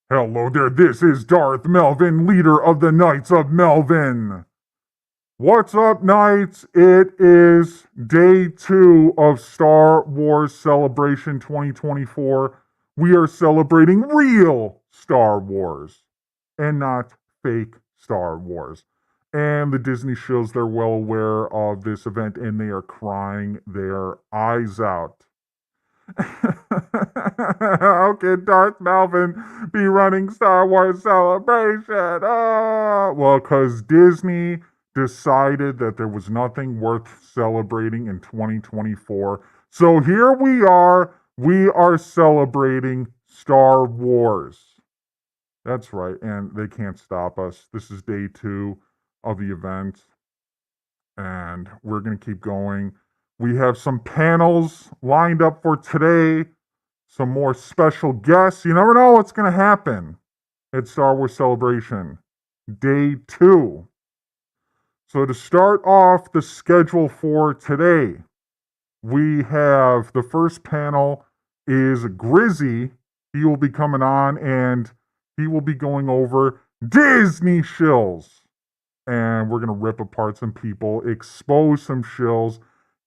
Hello there, this is Darth Melvin, leader of the Knights of Melvin. What's up, Knights? It is day 2 of Star Wars Celebration 2024. We are celebrating real Star Wars and not fake Star Wars. And the Disney shows, they're well aware of this event and they are crying their eyes out. How can Darth Melvin be running Star Wars Celebration? Oh, well, because Disney decided that there was nothing worth celebrating in 2024. So here we are. We are celebrating Star Wars. That's right. And they can't stop us. This is day 2 of the event. And we're going to keep going. We have some panels lined up for today, some more special guests. You never know what's going to happen at Star Wars Celebration, day 2. So, to start off the schedule for today, we have the first panel is Grizzy. He will be coming on and he will be going over Disney shills. And we're going to rip apart some people, expose some shills,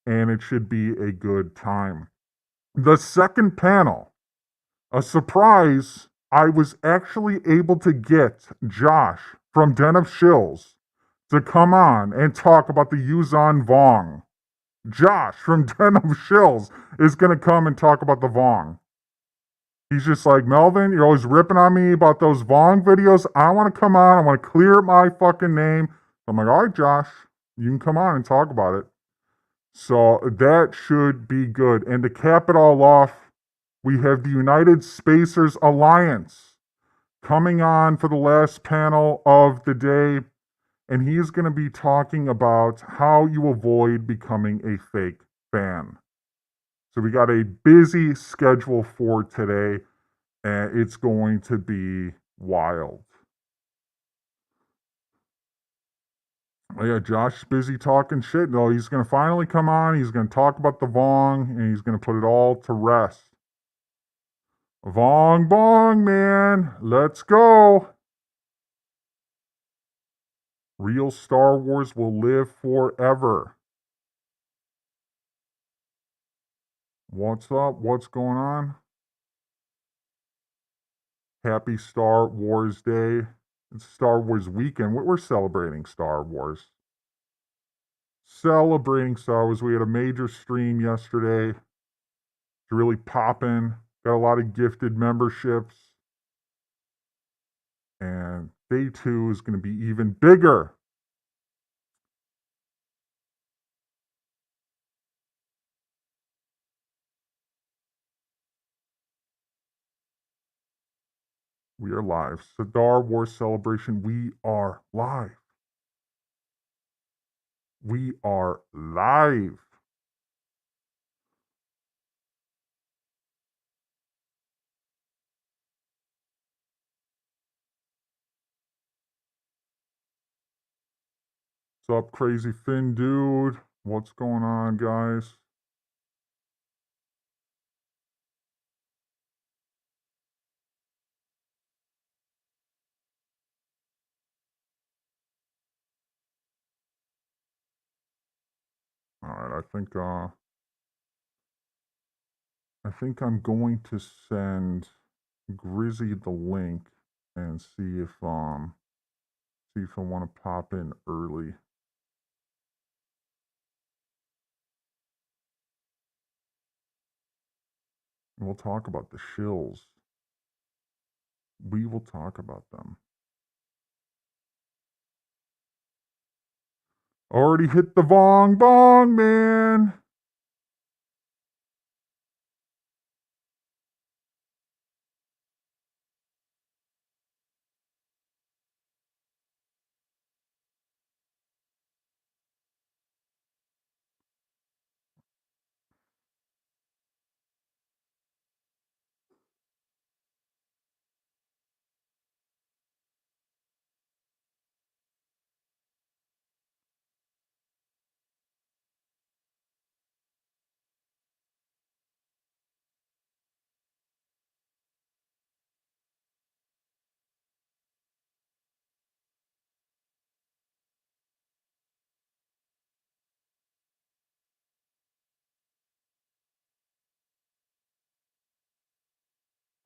and it should be a good time. The second panel, a surprise, I was actually able to get Josh from Den of Shills to come on and talk about the Yuzan Vong. Josh from Den of Shills is going to come and talk about the Vong. He's just like, Melvin, you're always ripping on me about those Vong videos. I want to come on. I want to clear my fucking name. I'm like, all right, Josh, you can come on and talk about it. So that should be good. And to cap it all off, we have the United Spacers Alliance coming on for the last panel of the day. And he's going to be talking about how you avoid becoming a fake fan. So we got a busy schedule for today, and it's going to be wild. Oh yeah, Josh's busy talking shit. No, he's going to finally come on. He's going to talk about the Vong, and he's going to put it all to rest. Vong bong, man. Let's go. Real Star Wars will live forever. What's up? What's going on? Happy Star Wars Day. It's Star Wars weekend. We're celebrating Star Wars. Celebrating Star Wars. We had a major stream yesterday. It's really popping. Got a lot of gifted memberships. And day 2 is going to be even bigger. We are live. Star Wars Celebration. We are live. We are live. What's up, Crazy Finn Dude? What's going on, guys? All right, I think I'm going to send Grizzy the link and see if I want to pop in early. And we'll talk about the shills. We will talk about them. Already hit the Vong Bong, man.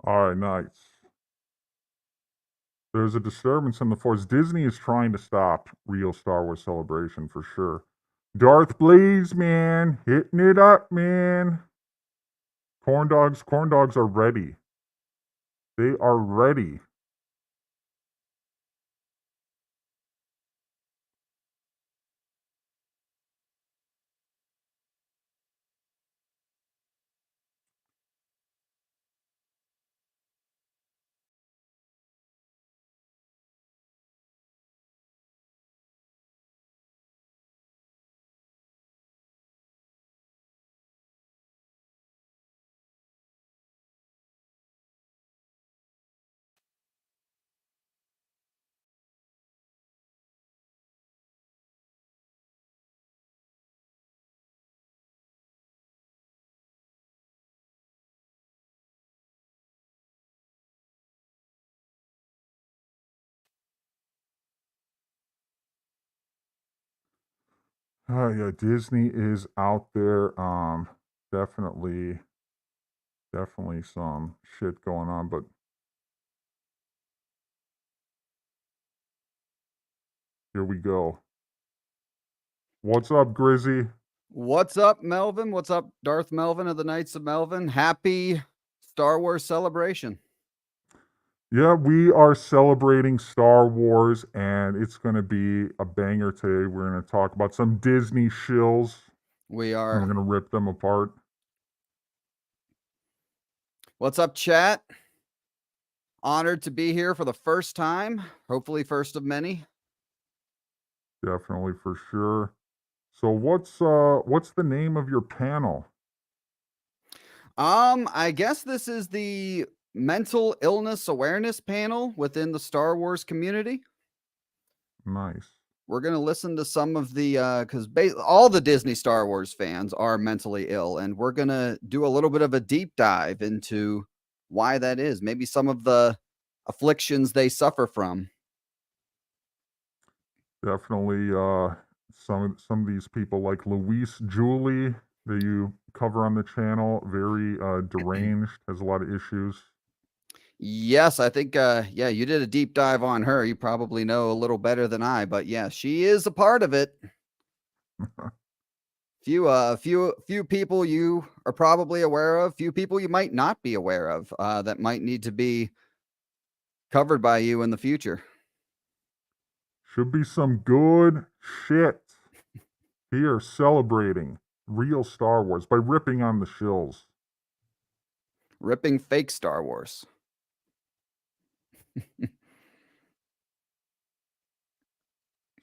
All right, nice. There's a disturbance in the force. Disney is trying to stop real Star Wars Celebration for sure. Darth Blaze, man, hitting it up, man. Corn dogs are ready. They are ready. Yeah, Disney is out there. Definitely, definitely some shit going on, but here we go. What's up, Grizzy? What's up, Melvin? What's up, Darth Melvin of the Knights of Melvin? Happy Star Wars celebration. Yeah, we are celebrating Star Wars, and it's going to be a banger today. We're going to talk about some Disney shills, We and are. we're going to rip them apart. What's up, chat? Honored to be here for the first time, hopefully first of many. Definitely for sure. So what's the name of your panel? I guess this is the mental illness awareness panel within the Star Wars community. Nice. We're going to listen to some of the cuz all the Disney Star Wars fans are mentally ill, and we're going to do a little bit of a deep dive into why that is. Maybe some of the afflictions they suffer from. Definitely some of these people like Luis Julie that you cover on the channel, very deranged, has a lot of issues. Yes, I think yeah, you did a deep dive on her. You probably know a little better than I, but yeah, she is a part of it. Few people you are probably aware of, few people you might not be aware of, that might need to be covered by you in the future. Should be some good shit. Here celebrating real Star Wars by ripping on the shills. Ripping fake Star Wars.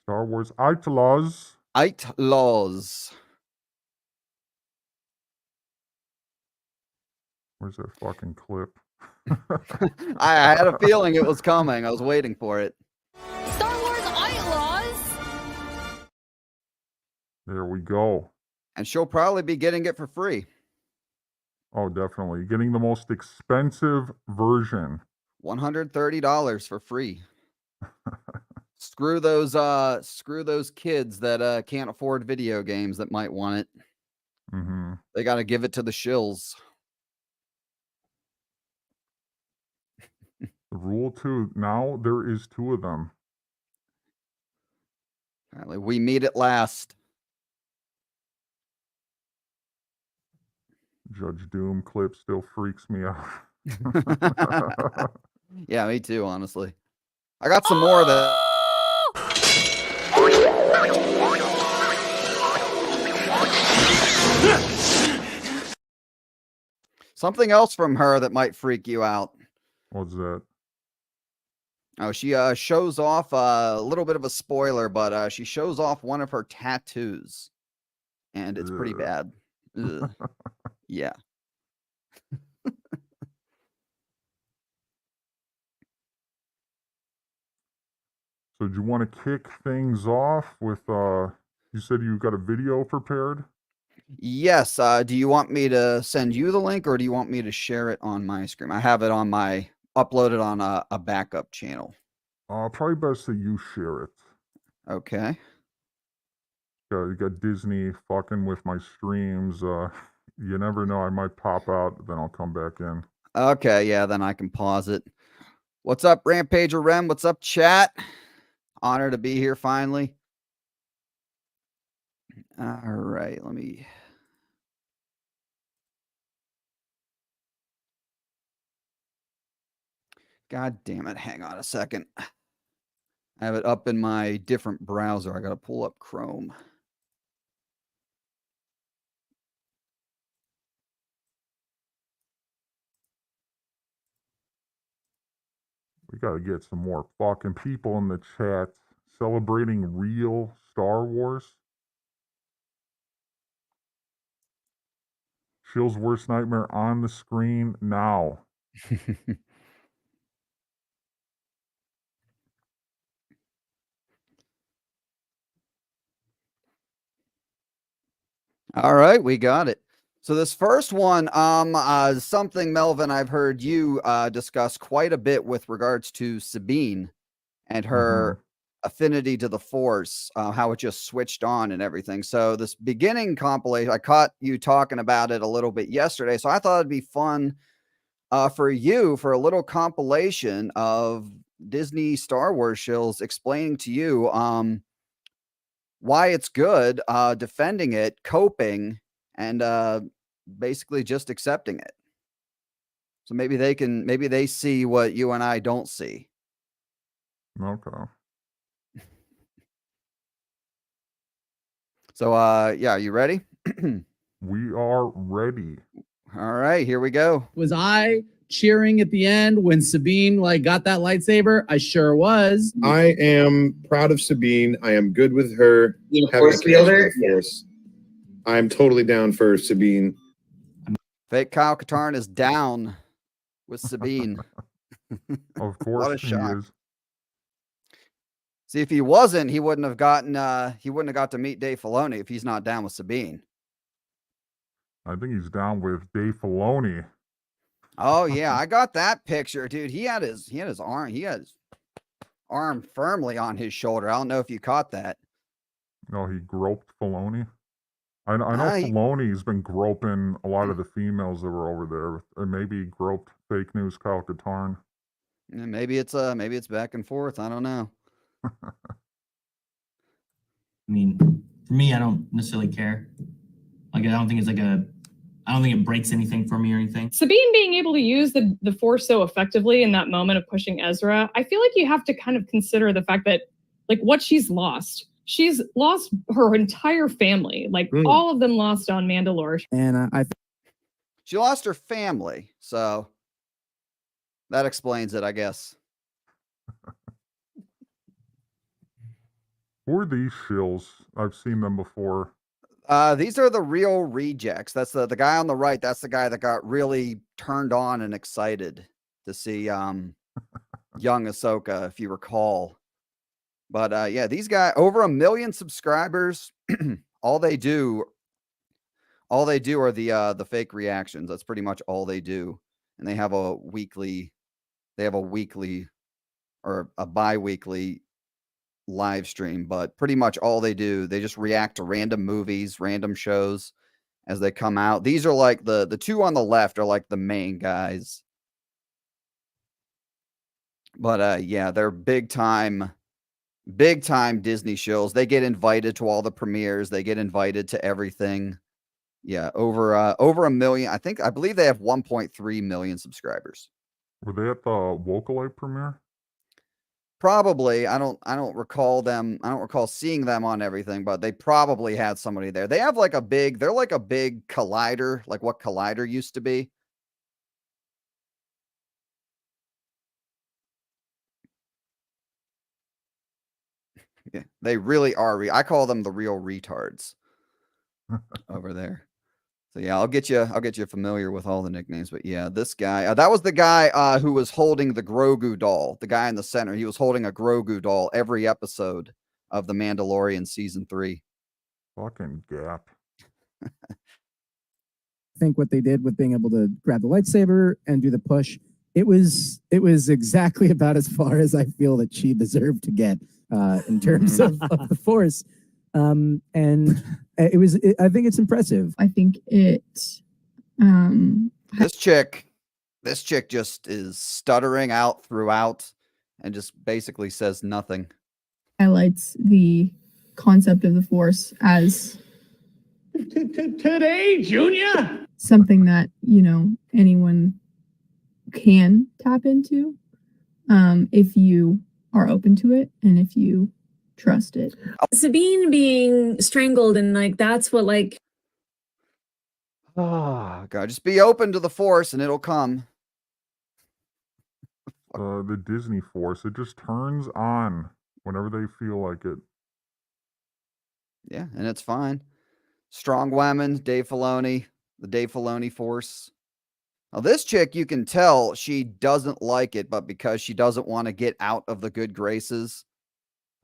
Star Wars outlaws. Outlaws. Where's that fucking clip? I had a feeling it was coming. I was waiting for it. Star Wars Outlaws. There we go. And she'll probably be getting it for free. Oh, definitely. Getting the most expensive version. $130 for free. Screw those kids that can't afford video games that might want it. Mm-hmm. They got to give it to the shills. The rule 2. Now there is 2 of them. Apparently, we meet at last. Judge Doom clip still freaks me out. Yeah, me too, honestly. I got some more of that. Something else from her that might freak you out. What's that? Oh, she shows off a little bit of a spoiler, but she shows off one of her tattoos, and it's pretty bad. Ugh. Yeah. So do you want to kick things off with you said you got a video prepared? Yes. Do you want me to send you the link, or do you want me to share it on my screen? I have it on my uploaded on a backup channel. Probably best that you share it. Okay. You got Disney fucking with my streams. You never know, I might pop out, then I'll come back in. Okay, yeah, then I can pause it. What's up, Rampager Rem? What's up, chat? Honor to be here finally. All right, let me. God damn it. Hang on a second. I have it up in my different browser. I got to pull up Chrome. We got to get some more fucking people in the chat celebrating real Star Wars. Shill's worst nightmare on the screen now. All right, we got it. So this first one, something, Melvin, I've heard you discuss quite a bit with regards to Sabine and her affinity to the Force, how it just switched on and everything. So this beginning compilation, I caught you talking about it a little bit yesterday, so I thought it'd be fun for you for a little compilation of Disney Star Wars shills explaining to you why it's good, defending it, coping, and basically just accepting it. So maybe they see what you and I don't see. Okay. So yeah, you ready? We are ready. All right, here we go. Was I cheering at the end when Sabine got that lightsaber? I sure was. I am proud of Sabine. I am good with her. You having a force connection wielder? with the Force. I'm totally down for Sabine. Fake Kyle Katarn is down with Sabine. Of course What a he shock. is. See, if he wasn't, he wouldn't have got to meet Dave Filoni if he's not down with Sabine. I think he's down with Dave Filoni. Oh yeah, I got that picture, dude. He had his arm firmly on his shoulder. I don't know if you caught that. No, he groped Filoni. I know I- Filoni's been groping a lot of the females that were over there. And maybe he groped fake news Kyle Katarn. Yeah, maybe it's back and forth. I don't know. I mean, for me, I don't necessarily care. I don't think it breaks anything for me or anything. Sabine being able to use the Force so effectively in that moment of pushing Ezra, I feel like you have to kind of consider the fact that, what she's lost. She's lost her entire family. All of them lost on Mandalore. And She lost her family, so that explains it, I guess. Who are these shills? I've seen them before. These are the real rejects. That's the guy on the right. That's the guy that got really turned on and excited to see young Ahsoka, if you recall. But yeah, these guys, over 1 million subscribers. all they do are the fake reactions. That's pretty much all they do. And they have a weekly or a bi-weekly live stream, but pretty much all they do, they just react to random movies, random shows as they come out. These are like the two on the left are like the main guys. But yeah, they're big time Disney shows. They get invited to all the premieres. They get invited to everything. Yeah, over 1 million. I believe they have 1.3 million subscribers. Were they at the Wokalite premiere? Probably. I don't recall them. I don't recall seeing them on everything, but they probably had somebody there. They have they're like a big Collider, like what Collider used to be. Yeah, they really are. I call them the real retards over there. So yeah, I'll get you familiar with all the nicknames. But yeah, this guy, that was the guy who was holding the Grogu doll. The guy in the center, he was holding a Grogu doll every episode of The Mandalorian season 3. Fucking Gap. I think what they did with being able to grab the lightsaber and do the push, it was exactly about as far as I feel that she deserved to get in terms of the Force. And I think it's impressive. I think it This chick This chick just is stuttering out throughout and just basically says nothing. Highlights the concept of the Force as Today, Junior. something that, anyone can tap into if you are open to it and if you trust it. Sabine being strangled and that's what Oh, God, just be open to the Force and it'll come. The Disney Force, it just turns on whenever they feel like it. Yeah, and it's fine. Strong women, Dave Filoni, the Dave Filoni Force. Now, this chick, you can tell she doesn't like it, but because she doesn't want to get out of the good graces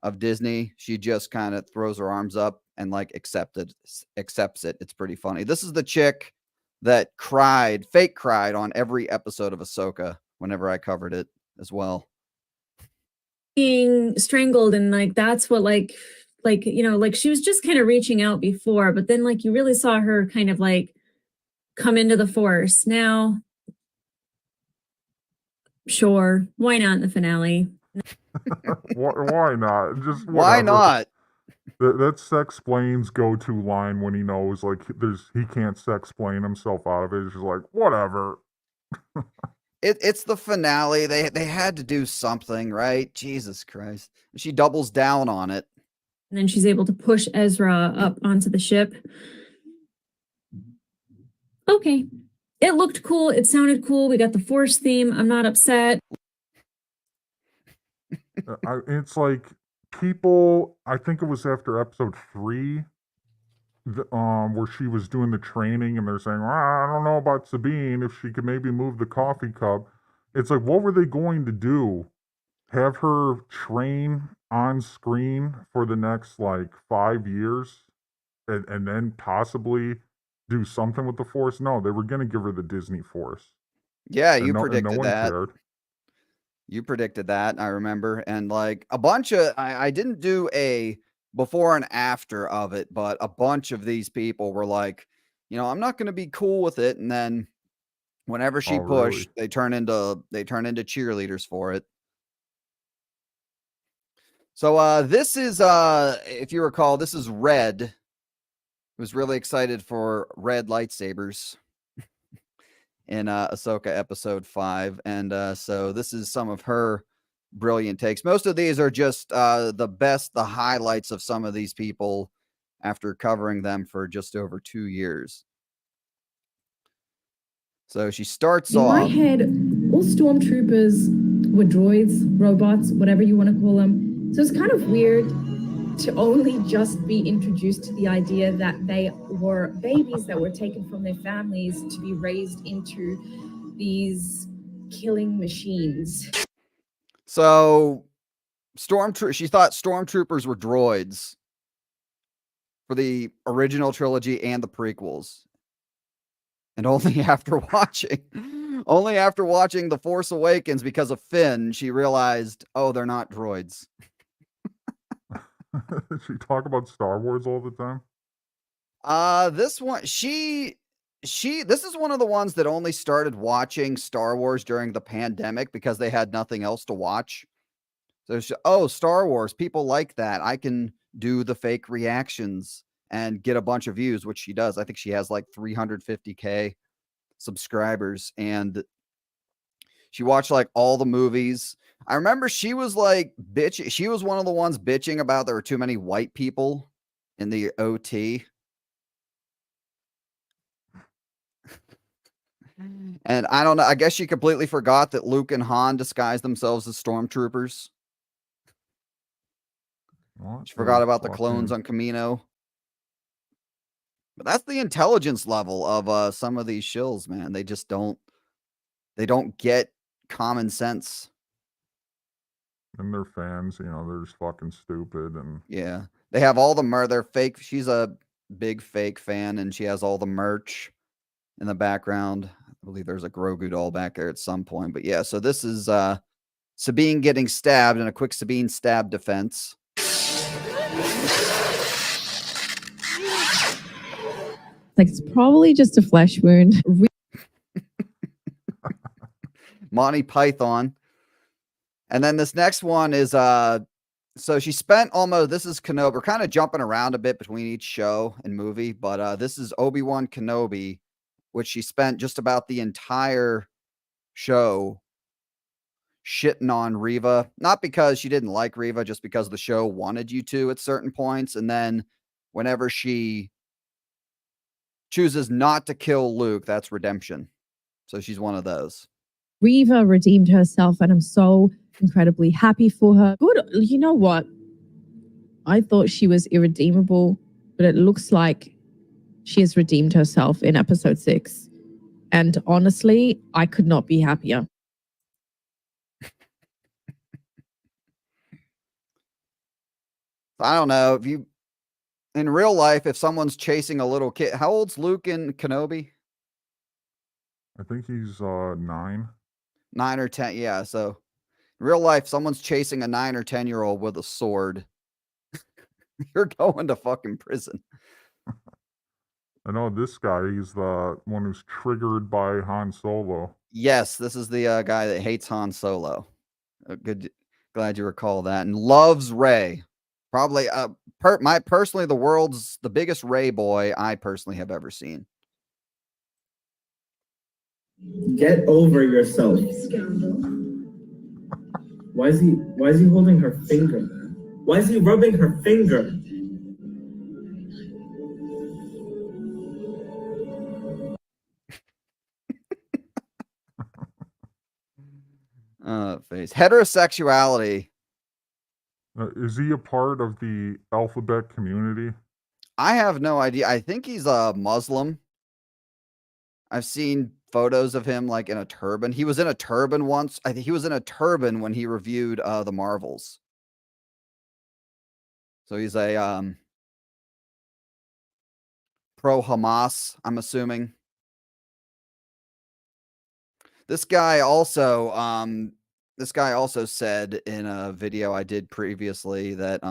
of Disney, she just kind of throws her arms up and accepts it. It's pretty funny. This is the chick that fake cried on every episode of Ahsoka whenever I covered it as well. being strangled and that's what she was just kind of reaching out before, but then you really saw her kind of come into the Force. Now, sure, why not in the finale? Why not? Just Why whatever. not? That's Sexplain's go-to line when he knows he can't Sexplain himself out of it. It's just whatever. It's the finale. They had to do something, right? Jesus Christ. She doubles down on it. And then she's able to push Ezra up onto the ship. Okay. It looked cool. It sounded cool. We got the Force theme. I'm not upset. It's people, I think it was after episode 3, where she was doing the training and they're saying, I don't know about Sabine, if she could maybe move the coffee cup. It's what were they going to do? Have her train on screen for the next 5 years and then possibly do something with the Force? No, they were going to give her the Disney Force. Yeah, And you no predicted one that. cared. You predicted that, I remember. And a bunch of, I didn't do a before and after of it, but a bunch of these people were I'm not going to be cool with it. And then whenever she pushed, Really? they turn into cheerleaders for it. So this is, if you recall, this is Red. Was really excited for red lightsabers in Ahsoka episode 5. And so this is some of her brilliant takes. Most of these are just the highlights of some of these people after covering them for just over 2 years. So she starts off. In my head, all stormtroopers were droids, robots, whatever you want to call them. So it's kind of weird to only just be introduced to the idea that they were babies that were taken from their families to be raised into these killing machines. So she thought stormtroopers were droids for the original trilogy and the prequels. And only after watching The Force Awakens because of Finn, she realized, oh, they're not droids. She talk about Star Wars all the time? This one, this is one of the ones that only started watching Star Wars during the pandemic because they had nothing else to watch. So Star Wars, people like that. I can do the fake reactions and get a bunch of views, which she does. I think she has 350K subscribers, and she watched all the movies. I remember she was bitch. She was one of the ones bitching about there were too many white people in the OT. And I don't know. I guess she completely forgot that Luke and Han disguised themselves as stormtroopers. She forgot about the clones on Camino. But that's the intelligence level of some of these shills, man. They just don't get common sense. And they're fans, they're just fucking stupid. And yeah, they have all the they're fake. She's a big fake fan, and she has all the merch in the background. I believe there's a Grogu doll back there at some point. But yeah, so this is Sabine getting stabbed in a quick Sabine stab defense. It's probably just a flesh wound. Monty Python. And then this next one is so she spent almost, this is Kenobi. We're kind of jumping around a bit between each show and movie, but this is Obi-Wan Kenobi, which she spent just about the entire show shitting on Reva. Not because she didn't like Reva, just because the show wanted you to at certain points. And then whenever she chooses not to kill Luke, that's redemption. So she's one of those. Reva redeemed herself, and I'm so incredibly happy for her. Good. You know what? I thought she was irredeemable, but it looks like she has redeemed herself in episode 6. And honestly, I could not be happier. I don't know if you, in real life, if someone's chasing a little kid, how old's Luke in Kenobi? I think he's 9. 9 or 10. Yeah. So in real life, someone's chasing a 9 or 10-year-old with a sword. You're going to fucking prison. I know this guy, he's the one who's triggered by Han Solo. Yes, this is the guy that hates Han Solo. Good, glad you recall that. And loves Rey. Probably, personally, the biggest Rey boy I personally have ever seen. Get over yourself. Why is he holding her finger? Why is he rubbing her finger? Face. Heterosexuality. Is he a part of the alphabet community? I have no idea. I think he's a Muslim. I've seen photos of him like in a turban. He was in a turban once. I think he was in a turban when he reviewed the Marvels. So he's a pro Hamas, I'm assuming. This guy also said in a video I did previously that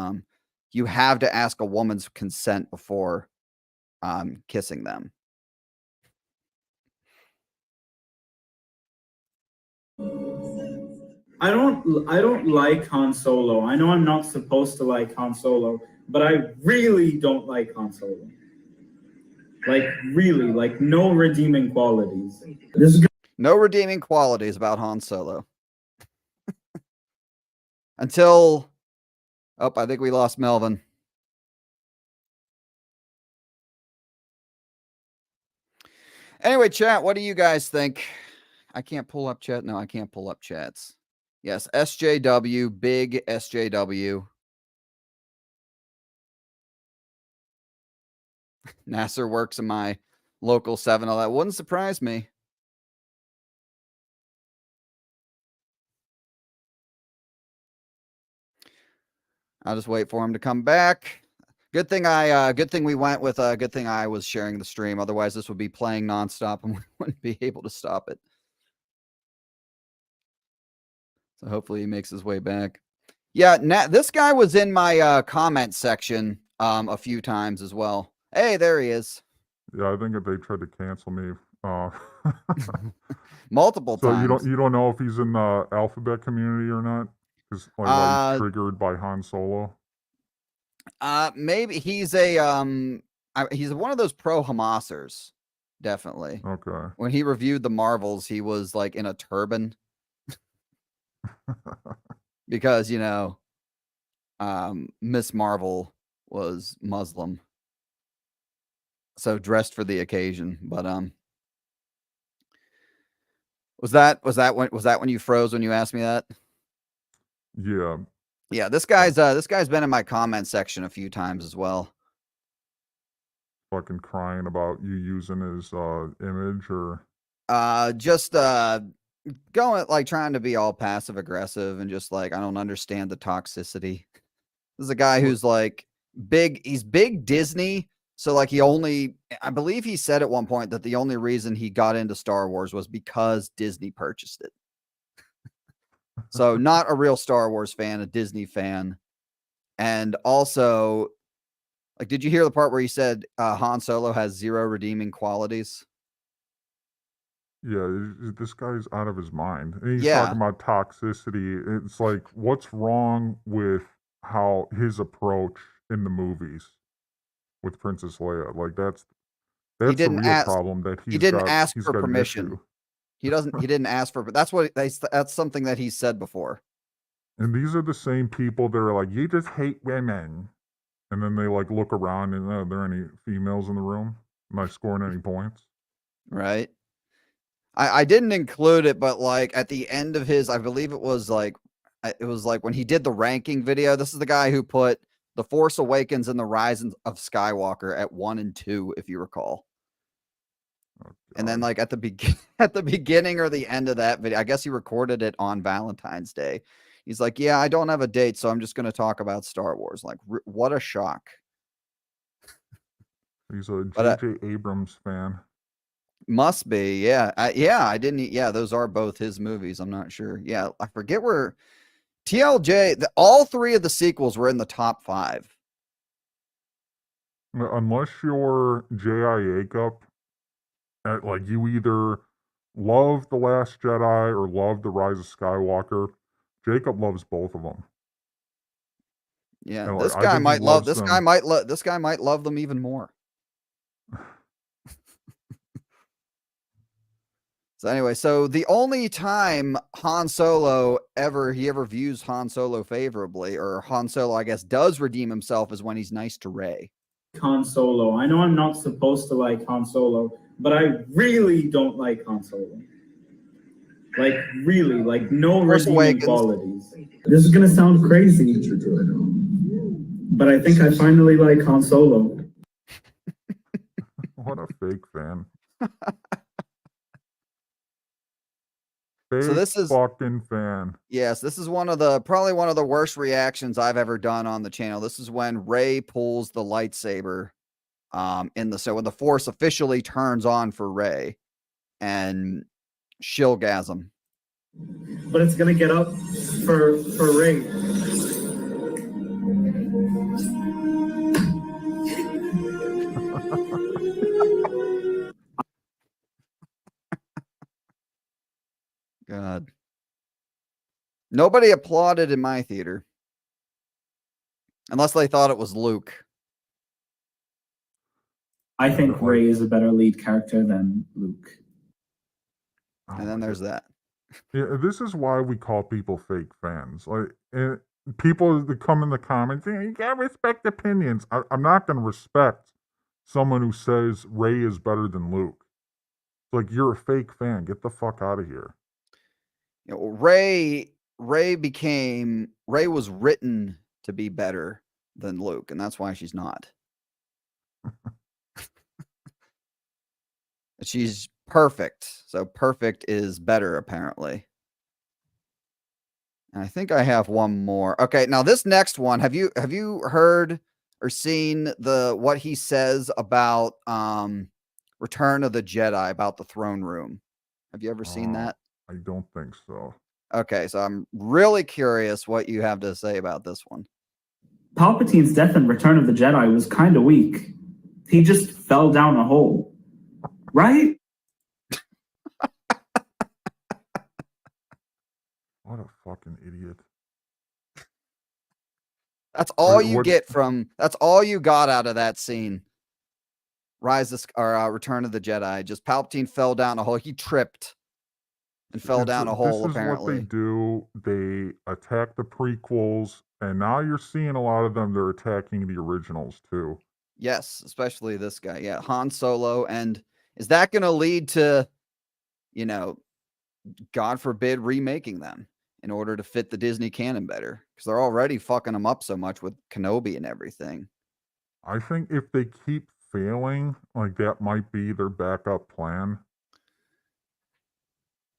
you have to ask a woman's consent before kissing them. I don't like Han Solo. I know I'm not supposed to like Han Solo, but I really don't like Han Solo. Like really, like no redeeming qualities. No redeeming qualities about Han Solo. Until, I think we lost Melvin. Anyway, chat, what do you guys think? I can't pull up chat. No, I can't pull up chats. Yes, SJW, big SJW. Nasser works in my local 7-Eleven. Wouldn't surprise me. I'll just wait for him to come back. Good thing we went with good thing I was sharing the stream. Otherwise, this would be playing nonstop and we wouldn't be able to stop it. So hopefully he makes his way back. Yeah, this guy was in my comment section a few times as well. Hey, there he is. Yeah, I think that they tried to cancel me. Multiple times. So you don't know if he's in the alphabet community or not? Because he's triggered by Han Solo. Maybe he's a he's one of those pro Hamasers, definitely. Okay. When he reviewed the Marvels, he was like in a turban. Because, you know, Miss Marvel was Muslim. So dressed for the occasion. But was that when you froze when you asked me that? Yeah. Yeah, this guy's been in my comment section a few times as well. Fucking crying about you using his image or just going like trying to be all passive aggressive and just like I don't understand the toxicity. This is a guy who's like he's big Disney, so like I believe he said at one point that the only reason he got into Star Wars was because Disney purchased it. So not a real Star Wars fan, a Disney fan. And also, like, did you hear the part where he said Han Solo has 0 redeeming qualities? Yeah, this guy's out of his mind. And he's Yeah. talking about toxicity. It's like, what's wrong with how his approach in the movies with Princess Leia? Like that's He the didn't real ask. problem that He didn't ask he's for got an permission. issue. He didn't ask for. That's what. That's something that he said before. And these are the same people that are like, you just hate women. And then they like look around and are there any females in the room? Am I scoring any points? Right. I didn't include it, but like at the end of his, I believe it was like when he did the ranking video. This is the guy who put The Force Awakens and The Rise of Skywalker at 1 and 2, if you recall. And then like at the beginning or the end of that video, I guess he recorded it on Valentine's Day. He's like, yeah, I don't have a date, so I'm just going to talk about Star Wars. Like, what a shock. He's a J.J. Abrams fan. Must be, yeah. I didn't. Yeah, those are both his movies. I'm not sure. Yeah, I forget where TLJ. All three of the sequels were in the top 5. Unless you're J.I. Jacob, like you either love The Last Jedi or love The Rise of Skywalker. Jacob loves both of them. Yeah, and, this like, guy might love. them. This guy might love them even more. So anyway, so the only time Han Solo ever views Han Solo favorably, or Han Solo, I guess, does redeem himself, is when he's nice to Rey. Han Solo. I know I'm not supposed to like Han Solo, but I really don't like Han Solo. Like really, like no redeeming qualities. This is gonna sound crazy, but I think I finally like Han Solo. What a fake fan. So this is fucking fan. Yes, this is probably one of the worst reactions I've ever done on the channel. This is when Rey pulls the lightsaber when the Force officially turns on for Rey, and she'll gasm. But it's gonna get up for Rey. God. Nobody applauded in my theater. Unless they thought it was Luke. I think Rey is a better lead character than Luke. And then there's that. Yeah, this is why we call people fake fans. Like, people that come in the comments, you gotta respect opinions. I'm not gonna respect someone who says Rey is better than Luke. It's like, you're a fake fan. Get the fuck out of here. You know, Rey was written to be better than Luke, and that's why she's not. She's perfect. So perfect is better, apparently. And I think I have one more. Okay, now this next one, have you heard or seen what he says about Return of the Jedi, about the throne room? Have you ever seen that? I don't think so. Okay, so I'm really curious what you have to say about this one. Palpatine's death in Return of the Jedi was kind of weak. He just fell down a hole. Right? What a fucking idiot. That's all that's all you got out of that scene. Return of the Jedi. Just Palpatine fell down a hole. He tripped and fell down a hole, apparently. This is what they do. They attack the prequels, and now you're seeing a lot of them, they're attacking the originals, too. Yes, especially this guy. Yeah, Han Solo. And is that going to lead to, God forbid, remaking them in order to fit the Disney canon better? Because they're already fucking them up so much with Kenobi and everything. I think if they keep failing, like, that might be their backup plan.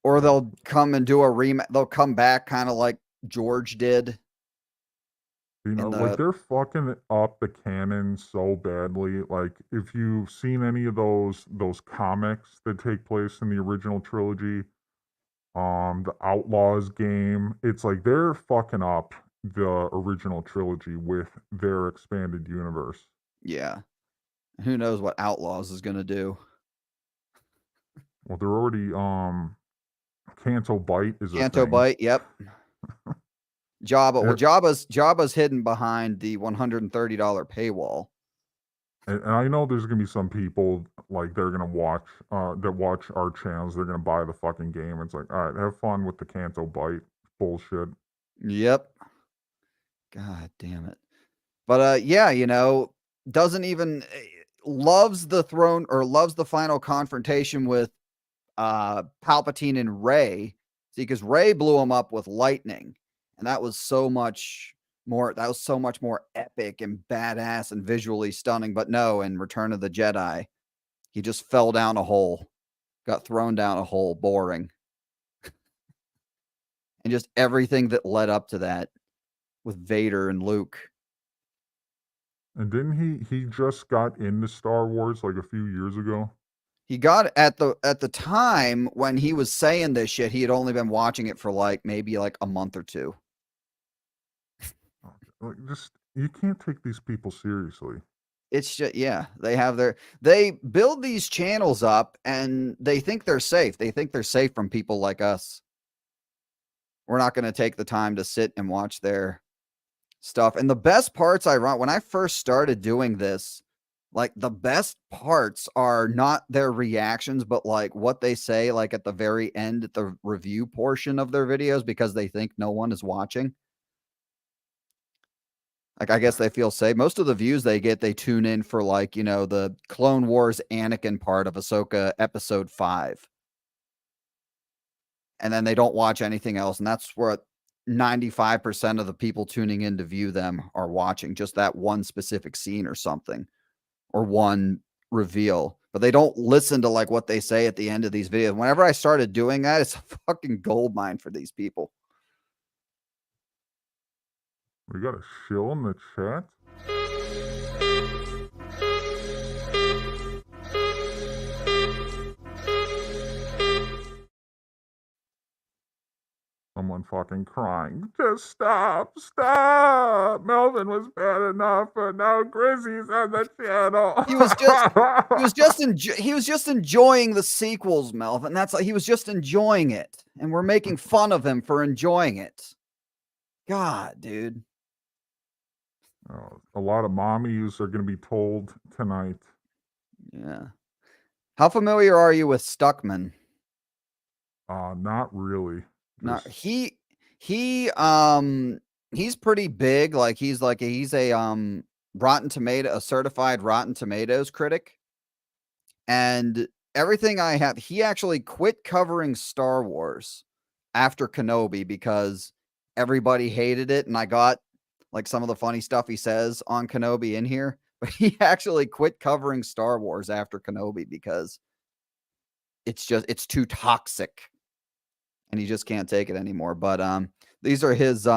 Or they'll come and do a remake. They'll come back kind of like George did. Like, they're fucking up the canon so badly. Like, if you've seen any of those comics that take place in the original trilogy, the Outlaws game, it's like they're fucking up the original trilogy with their expanded universe. Yeah. Who knows what Outlaws is going to do? Well, they're already Canto Bite is a Canto thing. Bite, yep. Jabba. Well, There- Jabba's hidden behind the $130 paywall. And I know there's gonna be some people like they're gonna watch that watch our channels. They're gonna buy the fucking game. It's like, all right, have fun with the Canto Bite bullshit. Yep. God damn it. But yeah, you know, doesn't even loves the throne or loves the final confrontation with Palpatine and Rey. See, because Rey blew him up with lightning, and that was so much more. That was so much more epic and badass and visually stunning. But no, in Return of the Jedi, he just fell down a hole, got thrown down a hole, boring, and just everything that led up to that with Vader and Luke. And didn't he just got into Star Wars like a few years ago? He got at the time when he was saying this shit, he had only been watching it for like maybe like a month or two. Like, just you can't take these people seriously. It's just, yeah, they build these channels up and they think they're safe. They think they're safe from people like us. We're not going to take the time to sit and watch their stuff. And the best parts when I first started doing this, like the best parts are not their reactions, but like what they say, like at the very end, at the review portion of their videos, because they think no one is watching. Like, I guess they feel safe. Most of the views they get, they tune in for like, you know, the Clone Wars Anakin part of Ahsoka episode 5. And then they don't watch anything else. And that's where 95% of the people tuning in to view them are watching just that one specific scene or something, or one reveal. But they don't listen to like what they say at the end of these videos. Whenever I started doing that, it's a fucking gold mine for these people. We got a shill in the chat. Someone fucking crying. Just stop. Melvin was bad enough, but now Grizzy's on the channel. He was just enjoying the sequels, Melvin. That's like he was just enjoying it, and we're making fun of him for enjoying it. God, dude. A lot of mommies are going to be told tonight. Yeah. How familiar are you with Stuckman? Not really. No, he's pretty big. Like he's a a certified Rotten Tomatoes critic. And everything I have, he actually quit covering Star Wars after Kenobi because everybody hated it, and I got like some of the funny stuff he says on Kenobi in here, but he actually quit covering Star Wars after Kenobi because it's too toxic and he just can't take it anymore. But these are his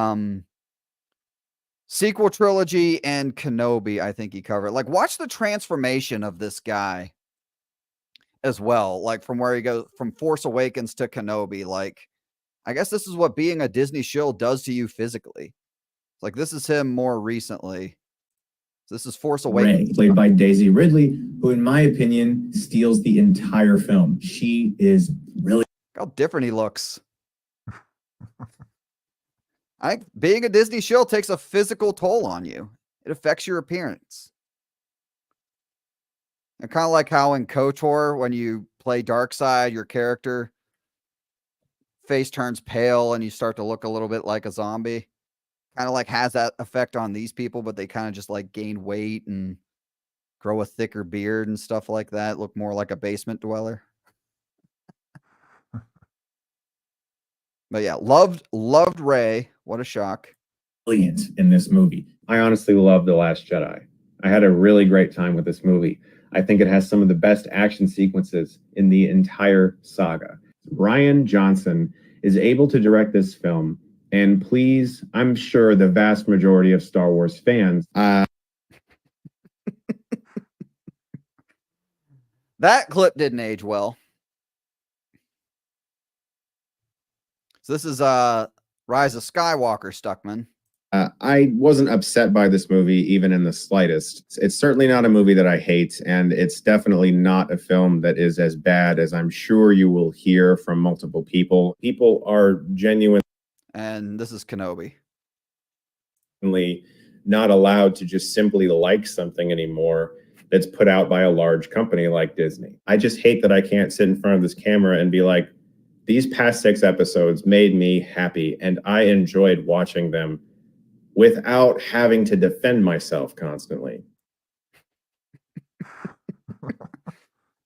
sequel trilogy and Kenobi, I think he covered. Like, watch the transformation of this guy as well, like from where he goes from Force Awakens to Kenobi. Like, I guess this is what being a Disney shill does to you physically. Like, this is him more recently. This is Force Awakens. Rey, played by Daisy Ridley, who, in my opinion, steals the entire film. She is really... How different he looks. I think being a Disney shill takes a physical toll on you. It affects your appearance. And kind of like how in KOTOR, when you play Darkseid, your character face turns pale and you start to look a little bit like a zombie. Kind of like has that effect on these people, but they kind of just like gain weight and grow a thicker beard and stuff like that. Look more like a basement dweller. But yeah, loved Rey. What a shock. Brilliant in this movie. I honestly love The Last Jedi. I had a really great time with this movie. I think it has some of the best action sequences in the entire saga. Rian Johnson is able to direct this film and please, I'm sure the vast majority of Star Wars fans. That clip didn't age well. So this is Rise of Skywalker, Stuckman. I wasn't upset by this movie even in the slightest. It's certainly not a movie that I hate, and it's definitely not a film that is as bad as I'm sure you will hear from multiple people. People are genuinely And this is Kenobi. not allowed to just simply like something anymore that's put out by a large company like Disney. I just hate that I can't sit in front of this camera and be like, these past 6 episodes made me happy, and I enjoyed watching them without having to defend myself constantly.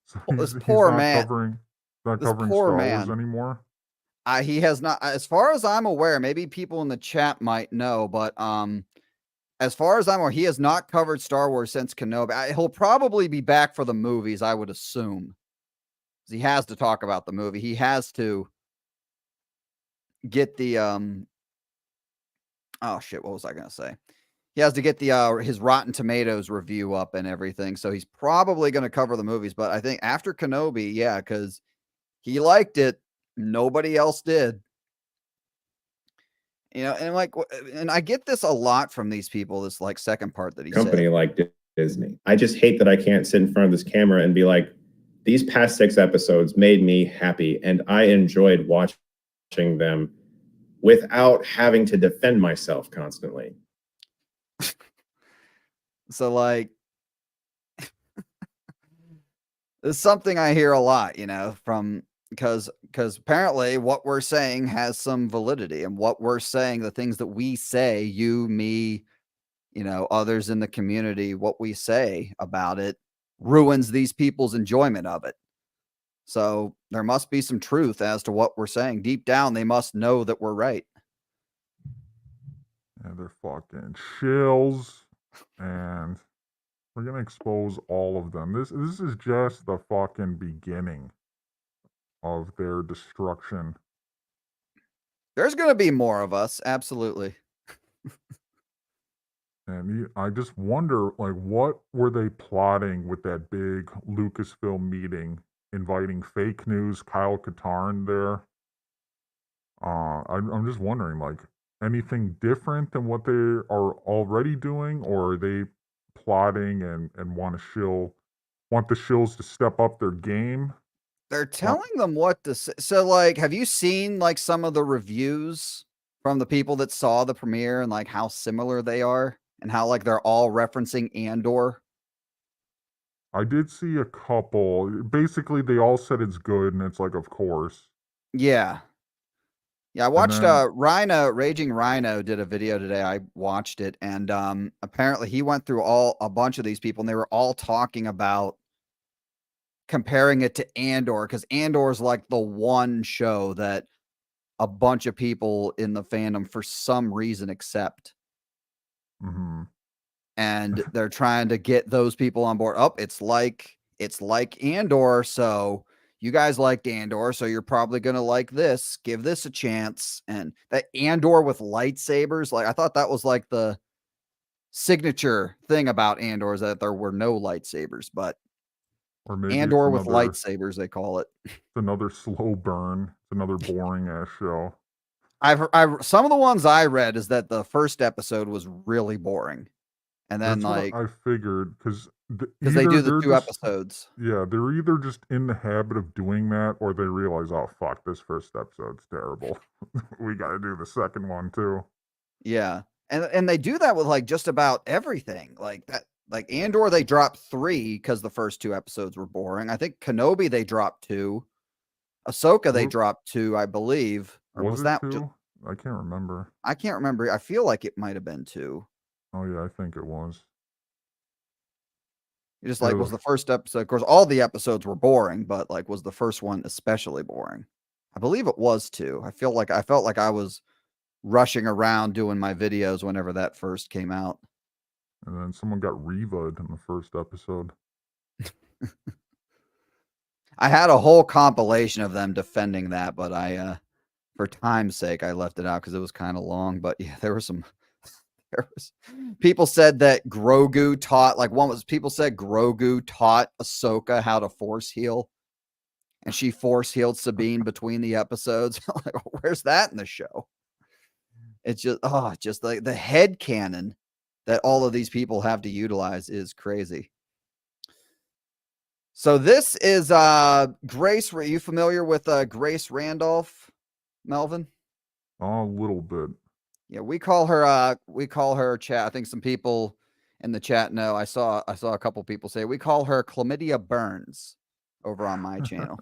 So This he's poor not man. covering, not This covering poor Star man. Wars anymore. He has not, as far as I'm aware, maybe people in the chat might know, but as far as I'm aware, he has not covered Star Wars since Kenobi. He'll probably be back for the movies, I would assume. He has to talk about the movie. He has to get the oh shit, what was I gonna say? He has to get the his Rotten Tomatoes review up and everything. So he's probably gonna cover the movies, but I think after Kenobi, yeah, because he liked it. Nobody else did. You know, and like, and I get this a lot from these people. This like second part that he Company said. like Disney. I just hate that I can't sit in front of this camera and be like, these past 6 episodes made me happy, and I enjoyed watching them without having to defend myself constantly. So like, it's something I hear a lot, you know, from because apparently what we're saying has some validity, and what we're saying, the things that we say, you, me, you know, others in the community, what we say about it ruins these people's enjoyment of it. So there must be some truth as to what we're saying. Deep down, they must know that we're right. Yeah, they're fucking shills, and we're gonna expose all of them. This is just the fucking beginning of their destruction. There's going to be more of us. Absolutely. And I just wonder, like, what were they plotting with that big Lucasfilm meeting, inviting fake news Kyle Katarn there? I'm just wondering, like, anything different than what they are already doing, or are they plotting and want the shills to step up their game? They're telling them what to say. So, like, have you seen like some of the reviews from the people that saw the premiere and like how similar they are and how like they're all referencing Andor? I did see a couple. Basically, they all said it's good, and it's like, of course. Yeah. Yeah, I watched then- Rhino, Raging Rhino did a video today. I watched it, and apparently he went through a bunch of these people, and they were all talking about comparing it to Andor, because Andor is like the one show that a bunch of people in the fandom for some reason accept. Mm-hmm. And they're trying to get those people on board. Oh, it's like Andor, so you guys liked Andor, so you're probably gonna like this. Give this a chance. And that Andor with lightsabers, like I thought that was like the signature thing about Andor, is that there were no lightsabers, but Or maybe Andor it's with another, lightsabers, they call it. it's another slow burn. It's another boring ass show. Some of the ones I read is that the first episode was really boring, and then That's like what I figured, because they do the 2 episodes. Yeah, they're either just in the habit of doing that, or they realize, oh fuck, this first episode's terrible. We got to do the second one too. Yeah. And they do that with like just about everything. Like that, like Andor, they dropped 3 because the first 2 episodes were boring. I think Kenobi they dropped 2. Ahsoka they Wa- dropped 2, I believe. Or was it that two? I can't remember. I can't remember. I feel like it might have been 2. Oh yeah, I think it was. It just Yeah, like was the first episode. Of course, all the episodes were boring, but like was the first one especially boring? I believe it was 2. I felt like I was rushing around doing my videos whenever that first came out. And then someone got Reva'd in the first episode. I had a whole compilation of them defending that, but I for time's sake I left it out because it was kind of long. But yeah, there was people said that Grogu taught, like people said Grogu taught Ahsoka how to force heal, and she force healed Sabine between the episodes. Like, where's that in the show? It's just like the head canon that all of these people have to utilize is crazy. So this is Grace. Were you familiar with Grace Randolph, Melvin? Oh, a little bit. Yeah, we call her chat. I think some people in the chat know. I saw a couple people say we call her Chlamydia Burns over on my channel.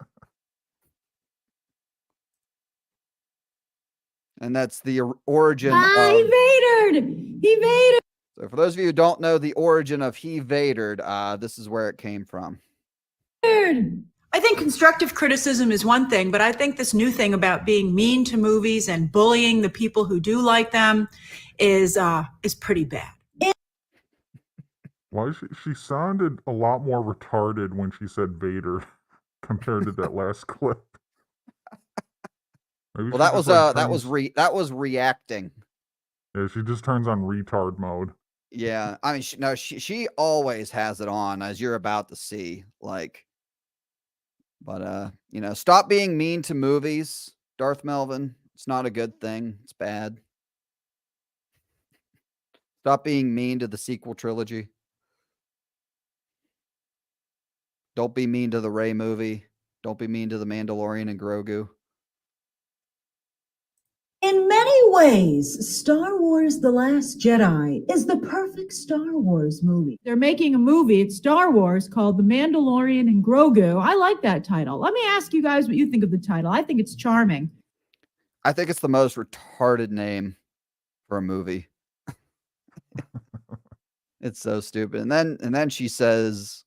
And that's the origin of He Vadered! He Vadered! So for those of you who don't know the origin of He Vadered, this is where it came from. I think constructive criticism is one thing, but I think this new thing about being mean to movies and bullying the people who do like them is pretty bad. Why she sounded a lot more retarded when she said Vader compared to that last clip. Maybe Well, she that just, was that was reacting. Yeah, she just turns on retard mode. Yeah, I mean, she always has it on, as you're about to see. Like, but stop being mean to movies, Darth Melvin. It's not a good thing. It's bad. Stop being mean to the sequel trilogy. Don't be mean to the Rey movie. Don't be mean to the Mandalorian and Grogu. In many ways, Star Wars The Last Jedi is the perfect Star Wars movie. They're making a movie at Star Wars called The Mandalorian and Grogu. I like that title. Let me ask you guys what you think of the title. I think it's charming. I think it's the most retarded name for a movie. It's so stupid. And then she says,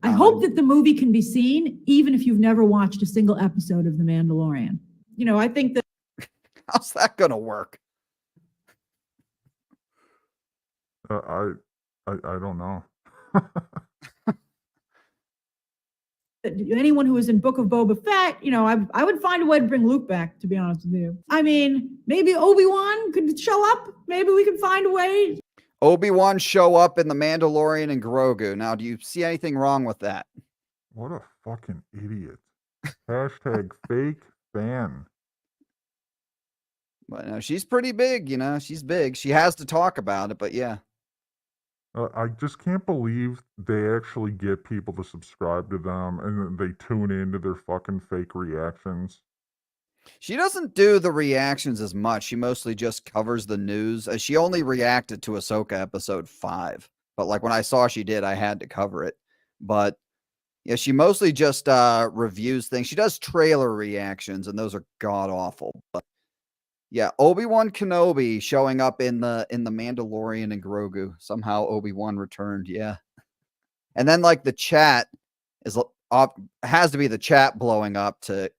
I hope that the movie can be seen even if you've never watched a single episode of The Mandalorian. I think that how's that gonna work? I don't know. anyone who was in Book of Boba Fett, I would find a way to bring Luke back, to be honest with you. I mean, maybe Obi-Wan could show up. Maybe we could find a way. Obi-Wan show up in The Mandalorian and Grogu. Now, do you see anything wrong with that? What a fucking idiot. Hashtag fake fan. But no, she's pretty big, she's big. She has to talk about it, but yeah. I just can't believe they actually get people to subscribe to them and they tune into their fucking fake reactions. She doesn't do the reactions as much. She mostly just covers the news. She only reacted to Ahsoka episode 5. But like when I saw she did, I had to cover it. But yeah, she mostly just reviews things. She does trailer reactions, and those are god awful. But yeah, Obi-Wan Kenobi showing up in the Mandalorian and Grogu. Somehow Obi-Wan returned, yeah. And then like the chat has to be the chat blowing up to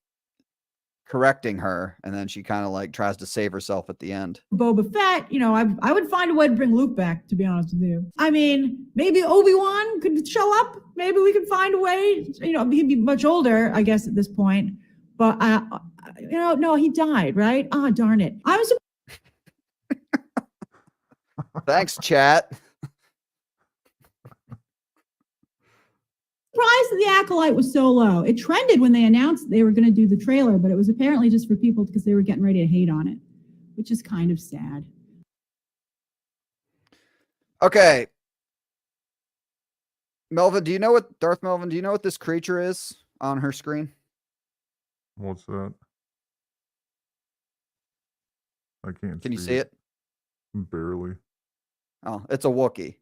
correcting her, and then she kind of like tries to save herself at the end. Boba Fett, I would find a way to bring Luke back, to be honest with you. I mean, maybe Obi-Wan could show up. Maybe we could find a way. He'd be much older, I guess, at this point. But no, he died, right? Ah, darn it. I was Thanks, chat. surprised that the Acolyte was so low. It trended when they announced they were going to do the trailer, but it was apparently just for people because they were getting ready to hate on it, which is kind of sad. Okay. Melvin, Darth Melvin, do you know what this creature is on her screen? What's that? I can't Can you see it? Barely. Oh, it's a Wookiee.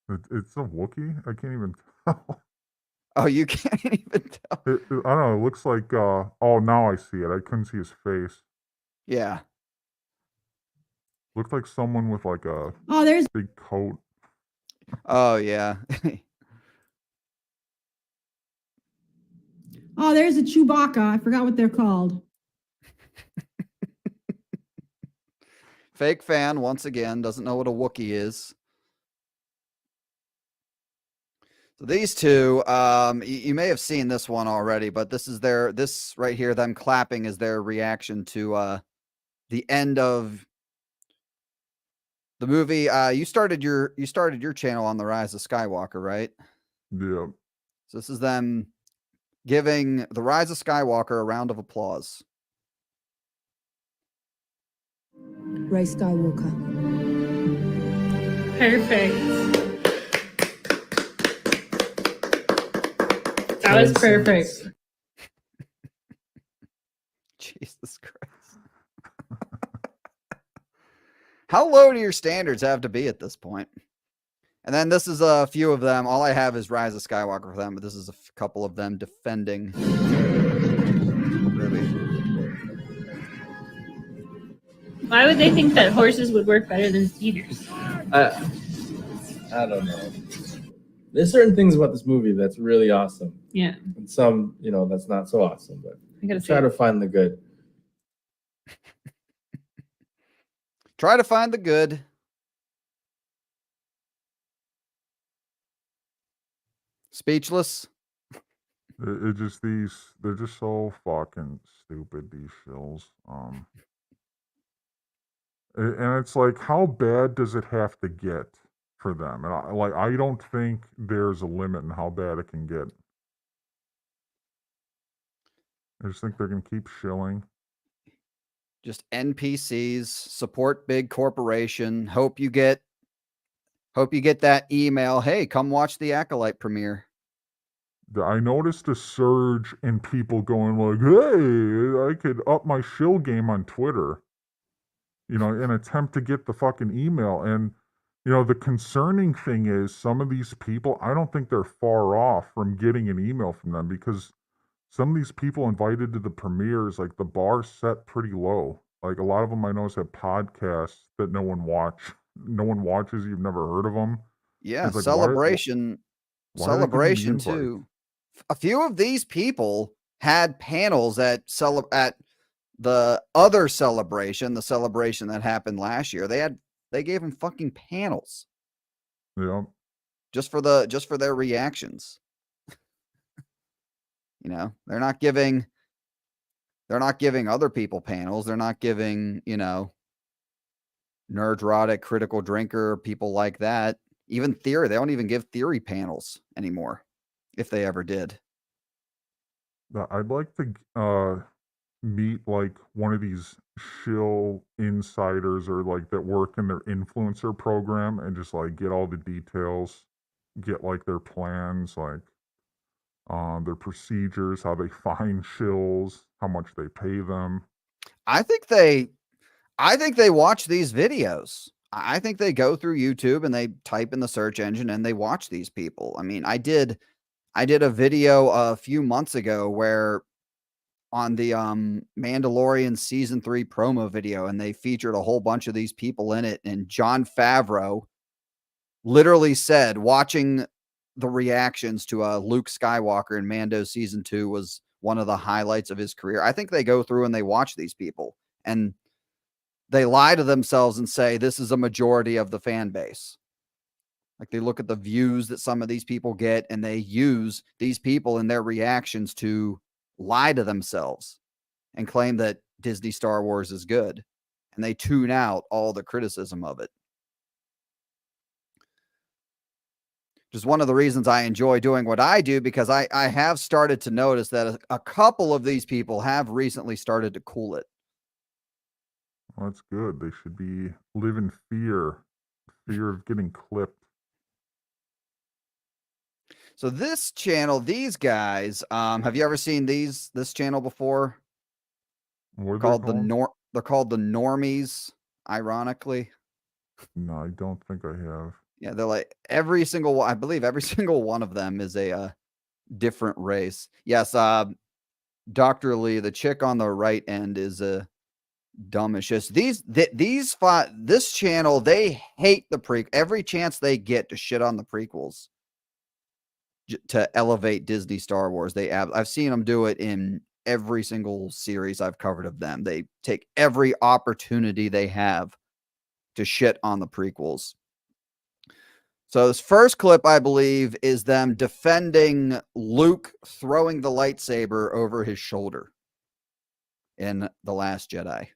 It's a Wookiee? I can't even tell. Oh, you can't even tell. I don't know. It looks like, oh, now I see it. I couldn't see his face. Yeah. Looked like someone with like a there's big coat. Oh, yeah. there's a Chewbacca. I forgot what they're called. Fake fan, once again, doesn't know what a Wookiee is. So these two, you may have seen this one already, but this right here, them clapping is their reaction to the end of the movie. You started your channel on The Rise of Skywalker, right? Yeah. So this is them giving The Rise of Skywalker a round of applause. Rey Skywalker. Perfect. That was perfect. Jesus Christ. How low do your standards have to be at this point? And then this is a few of them. All I have is Rise of Skywalker for them, but this is a couple of them defending. Why would they think that horses would work better than speeders? I don't know. There's certain things about this movie that's really awesome. Yeah. And some, that's not so awesome, but I gotta try say. to find the good. Try to find the good. Speechless. It just they're just so fucking stupid, these shills. And it's like, how bad does it have to get for them? And I don't think there's a limit in how bad it can get. I just think they're gonna keep shilling. Just NPCs, support big corporation. Hope you get that email. Hey, come watch the Acolyte premiere. I noticed a surge in people going like, hey, I could up my shill game on Twitter, in an attempt to get the fucking email. And, the concerning thing is some of these people, I don't think they're far off from getting an email from them, because some of these people invited to the premieres, like the bar's set pretty low. Like a lot of them I notice have podcasts that no one watches. You've never heard of them. Yeah, It's like, Celebration. why are they giving me Celebration invite? too. A few of these people had panels at the other celebration, the celebration that happened last year. They gave them fucking panels. Yeah. Just for their reactions. They're not giving other people panels. They're not giving, Nerdrotic, Critical Drinker, people like that. Even Theory. They don't even give Theory panels anymore, if they ever did. I'd like to meet like one of these shill insiders or like that work in their influencer program and just like get all the details, get like their plans, like their procedures, how they find shills, how much they pay them. I think they watch these videos. I think they go through YouTube and they type in the search engine and they watch these people. I mean, I did a video a few months ago where on the Mandalorian season 3 promo video, and they featured a whole bunch of these people in it. And Jon Favreau literally said watching the reactions to Luke Skywalker in Mando season 2 was one of the highlights of his career. I think they go through and they watch these people and they lie to themselves and say, this is a majority of the fan base. Like they look at the views that some of these people get and they use these people in their reactions to lie to themselves and claim that Disney Star Wars is good. And they tune out all the criticism of it. Just one of the reasons I enjoy doing what I do, because I have started to notice that a couple of these people have recently started to cool it. Well, that's good. They should live in fear of getting clipped. So this channel, these guys, have you ever seen this channel before? What are they called called? They're called the Normies, ironically. No, I don't think I have. Yeah, they're like every single one. I believe every single one of them is a different race. Yes, Dr. Lee, the chick on the right end is a dumb as shit. This channel, they hate the every chance they get to shit on the prequels to elevate Disney Star Wars. I've seen them do it in every single series I've covered of them. They take every opportunity they have to shit on the prequels. So this first clip, I believe, is them defending Luke throwing the lightsaber over his shoulder in The Last Jedi.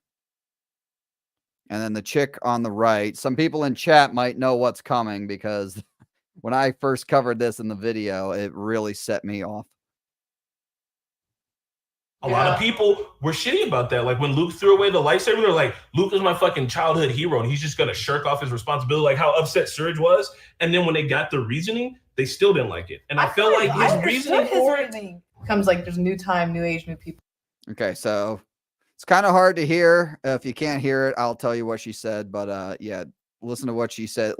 And then the chick on the right, some people in chat might know what's coming, because when I first covered this in the video, it really set me off. A lot of people were shitty about that. Like when Luke threw away the lightsaber, they're like, Luke is my fucking childhood hero and he's just gonna shirk off his responsibility, like how upset Surge was. And then when they got the reasoning, they still didn't like it. And I felt like his reasoning for it comes like there's new time, new age, new people. Okay, so it's kind of hard to hear. If you can't hear it, I'll tell you what she said. But yeah, listen to what she said.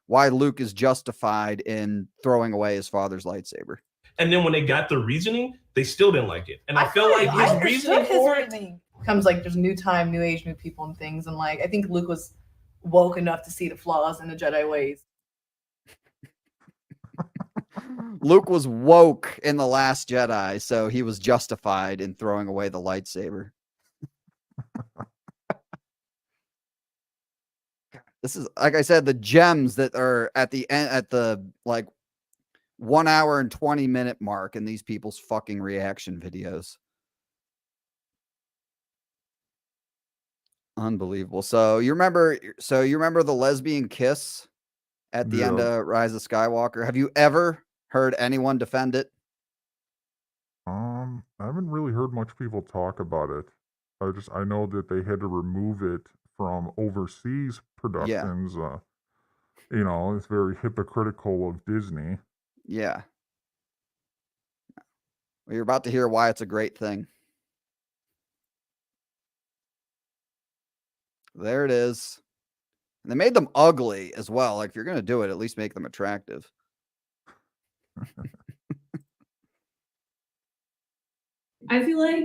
Why Luke is justified in throwing away his father's lightsaber. And then when they got the reasoning, they still didn't like it. And I felt like his reasoning for it comes like there's new time, new age, new people and things. And like I think Luke was woke enough to see the flaws in the Jedi ways. Luke was woke in The Last Jedi, so he was justified in throwing away the lightsaber. This is, like I said, the gems that are at the end, at the like 1 hour and 20-minute mark in these people's fucking reaction videos. Unbelievable. So you remember the lesbian kiss at the end of Rise of Skywalker? Have you ever heard anyone defend it? I haven't really heard much people talk about it. I know that they had to remove it from overseas productions. You know, it's very hypocritical of Disney. Yeah. Well, you're about to hear why it's a great thing. There it is. And they made them ugly as well. Like, if you're going to do it, at least make them attractive. I feel like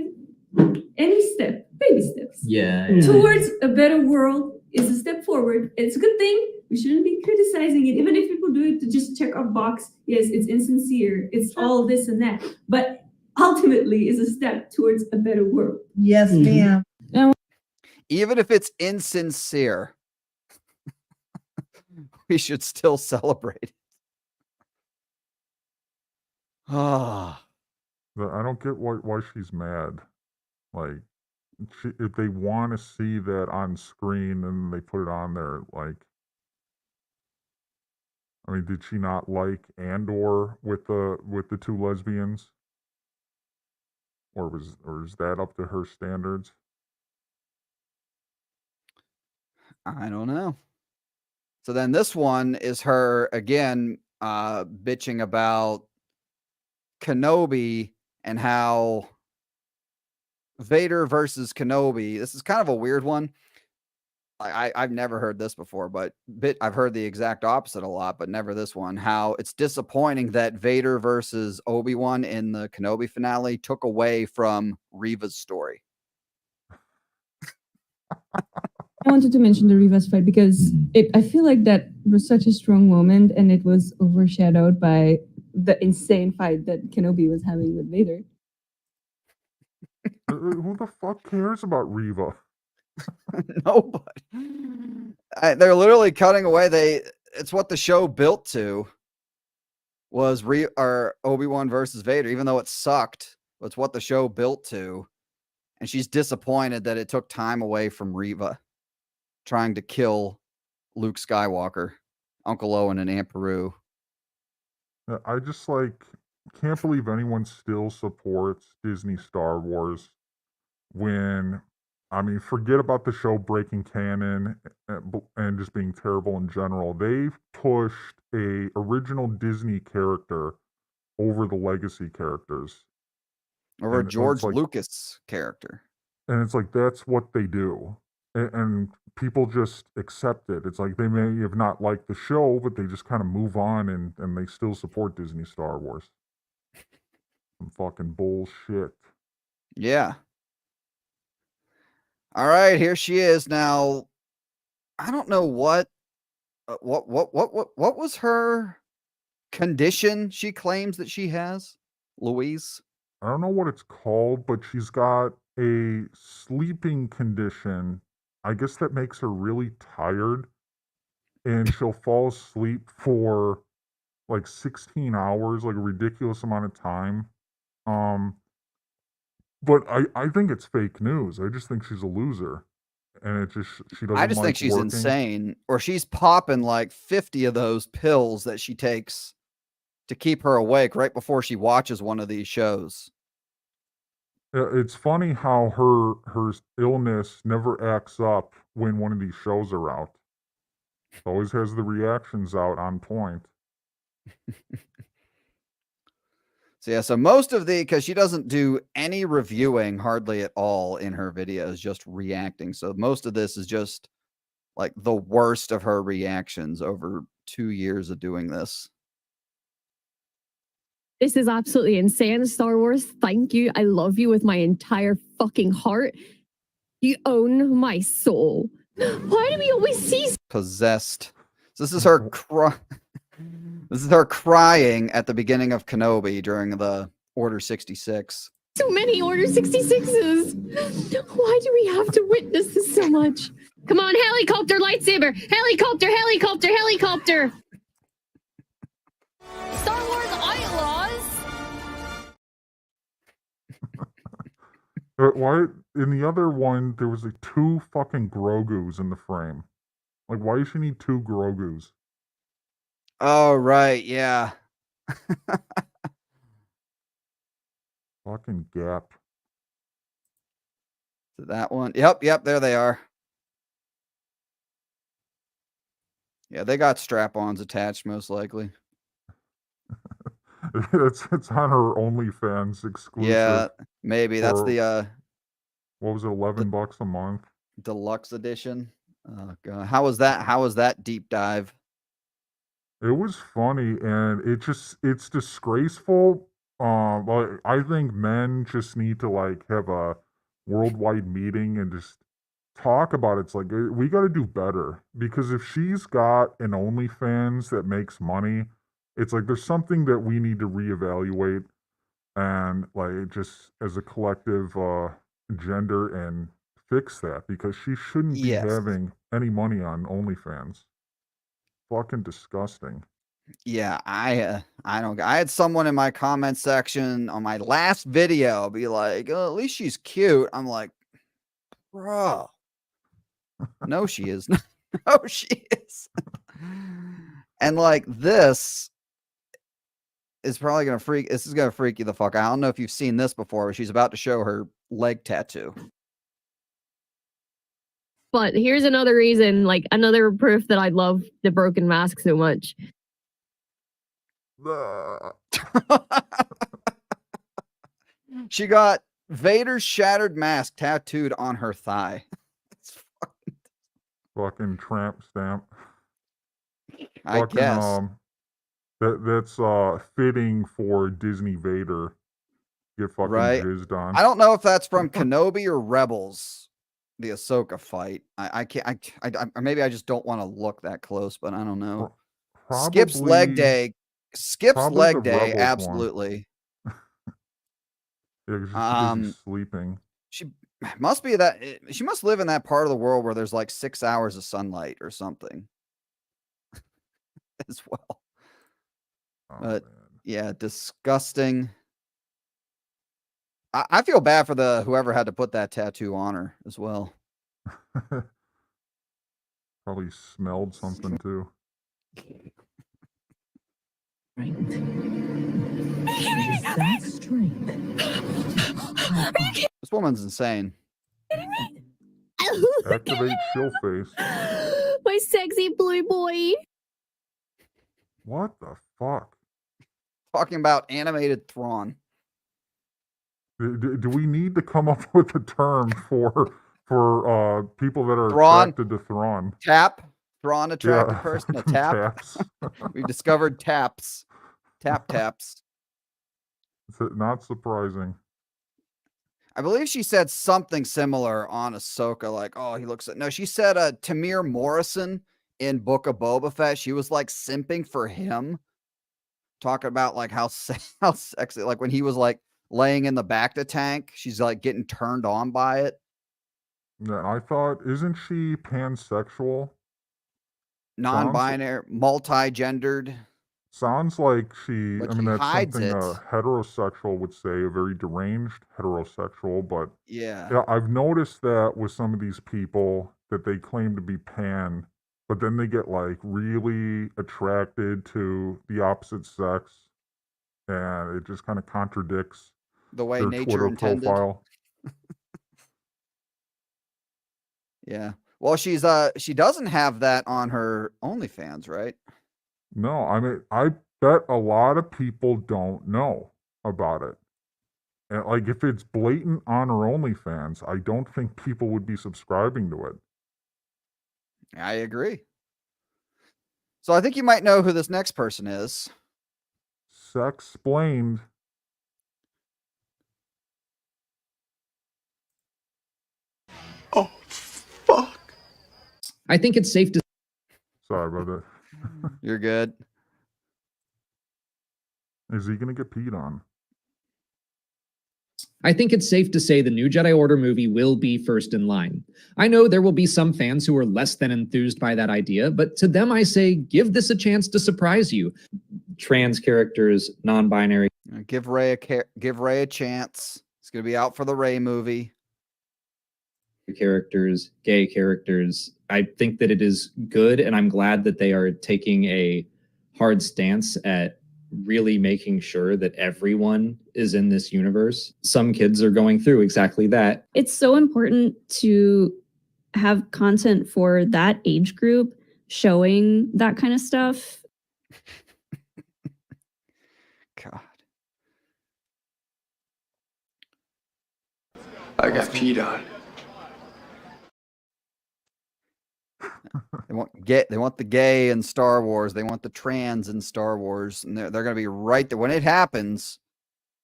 any step, baby steps, Yeah. towards a better world is a step forward. It's a good thing. We shouldn't be criticizing it, even if people do it to just check a box. Yes, it's insincere. It's all this and that. But ultimately, is a step towards a better world. Yes, ma'am. Even if it's insincere, we should still celebrate. Ah. I don't get why she's mad. Like, if they want to see that on screen and they put it on there, like, I mean, did she not like Andor with the two lesbians, or is that up to her standards? I don't know. So then this one is her again bitching about Kenobi and how Vader versus Kenobi. This is kind of a weird one. I've never heard this before, but I've heard the exact opposite a lot, but never this one. How it's disappointing that Vader versus Obi-Wan in the Kenobi finale took away from Reva's story. I wanted to mention the Rivas fight because I feel like that was such a strong moment and it was overshadowed by the insane fight that Kenobi was having with Vader. Who the fuck cares about Reva? Nobody. They're literally cutting away. It's what the show built to was Obi-Wan versus Vader, even though it sucked. It's what the show built to. And she's disappointed that it took time away from Reva trying to kill Luke Skywalker, Uncle Owen, and Aunt Beru. I just can't believe anyone still supports Disney Star Wars when, I mean, forget about the show breaking canon and just being terrible in general. They've pushed a original Disney character over the legacy characters. Over George Lucas character. And it's like, that's what they do. And people just accept it. It's like they may have not liked the show, but they just kind of move on and they still support Disney Star Wars. Some fucking bullshit. Yeah. All right, here she is now. I don't know what was her condition she claims that she has, Louise? I don't know what it's called, but she's got a sleeping condition. I guess that makes her really tired, and she'll fall asleep for like 16 hours, like a ridiculous amount of time. But I think it's fake news. I just think she's a loser, and she doesn't. I just think she's insane, or she's popping like 50 of those pills that she takes to keep her awake right before she watches one of these shows. It's funny how her illness never acts up when one of these shows are out. Always has the reactions out on point. So yeah, so most of because she doesn't do any reviewing hardly at all in her videos, just reacting. So most of this is just like the worst of her reactions over 2 years of doing this. This is absolutely insane, Star Wars. Thank you. I love you with my entire fucking heart. You own my soul. Why do we always see Possessed. So this is her this is her crying at the beginning of Kenobi during the Order 66. so many Order 66s? Why do we have to witness this so much? Come on, helicopter, lightsaber! Helicopter, helicopter, helicopter! Star Wars Outlaws! Why in the other one there was like 2 fucking Grogus in the frame? Like, why does she need 2 Grogus? Oh, right, yeah. Fucking gap. So that one. Yep, there they are. Yeah, they got strap-ons attached, most likely. it's on her OnlyFans exclusive. Yeah, maybe that's for- the What was it, $11 a month? deluxe edition. Oh god, how was that deep dive? It was funny, and it's disgraceful. Like, I think men just need to like have a worldwide meeting and just talk about it. It's like we got to do better, because if she's got an OnlyFans that makes money, it's like there's something that we need to reevaluate, and like just as a collective gender, and fix that, because she shouldn't be Yes. having any money on OnlyFans. Fucking disgusting. Yeah, I don't. I had someone in my comment section on my last video be like, "Oh, at least she's cute." I'm like, bro, no, she is. No, she is. And like this is probably gonna freak. This is gonna freak you the fuck out. I don't know if you've seen this before, but she's about to show her leg tattoo. But here's another reason, like another proof that I love the broken mask so much. She got Vader's shattered mask tattooed on her thigh. Fucking tramp stamp. I Fucking, guess. that's fitting for Disney Vader. Get fucking Right? jizzed on. I don't know if that's from Kenobi or Rebels, the Ahsoka fight. I can't. I maybe I just don't want to look that close, but I don't know. Skip's leg day. Skip's probably leg the day. Rebels one. Absolutely. Yeah, 'cause she's busy sleeping. She must be that. She must live in that part of the world where there's like 6 hours of sunlight or something. As well. But yeah, disgusting. I feel bad for the whoever had to put that tattoo on her as well. Probably smelled something too. This woman's insane. Activate chill face. My sexy blue boy. What the fuck? Talking about animated Thrawn. Do we need to come up with a term for people that are Thrawn. attracted to Thrawn? Tap. Thrawn attracted Yeah. person. A tap. Taps. We discovered taps. Taps. It's not surprising. I believe she said something similar on Ahsoka, like, "Oh, he looks." No, she said Tamir Morrison in Book of Boba Fett. She was like simping for him, talking about like how sexy, like when he was like laying in the bacta tank. She's like getting turned on by it. Yeah, I thought, isn't she pansexual? Non-binary, multi-gendered. Sounds like she. But I mean, she that's hides something it. a heterosexual would say, a very deranged heterosexual. But Yeah. I've noticed that with some of these people that they claim to be pan, but then they get like really attracted to the opposite sex, and it just kind of contradicts the way their nature Twitter intended. profile. Yeah. Well, she doesn't have that on her OnlyFans, right? No, I mean, I bet a lot of people don't know about it. And like, if it's blatant on her OnlyFans, I don't think people would be subscribing to it. I agree. So I think you might know who this next person is. Sexplained. Oh, fuck. I think it's safe to. Sorry about that. You're good. Is he gonna get peed on? I think it's safe to say the new Jedi Order movie will be first in line. I know there will be some fans who are less than enthused by that idea, but to them I say, give this a chance to surprise you. Trans characters, non-binary. Give Rey a chance. It's gonna be out for the Rey movie. Characters, gay characters. I think that it is good, and I'm glad that they are taking a hard stance at really making sure that everyone is in this universe. Some kids are going through exactly that. It's so important to have content for that age group showing that kind of stuff. God. I got peed on. They want the gay in Star Wars. They want the trans in Star Wars, and they're going to be right there when it happens.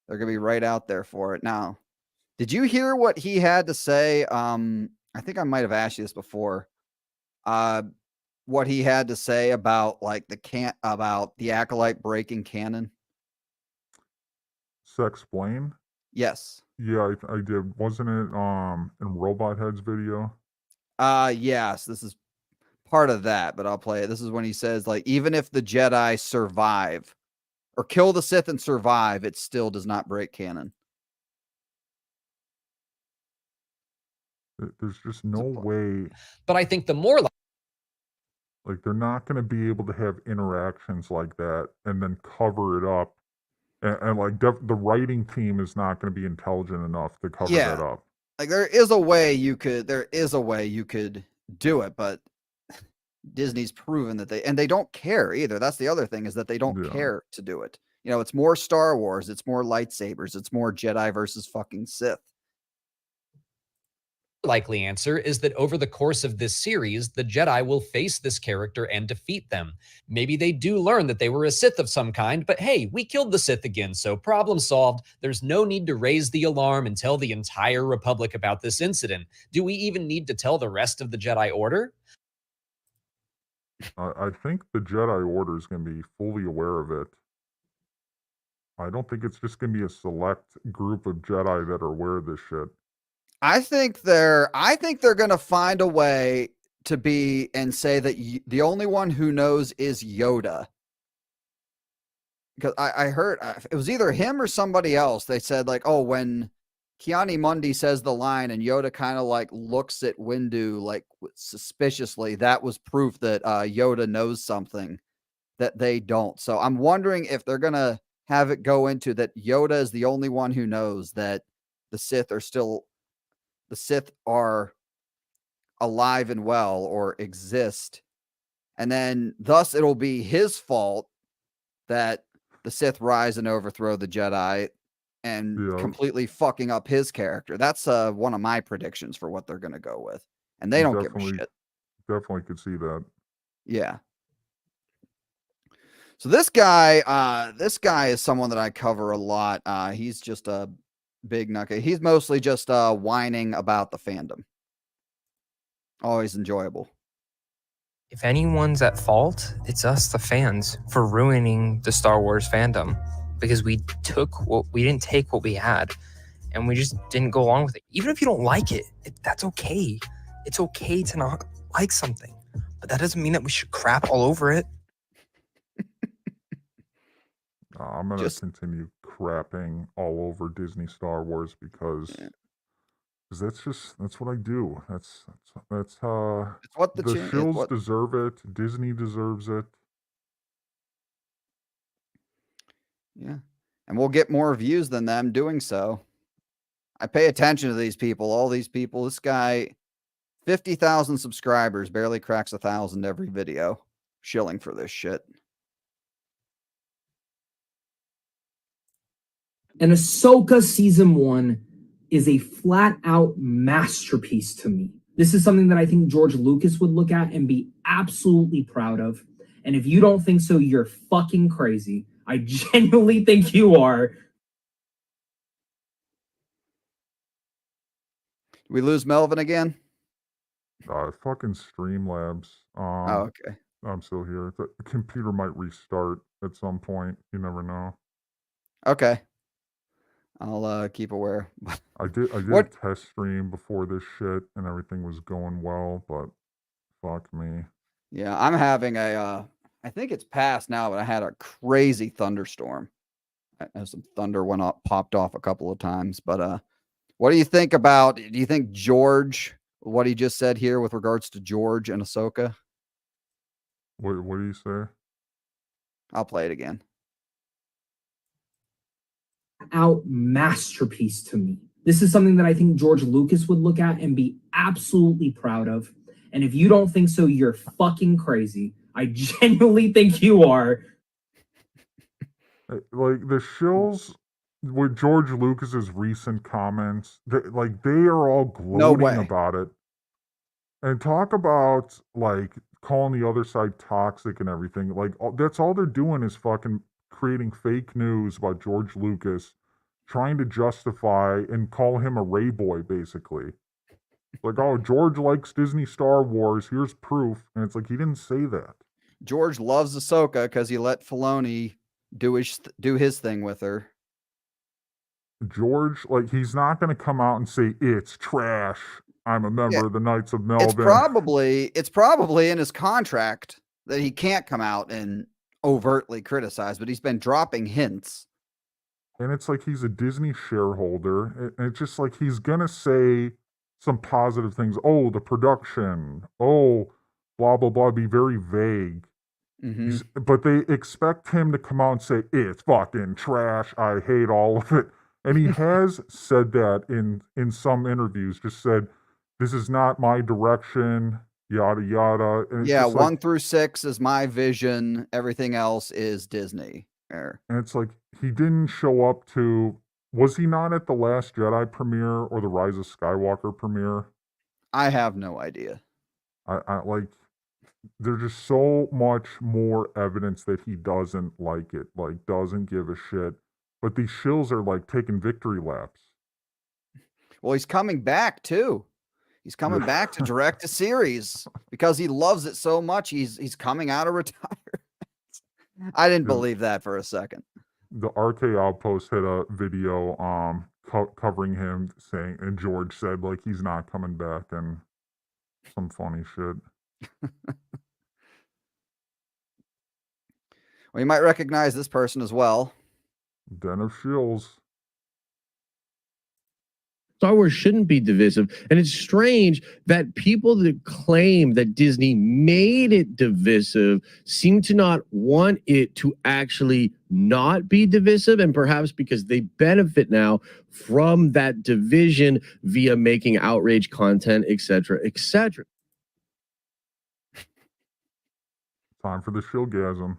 They're going to be right out there for it. Now, did you hear what he had to say? I think I might have asked you this before. What he had to say about like about the Acolyte breaking canon. Sexplain? Yes. Yeah, I did. Wasn't it in Robot Head's video? Yes, this is part of that, but I'll play it. This is when he says, like, even if the Jedi survive or kill the Sith and survive, it still does not break canon. There's just no way. But I think the more like they're not going to be able to have interactions like that and then cover it up. And like the writing team is not going to be intelligent enough to cover that up. Like there is a way you could do it, but Disney's proven that they don't care either. That's the other thing, is that they don't care to do it. You know, it's more Star Wars, it's more lightsabers, it's more Jedi versus fucking Sith. Likely answer is that over the course of this series, the Jedi will face this character and defeat them. Maybe they do learn that they were a Sith of some kind, but hey, we killed the Sith again, so problem solved. There's no need to raise the alarm and tell the entire Republic about this incident. Do we even need to tell the rest of the Jedi Order? I think the Jedi Order is going to be fully aware of it. I don't think it's just going to be a select group of Jedi that are aware of this shit. I think they're going to find a way to be and say that the only one who knows is Yoda. Because I heard it was either him or somebody else. They said like, oh, when Kiani-Mundi says the line and Yoda kind of like looks at Windu like suspiciously, that was proof that Yoda knows something that they don't. So I'm wondering if they're going to have it go into that Yoda is the only one who knows that the Sith are alive and well or exist. And then thus it'll be his fault that the Sith rise and overthrow the Jedi and completely fucking up his character. That's one of my predictions for what they're going to go with. And they don't give a shit. Definitely could see that. Yeah. So this guy is someone that I cover a lot. He's just a big nugget. He's mostly just whining about the fandom. Always enjoyable. If anyone's at fault, it's us, the fans, for ruining the Star Wars fandom, because we didn't take what we had, and we just didn't go along with it. Even if you don't like it, that's okay. It's okay to not like something, but that doesn't mean that we should crap all over it. I'm going to continue crapping all over Disney Star Wars because that's what I do. That's what the shills deserve it. Disney deserves it. Yeah. And we'll get more views than them doing so. I pay attention to these people, all these people. This guy, 50,000 subscribers, barely cracks 1,000 every video. Shilling for this shit. And Ahsoka season 1 is a flat out masterpiece to me. This is something that I think George Lucas would look at and be absolutely proud of. And if you don't think so, you're fucking crazy. I genuinely think you are. We lose Melvin again? Fucking Streamlabs. Oh, okay. I'm still here. The computer might restart at some point. You never know. Okay. I'll keep aware. I did a test stream before this shit and everything was going well, but fuck me. Yeah, I'm having a I think it's past now, but I had a crazy thunderstorm. Some thunder popped off a couple of times. But what do you think about? Do you think George, what he just said here with regards to George and Ahsoka? What do you say? I'll play it again. Out masterpiece to me. This is something that I think George Lucas would look at and be absolutely proud of. And if you don't think so, you're fucking crazy. I genuinely think you are. Like the shills with George Lucas's recent comments, they are all gloating about it. And talk about like calling the other side toxic and everything. Like that's all they're doing is fucking creating fake news about George Lucas, trying to justify and call him a Ray boy, basically. Like, oh, George likes Disney Star Wars. Here's proof. And it's like, he didn't say that. George loves Ahsoka because he let Filoni do his thing with her. George, like, he's not going to come out and say, it's trash. I'm a member of the Knights of Melvin. It's probably in his contract that he can't come out and overtly criticize, but he's been dropping hints. And it's like he's a Disney shareholder. And it's just like he's going to say some positive things. Oh, the production. Oh, blah, blah, blah. Be very vague. Mm-hmm. But they expect him to come out and say, it's fucking trash. I hate all of it. And he has said that in some interviews, just said, this is not my direction, yada, yada. And yeah, 1 through 6 is my vision. Everything else is Disney. And it's like, he didn't show up to, was he not at the Last Jedi premiere or the Rise of Skywalker premiere? I have no idea. I like, there's just so much more evidence that he doesn't like it, like doesn't give a shit. But these shills are like taking victory laps. Well, he's coming back too. He's coming back to direct a series because he loves it so much. He's coming out of retirement. I didn't believe that for a second. The RK Outpost had a video covering him saying, and George said like he's not coming back and some funny shit. Well, you might recognize this person as well. Den of Shills. Star Wars shouldn't be divisive. And it's strange that people that claim that Disney made it divisive seem to not want it to actually not be divisive. And perhaps because they benefit now from that division via making outrage content, etc., etc. Time for the shillgasm.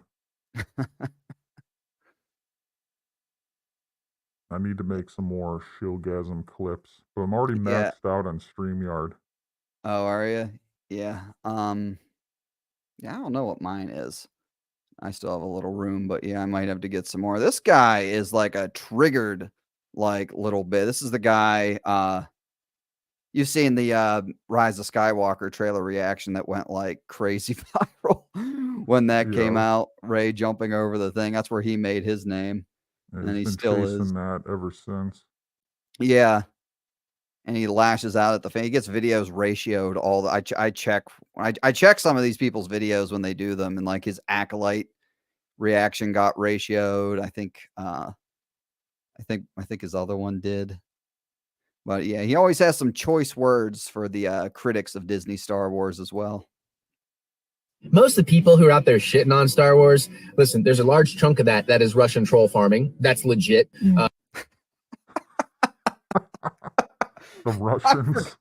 I need to make some more shillgasm clips, but I'm already maxed out on StreamYard. Oh, are you? Yeah. Yeah, I don't know what mine is. I still have a little room, but yeah, I might have to get some more. This guy is like a triggered like little bit. This is the guy you've seen the Rise of Skywalker trailer reaction that went like crazy viral when that came out. Rey jumping over the thing. That's where he made his name. Yeah, and he been still chasing is. that ever since. Yeah. And he lashes out at the fan. He gets videos ratioed all the I check some of these people's videos when they do them, and like his acolyte reaction got ratioed. I think his other one did. But yeah, he always has some choice words for the critics of Disney Star Wars as well. Most of the people who are out there shitting on Star Wars, listen, there's a large chunk of that is Russian troll farming. That's legit. The Russians.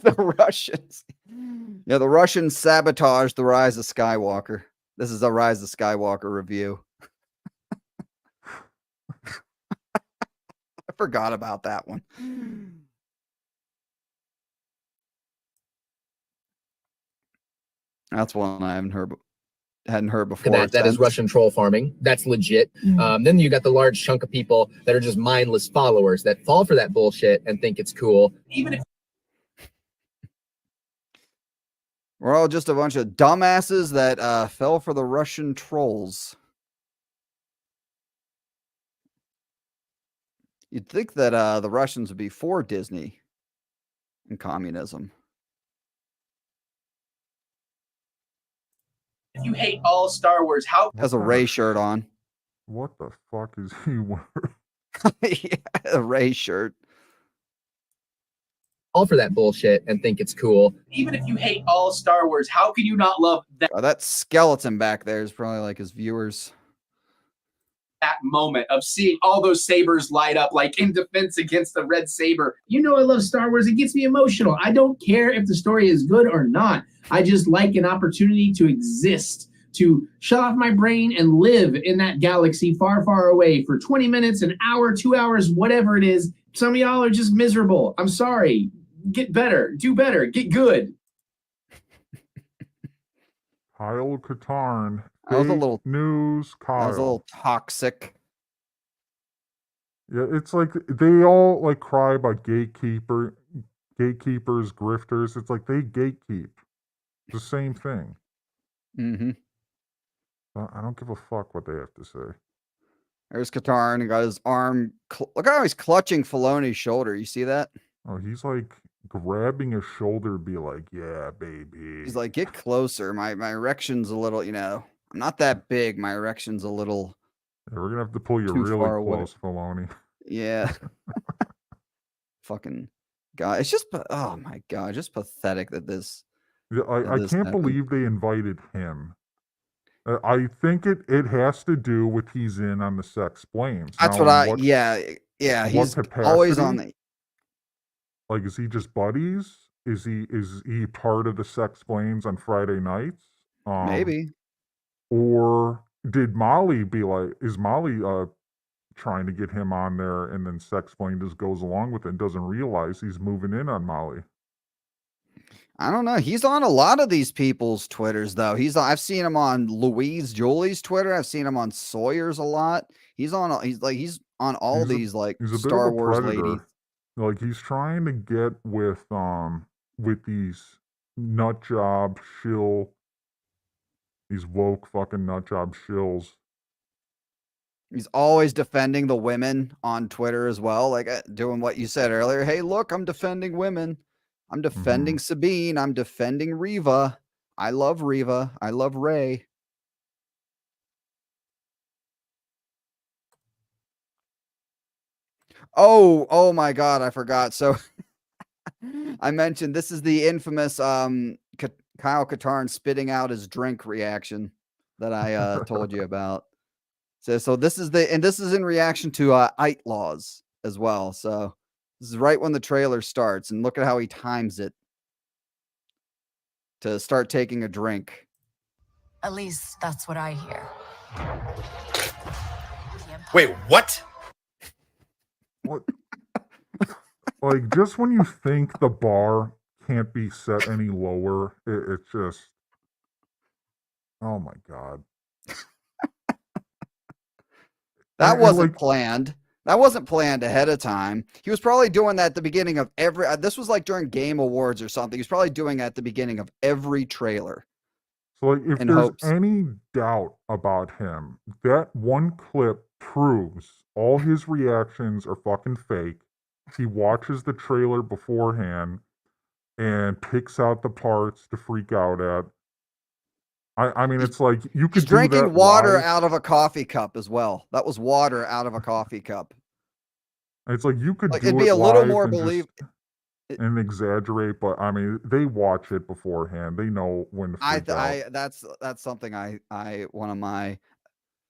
The Russians. Yeah, the Russians sabotaged the Rise of Skywalker. This is a Rise of Skywalker review. I forgot about that one. That's one I hadn't heard before. That is Russian troll farming. That's legit. Then you got the large chunk of people that are just mindless followers that fall for that bullshit and think it's cool. Even if we're all just a bunch of dumbasses that fell for the Russian trolls. You'd think that the Russians would be for Disney and communism. if you hate all Star Wars, how Has a Ray shirt on. What the fuck is he wearing? Yeah, a Ray shirt. Fall for that bullshit and think it's cool. Even if you hate all Star Wars, how can you not love that? Oh, that skeleton back there is probably like his viewers. That moment of seeing all those sabers light up like in defense against the red saber. You know I love Star Wars. It gets me emotional. I don't care if the story is good or not. I just like an opportunity to exist, to shut off my brain and live in that galaxy far, far away for 20 minutes, an hour, 2 hours, whatever it is. Some of y'all are just miserable. I'm sorry. Get better. Do better. Get good. Kyle Katarn. That was a little news. Kyle. That was a little toxic. Yeah, it's like they all like cry about gatekeepers, grifters. It's like they gatekeep. It's the same thing. Mm-hmm. I don't give a fuck what they have to say. There's Katarn. He got his arm. Look how he's clutching Filoni's shoulder. You see that? Oh, he's like grabbing his shoulder, be like, "Yeah, baby." He's like, "Get closer. My erection's a little, I'm not that big. My erection's a little." Yeah, we're gonna have to pull you too really far away. close, Filoni. Yeah. Fucking God. It's just, oh my God, just pathetic that this. Yeah, I this can't happened. believe they invited him. I think it has to do with he's in on the sex blames. That's Now, what yeah. what He's always on capacity? the. Like, is he just buddies? Is he part of the sex blames on Friday nights? Maybe. Or did Molly is Molly trying to get him on there, and then sex blame just goes along with it and doesn't realize he's moving in on Molly? I don't know. He's on a lot of these people's Twitters, though. I've seen him on Louise Julie's Twitter. I've seen him on Sawyer's a lot. He's on all these He's a bit of Star a Wars predator. ladies. Like, he's trying to get with these nut job shill, these woke fucking nut job shills. He's always defending the women on Twitter as well, like doing what you said earlier. Hey, look, I'm defending women. I'm defending Sabine. I'm defending Reva. I love Reva. I love Rey. Oh my God, I forgot. So I mentioned this is the infamous Kyle Katarn spitting out his drink reaction that I told you about. So this is in reaction to Outlaws as well. So this is right when the trailer starts, and look at how he times it to start taking a drink. At least that's what I hear. Wait, what? What? Like, just when you think the bar can't be set any lower, it's just, oh my God. That wasn't planned. That wasn't planned ahead of time. He was probably doing that at the beginning of every. This was like during Game Awards or something. He was probably doing that at the beginning of every trailer. So, like, if there's any doubt about him, that one clip proves all his reactions are fucking fake. He watches the trailer beforehand and picks out the parts to freak out at. I mean, it's like you could He's drinking do that water live. out of a coffee cup as well. That was water out of a coffee cup. It's like you could Like, do it'd be it a little live more and just- believable. and exaggerate, but I mean, they watch it beforehand. They know when to freak out. That's something I one of my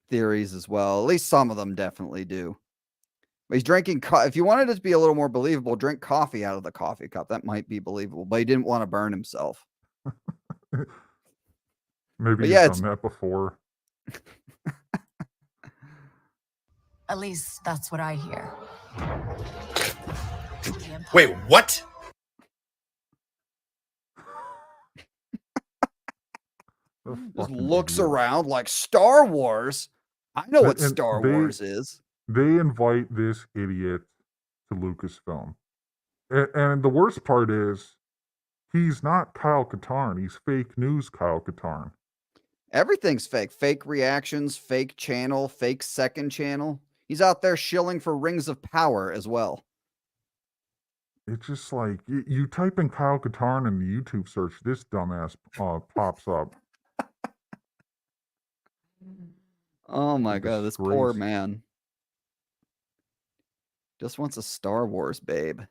theories as well. At least some of them definitely do. But he's drinking. If you wanted it to be a little more believable, drink coffee out of the coffee cup. That might be believable. But he didn't want to burn himself. Maybe But he's yeah, done that before. At least that's what I hear. Wait, what? Just looks around like Star Wars. I know what And Star Wars is. They invite this idiot to Lucasfilm. And the worst part is, he's not Kyle Katarn. He's fake news Kyle Katarn. Everything's fake. Fake reactions, fake channel, fake second channel. He's out there shilling for rings of power as well. It's just like, you type in Kyle Katarn in the YouTube search, this dumbass pops up. Oh my A God, this poor disgrace. man. Just wants a Star Wars babe.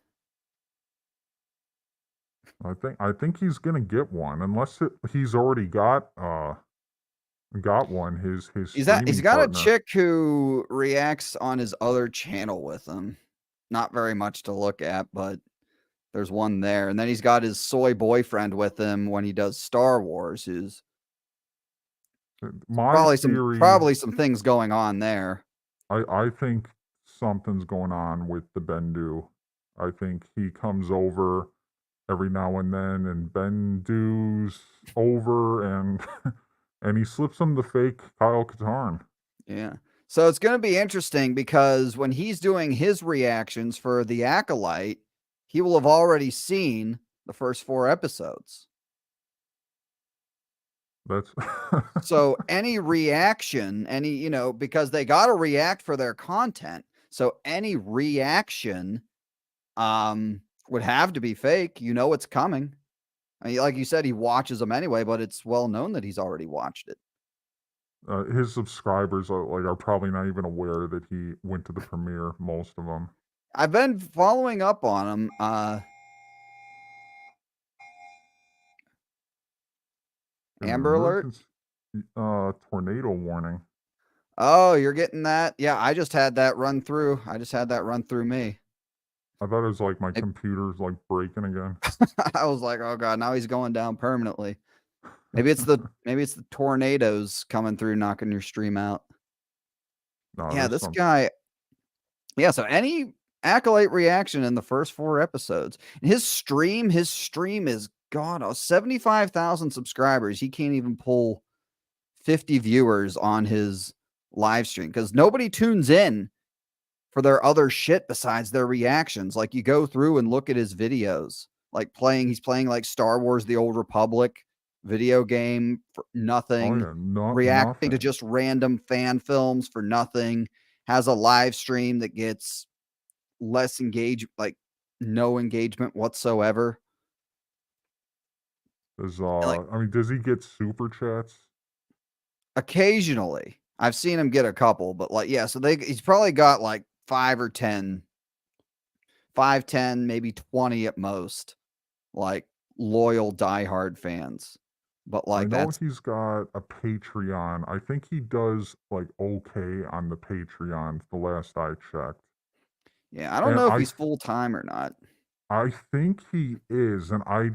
I think he's gonna get one, unless he's already got one. His He's streaming got partner. a chick who reacts on his other channel with him. Not very much to look at, but there's one there. And then he's got his soy boyfriend with him when he does Star Wars, who's My probably some things going on there. I think something's going on with the Bendu. I think he comes over every now and then, and Bendu's over, and and he slips him the fake Kyle Katarn. Yeah. So it's going to be interesting because when he's doing his reactions for The Acolyte, he will have already seen the first 4 episodes. That's So any reaction, because they got to react for their content. So any reaction would have to be fake. You know it's coming. I mean, like you said, he watches them anyway, but it's well known that he's already watched it. His subscribers are probably not even aware that he went to the premiere. Most of them. I've been following up on him. Amber Alert? Tornado warning. Oh, you're getting that? Yeah, I just had that run through. Me. I thought it was like my computer's like breaking again. I was like, oh God, now he's going down permanently. Maybe it's the tornadoes coming through, knocking your stream out. No, Yeah, this guy. Yeah, so any Acolyte reaction in the first 4 episodes. His stream is God, 75,000 subscribers. He can't even pull 50 viewers on his live stream because nobody tunes in for their other shit besides their reactions. Like you go through and look at his videos, like he's playing like Star Wars: The Old Republic video game for nothing, reacting to just random fan films for nothing, has a live stream that gets less no engagement whatsoever. Does he get super chats? Occasionally. I've seen him get a couple, but he's probably got like 5, 10, maybe 20 at most, like loyal diehard fans. But I know he's got a Patreon. I think he does like okay on the Patreon the last I checked. Yeah, I don't know if he's full time or not. I think he is, and I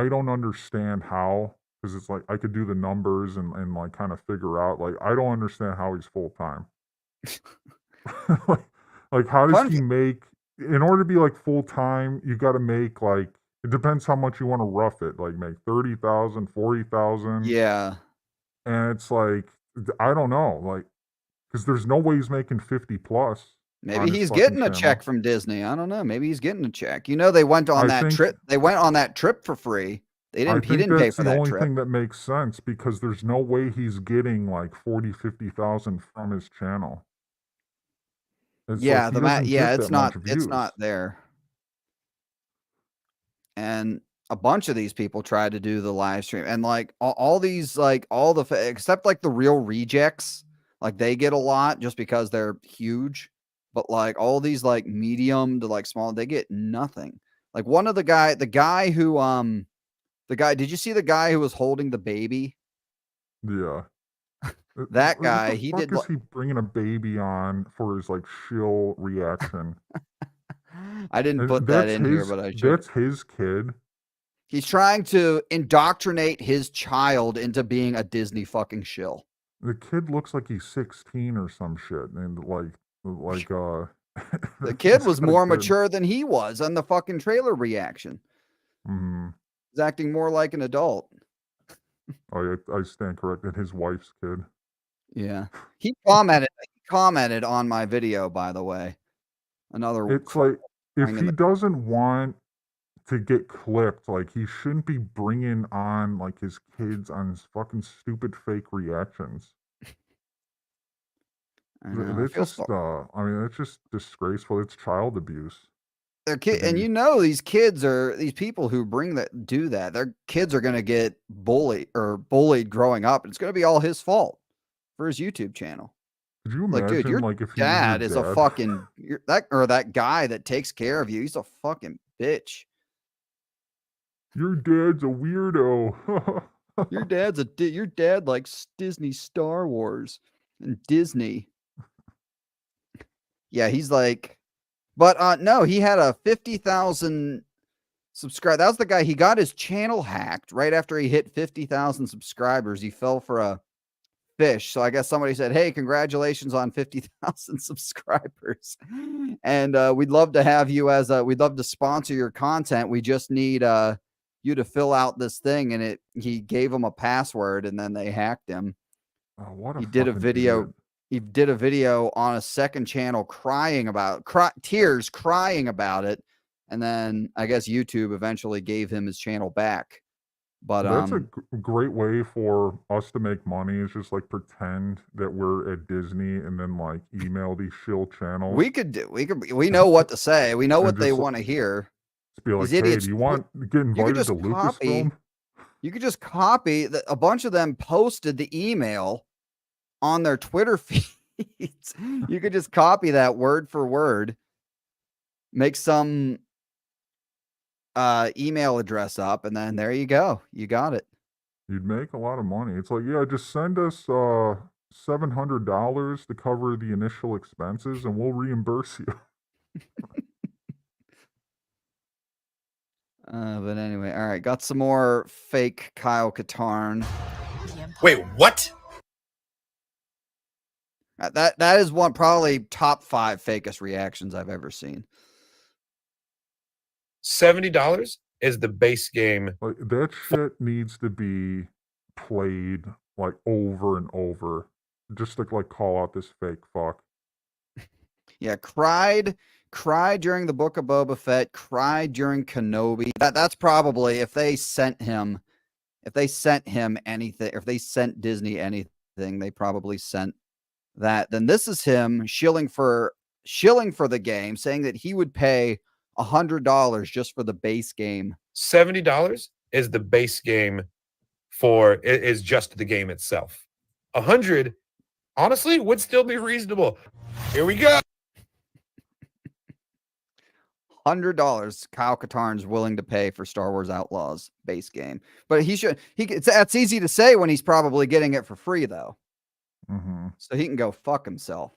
don't understand how, because it's like I could do the numbers and like kind of figure out, like I don't understand how he's full time. like how does he make, in order to be like full time, you got to make like, it depends how much you want to rough it, like make 30,000, 40,000. Yeah. And it's like, I don't know, like, because there's no way he's making 50 plus. Maybe he's getting a check from Disney. I don't know. Maybe he's getting a check. They went on that trip. They went on that trip for free. He didn't pay for that trip. That's the only thing that makes sense, because there's no way he's getting like 40, 50,000 from his channel. It's it's not there. And a bunch of these people try to do the live stream, and like all these, like except like the real rejects, like they get a lot just because they're huge. But like all these like medium to like small, they get nothing. Like one of the guy who did you see the guy who was holding the baby? Yeah. That What guy, the he fuck did is he bringing a baby on for his like shill reaction? I didn't And put that in here, but I should. That's his kid. He's trying to indoctrinate his child into being a Disney fucking shill. The kid looks like he's 16 or some shit, and The that's kid was kinda more good. mature than he was on the fucking trailer reaction. Mhm. He's acting more like an adult. Oh, yeah, I stand corrected. His wife's kid. Yeah. He commented on my video, by the way. Another It's like if crying in he the- doesn't want to get clipped, like he shouldn't be bringing on like his kids on his fucking stupid fake reactions. I know, I That's feel just I mean, that's just disgraceful. It's child abuse. Their kid, and you know these people who do that. Their kids are gonna get bullied growing up. And it's gonna be all his fault for his YouTube channel. Could you Like, imagine, dude, your like, if he was dad your is a dad? fucking that guy that takes care of you. He's a fucking bitch. Your dad's a weirdo. Your dad likes Disney Star Wars and Disney. Yeah, he's like, but no, he had a 50,000 subscribe. That was the guy. He got his channel hacked right after he hit 50,000 subscribers. He fell for a fish. So I guess somebody said, "Hey, congratulations on 50,000 subscribers, and we'd love to have you as we'd love to sponsor your content. We just need you to fill out this thing." And he gave him a password, and then they hacked him. Oh, what a He did a fucking video. idiot. He did a video on a second channel crying about it, and then I guess YouTube eventually gave him his channel back. But That's a great way for us to make money. Is just like pretend that we're at Disney and then like email these shill channels. we know what to say. We know And what they just, want to hear. Just be like, These hey, idiots. do you want to get invited to Lucasfilm? You could just copy a bunch of them posted the email on their Twitter feeds. You could just copy that word for word, make some email address up, and then there you go. You got it. You'd make a lot of money. It's like, yeah, just send us $700 to cover the initial expenses, and we'll reimburse you. But anyway, all right. Got some more fake Kyle Katarn. Wait, what? That is one probably top 5 fakest reactions I've ever seen. $70 is the base game. Like that shit needs to be played like over and over, just to like call out this fake fuck. Yeah, cried during the Book of Boba Fett, cried during Kenobi. That's probably if they sent him anything, if they sent Disney anything, they probably sent that. Then this is him shilling for the game, saying that he would pay $100 just for the base game. $70 is the base game is just the game itself. 100 honestly would still be reasonable. Here we go. $100 Kyle Katarn's willing to pay for Star Wars Outlaws base game. But that's easy to say when he's probably getting it for free though. Mm-hmm. So he can go fuck himself.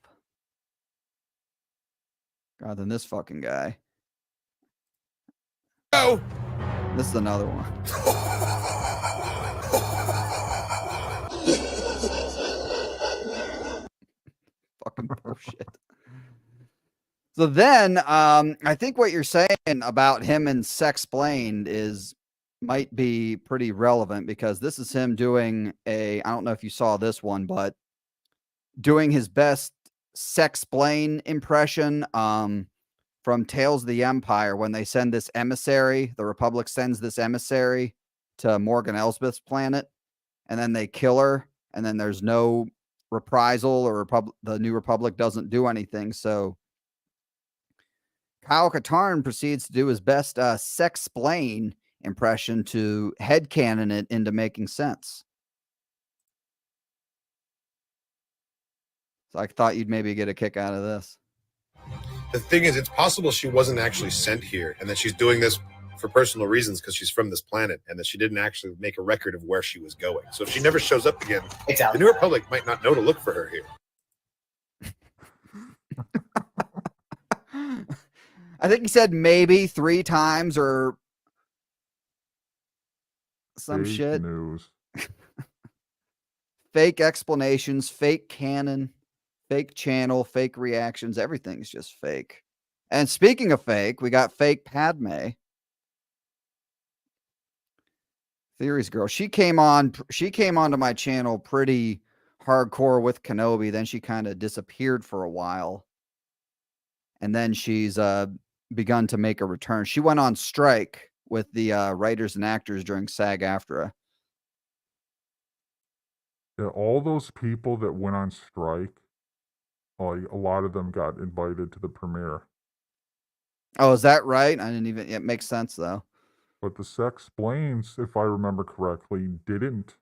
God, than this fucking guy. Oh, this is another one. Fucking bullshit. So then, I think what you're saying about him and Sexplained might be pretty relevant, because this is him doing I don't know if you saw this one, but doing his best Sexplain impression from Tales of the Empire, when they send this emissary, the Republic sends this emissary to Morgan Elsbeth's planet, and then they kill her, and then there's no reprisal, or the New Republic doesn't do anything. So Kyle Katarn proceeds to do his best Sexplain impression to headcanon it into making sense. So I thought you'd maybe get a kick out of this. The thing is, it's possible she wasn't actually sent here and that she's doing this for personal reasons because she's from this planet and that she didn't actually make a record of where she was going. So if she never shows up again, the New Republic might not know to look for her here. I think he said maybe 3 times or some Fake shit. news. Fake explanations, fake canon, fake channel, fake reactions. Everything's just fake. And speaking of fake, we got fake Padme. Theories girl. She came onto my channel pretty hardcore with Kenobi. Then she kind of disappeared for a while. And then she's begun to make a return. She went on strike with the writers and actors during SAG-AFTRA. Yeah, all those people that went on strike, like a lot of them got invited to the premiere. Oh, is that right? I didn't even. It makes sense though. But the Sexplains, if I remember correctly, didn't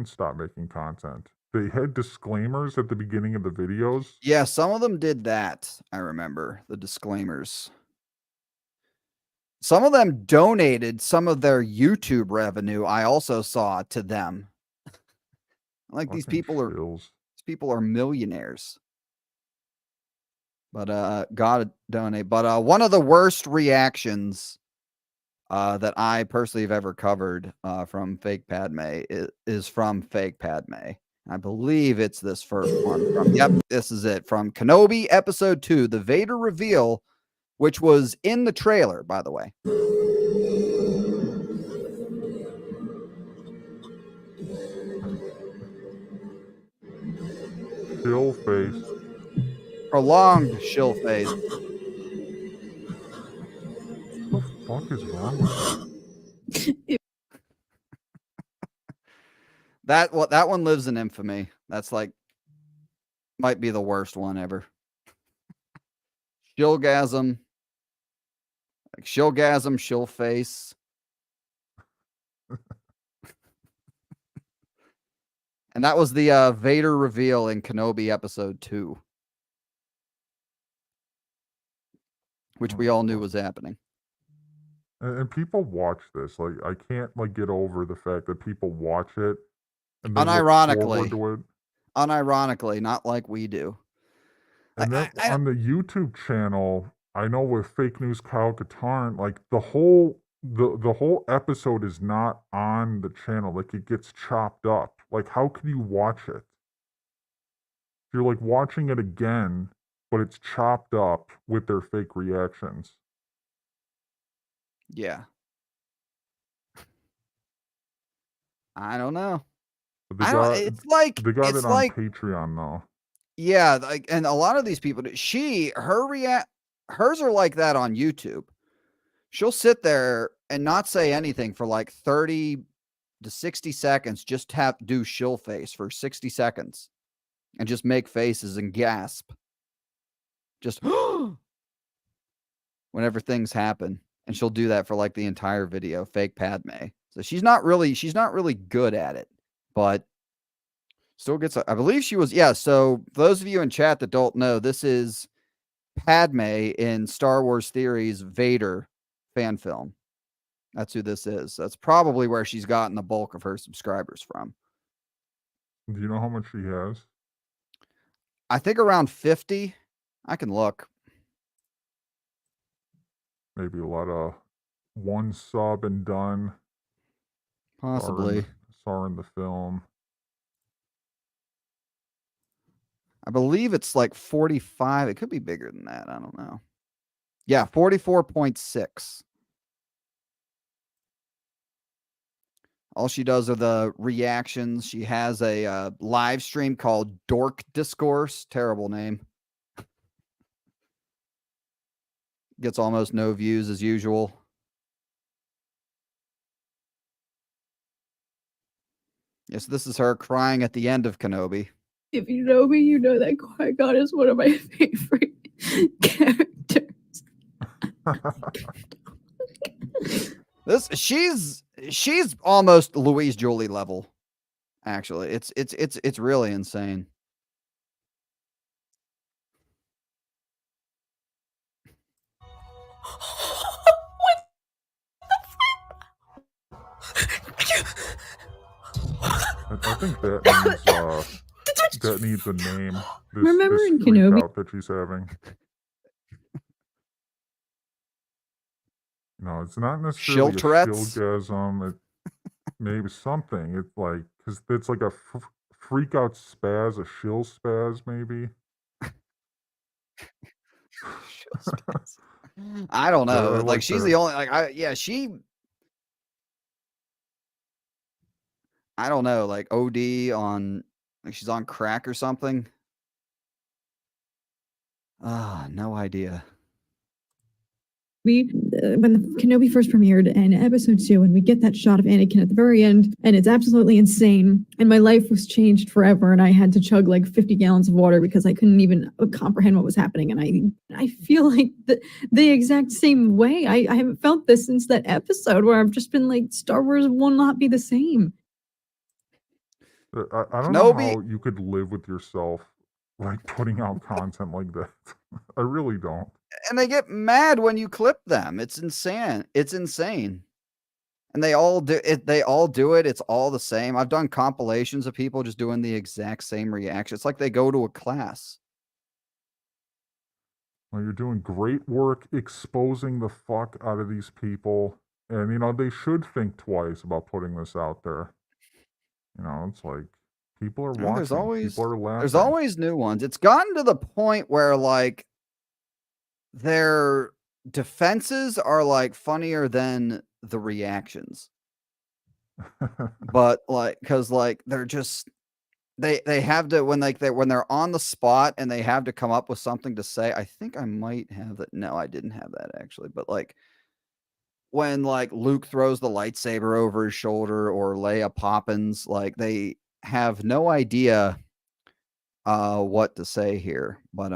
stop making content. They had disclaimers at the beginning of the videos. Yeah, some of them did that. I remember the disclaimers. Some of them donated some of their YouTube revenue. I also saw to them. Like these people are millionaires. But gotta donate. But one of the worst reactions that I personally have ever covered from fake Padme is from fake Padme. I believe it's this first one from, yep, this is it, from Kenobi episode 2, the Vader reveal, which was in the trailer, by the way. Shill face. Prolonged shill face. What the fuck is wrong with you? That one lives in infamy. That's like might be the worst one ever. Shillgasm. Like shillgasm, shill face. And that was the Vader reveal in Kenobi episode 2. Which we all knew was happening. And people watch this. Like, I can't get over the fact that people watch it and then Unironically, not like we do. And then on the YouTube channel, I know with Fake News Kyle Katarn, like the whole episode is not on the channel. Like it gets chopped up. Like how can you watch it? You're like watching it again, but it's chopped up with their fake reactions. Yeah. I don't know. They got it on like Patreon though. Yeah, like, and a lot of these people, hers are like that on YouTube. She'll sit there and not say anything for like 30 to 60 seconds, just do shill face for 60 seconds and just make faces and gasp. Just whenever things happen. And she'll do that for like the entire video, fake Padme. So she's not really good at it, but still gets, I believe she was, yeah. So for those of you in chat that don't know, this is Padme in Star Wars Theory's Vader fan film. That's who this is. That's probably where she's gotten the bulk of her subscribers from. Do you know how much she has? I think around 50. I can look. Maybe a lot of one sub and done. Possibly. Saw in the film. I believe it's like 45. It could be bigger than that. I don't know. Yeah, 44.6. All she does are the reactions. She has a live stream called Dork Discourse. Terrible name. Gets almost no views as usual. Yes, this is her crying at the end of Kenobi. If you know me, you know that Qui-Gon is one of my favorite characters. She's almost Louise Julie level. Actually, it's really insane. I think that needs a name. Remember this in freak Kenobi? out that she's having. No, it's not necessarily a Shill-Tourette's? shillgasm. It maybe something. It's like because it's like a freak out spaz, a shill spaz, maybe. I don't know. I Like like she's that. the only I don't know, like OD on like she's on crack or something. No idea. When Kenobi first premiered and episode 2, and we get that shot of Anakin at the very end, and it's absolutely insane. And my life was changed forever, and I had to chug like 50 gallons of water because I couldn't even comprehend what was happening. And I feel like the exact same way. I haven't felt this since that episode where I've just been like, Star Wars will not be the same. I don't know how you could live with yourself like putting out content like that. I really don't. And they get mad when you clip them. It's insane. It's insane. And they all do it. They all do it. It's all the same. I've done compilations of people just doing the exact same reaction. It's like they go to a class. Well, you're doing great work exposing the fuck out of these people. And, you know, they should think twice about putting this out there. You know, it's like people are watching. People are laughing. There's always new ones. It's gotten to the point where, like, their defenses are, like, funnier than the reactions. But, like, because, like, they're just... They have to when they're on the spot and they have to come up with something to say. I think I might have that. No, I didn't have that actually. But like when like Luke throws the lightsaber over his shoulder or Leia Poppins, like they have no idea what to say here. But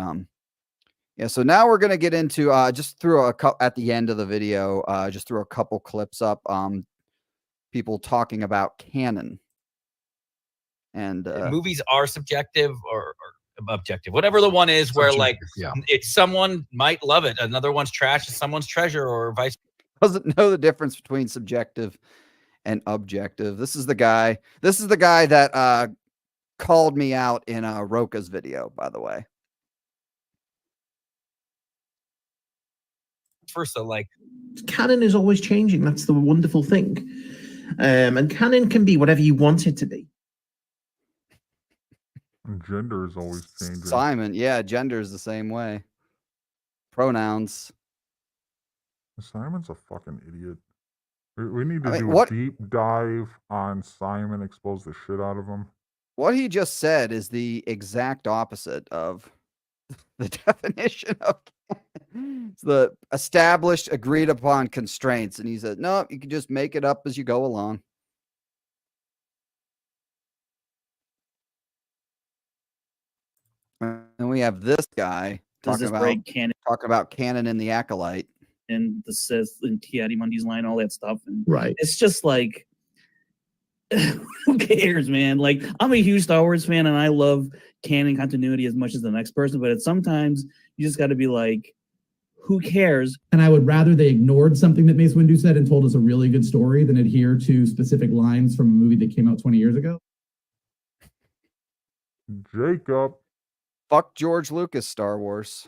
yeah. So now we're gonna get into just through at the end of the video, just through a couple clips up. People talking about canon. And movies are subjective or objective, whatever the one is, where like it's someone might love it, another one's trash, and someone's treasure, or vice. Doesn't know the difference between subjective and objective. This is the guy. This is the guy that called me out in Roka's video, by the way. First, like canon is always changing. That's the wonderful thing, and canon can be whatever you want it to be. And gender is always changing. Simon, yeah, gender is the same way. Pronouns. Simon's a fucking idiot. We need to do a deep dive on Simon, expose the shit out of him. What he just said is the exact opposite of the definition of it's the established, agreed upon constraints. And he said, no, you can just make it up as you go along. And we have this guy talking about canon in the Acolyte. And the Sith and Ki-Adi-Mundi's line, all that stuff. And right. It's just like, who cares, man? Like, I'm a huge Star Wars fan and I love canon continuity as much as the next person, but sometimes you just got to be like, who cares? And I would rather they ignored something that Mace Windu said and told us a really good story than adhere to specific lines from a movie that came out 20 years ago. Jacob. Fuck George Lucas, Star Wars.